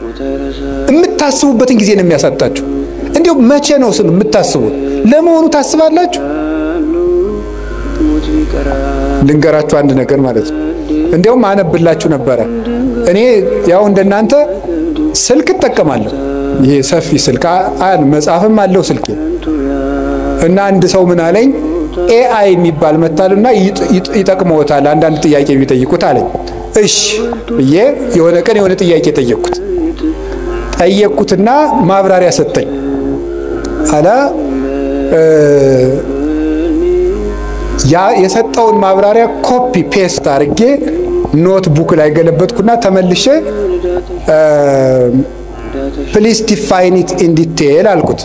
የምታስቡበትን ጊዜ ነው የሚያሳጣችሁ። እንዲሁ መቼ ነው የምታስቡት? ለመሆኑ ታስባላችሁ? ልንገራችሁ አንድ ነገር ማለት ነው። እንዲያውም አነብላችሁ ነበረ። እኔ ያው እንደናንተ ስልክ እጠቀማለሁ። ይሄ ሰፊ ስልክ መጽሐፍም አለው ስልኬ። እና አንድ ሰው ምን አለኝ፣ ኤአይ የሚባል መጣልና ይጠቅመውታል አንዳንድ ጥያቄ ቢጠይቁት አለኝ። እሺ ብዬ የሆነ ቀን የሆነ ጥያቄ ጠየቅኩትና ማብራሪያ ሰጠኝ። አላ ያ የሰጠውን ማብራሪያ ኮፒ ፔስት አድርጌ ኖትቡክ ላይ ገለበጥኩና ተመልሼ ፕሊዝ ዲፋይን ኢት ኢን ዲቴል አልኩት።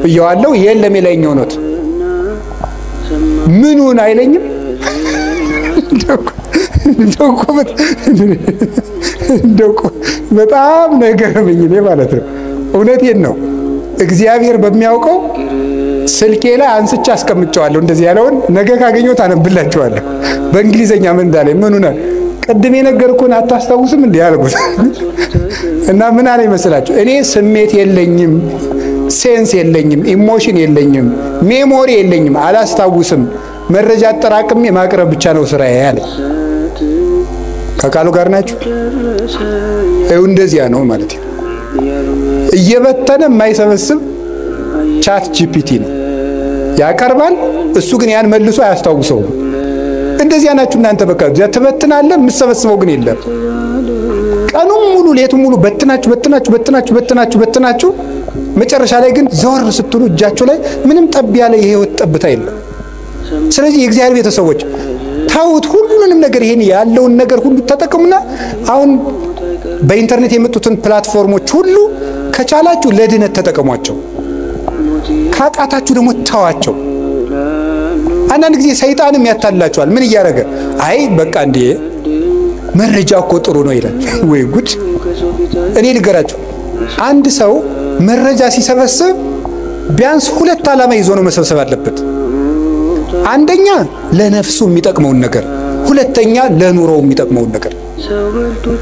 ብየዋለሁ። የለም የላይኛው ኖት ምኑን አይለኝም። እንደው በጣም ነገረመኝ ማለት ነው። እውነቴን ነው። እግዚአብሔር በሚያውቀው ስልኬ ላይ አንስቼ አስቀምጫለሁ። እንደዚህ ያለውን ነገ ካገኘሁት አነብላችኋለሁ። በእንግሊዘኛ ምን እንዳለ ምኑና ቀድሜ ነገርኩን አታስታውስም እንዴ ያልኩት እና ምን አለ ይመስላችሁ? እኔ ስሜት የለኝም፣ ሴንስ የለኝም፣ ኢሞሽን የለኝም፣ ሜሞሪ የለኝም፣ አላስታውስም። መረጃ አጠራቅሜ ማቅረብ ብቻ ነው ስራዬ ያለ። ከቃሉ ጋር ናችሁ? እንደዚያ ነው ማለት ነው። እየበተነ የማይሰበስብ ቻት ጂፒቲ ነው ያቀርባል። እሱ ግን ያን መልሶ አያስታውሰውም። እንደዚያ ናችሁ እናንተ። በቃ ትበትናለህ፣ የምትሰበስበው ግን የለም። ቀኑን ሙሉ ሌቱን ሙሉ በትናችሁ መጨረሻ ላይ ግን ዘወር ስትሉ እጃችሁ ላይ ምንም ጠብ ያለ የህይወት ጠብታ የለም። ስለዚህ የእግዚአብሔር ቤተሰቦች ታውት ሁሉንም ነገር ይሄን ያለውን ነገር ሁሉ ተጠቅሙና አሁን በኢንተርኔት የመጡትን ፕላትፎርሞች ሁሉ ከቻላችሁ ለድነት ተጠቀሟቸው፣ ካቃታችሁ ደግሞ ተዋቸው። አንዳንድ ጊዜ ሰይጣንም ያታላችኋል። ምን እያደረገ አይ በቃ እንዴ መረጃ እኮ ጥሩ ነው ይላል። ወይ ጉድ! እኔ ልገራችሁ፣ አንድ ሰው መረጃ ሲሰበስብ ቢያንስ ሁለት ዓላማ ይዞ ነው መሰብሰብ አለበት። አንደኛ ለነፍሱ የሚጠቅመውን ነገር፣ ሁለተኛ ለኑሮው የሚጠቅመውን ነገር።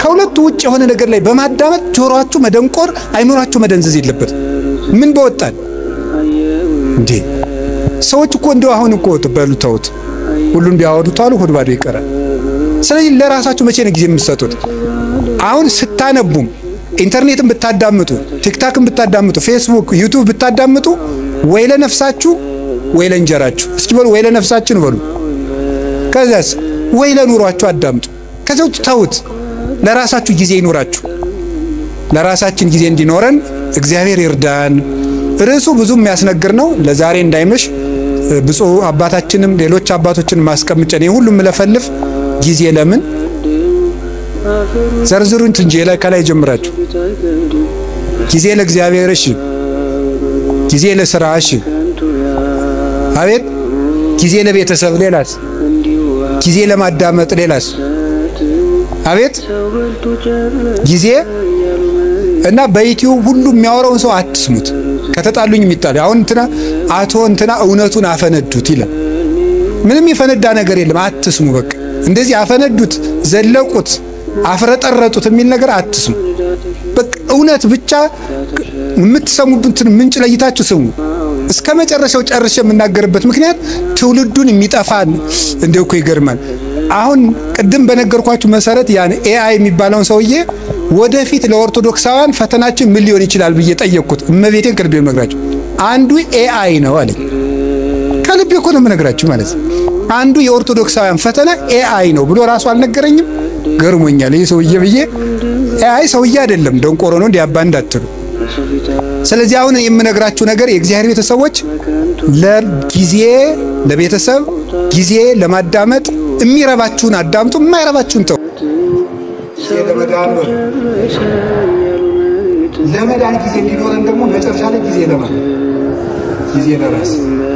ከሁለቱ ውጭ የሆነ ነገር ላይ በማዳመጥ ጆሮአችሁ መደንቆር፣ አይኖራችሁ መደንዘዝ የለበት። ምን በወጣን እንዴ ሰዎች እኮ እንደው አሁን እኮ ተበሉታውት ሁሉን ቢያወዱት አሉ ሆድ ባዶ ይቀራል። ስለዚህ ለራሳችሁ መቼ ነው ጊዜ የምትሰጡት? አሁን ስታነቡም ኢንተርኔትን ብታዳምጡ፣ ቲክታክን ብታዳምጡ፣ ፌስቡክ፣ ዩቲዩብ ብታዳምጡ ወይ ለነፍሳችሁ ወይ ለእንጀራችሁ። እስኪ በሉ ወይ ለነፍሳችሁ በሉ። ከዛስ ወይ ለኑሯችሁ አዳምጡ። ከዛው ተውት። ለራሳችሁ ጊዜ ይኖራችሁ። ለራሳችን ጊዜ እንዲኖረን እግዚአብሔር ይርዳን። ርዕሱ ብዙ የሚያስነግር ነው። ለዛሬ እንዳይመሽ ብፁዕ አባታችንም ሌሎች አባቶችን ማስቀምጨን ሁሉም ለፈልፍ ጊዜ ለምን ዘርዝሩን እንጂ ከላይ ጀምራችሁ ጊዜ ለእግዚአብሔር፣ እሺ ጊዜ ለሥራ፣ እሺ አቤት ጊዜ ለቤተሰብ፣ ሌላስ ጊዜ ለማዳመጥ፣ ሌላስ አቤት ጊዜ እና በዩቲዩብ ሁሉ የሚያወራውን ሰው አትስሙት። ከተጣሉኝ የሚጣሉ አሁን አቶ እውነቱን አፈነዱት ይላል። ምንም የፈነዳ ነገር የለም። አትስሙ። በቃ እንደዚህ አፈነዱት፣ ዘለቁት፣ አፍረጠረጡት የሚል ነገር አትስሙ። በቃ እውነት ብቻ የምትሰሙበትን ምንጭ ለይታችሁ ስሙ። እስከ መጨረሻው ጨርሼ የምናገርበት ምክንያት ትውልዱን የሚጠፋን እንደው እኮ ይገርማል። አሁን ቅድም በነገርኳችሁ መሰረት ያን ኤአይ የሚባለውን ሰውዬ ወደፊት ለኦርቶዶክሳውያን ፈተናችን ምን ሊሆን ይችላል ብዬ ጠየቅኩት። እመቤቴን ከልቤ ነግራችሁ አንዱ ኤአይ ነው አለኝ። ከልቤ እኮ ነው የምነግራችሁ ማለት ነው። አንዱ የኦርቶዶክሳውያን ፈተና ኤአይ ነው ብሎ ራሱ አልነገረኝም። ገርሞኛል ይሄ ሰውዬ ብዬ። ኤአይ ሰውዬ አይደለም ደንቆሮ ነው እንዲያባ እንዳትሉ። ስለዚህ አሁን የምነግራችሁ ነገር የእግዚአብሔር ቤተሰቦች ለጊዜ ለቤተሰብ ጊዜ ለማዳመጥ የሚረባችሁን አዳምጡ፣ የማይረባችሁን ተው። ለመዳን ጊዜ እንዲኖረን ደግሞ መጨረሻ ላይ ጊዜ ጊዜ ለራስ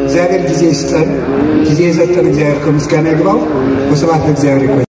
እግዚአብሔር ጊዜ ይስጠን። ጊዜ የሰጠን እግዚአብሔር ከምስጋና ይግባው። ወስብሐት ለእግዚአብሔር።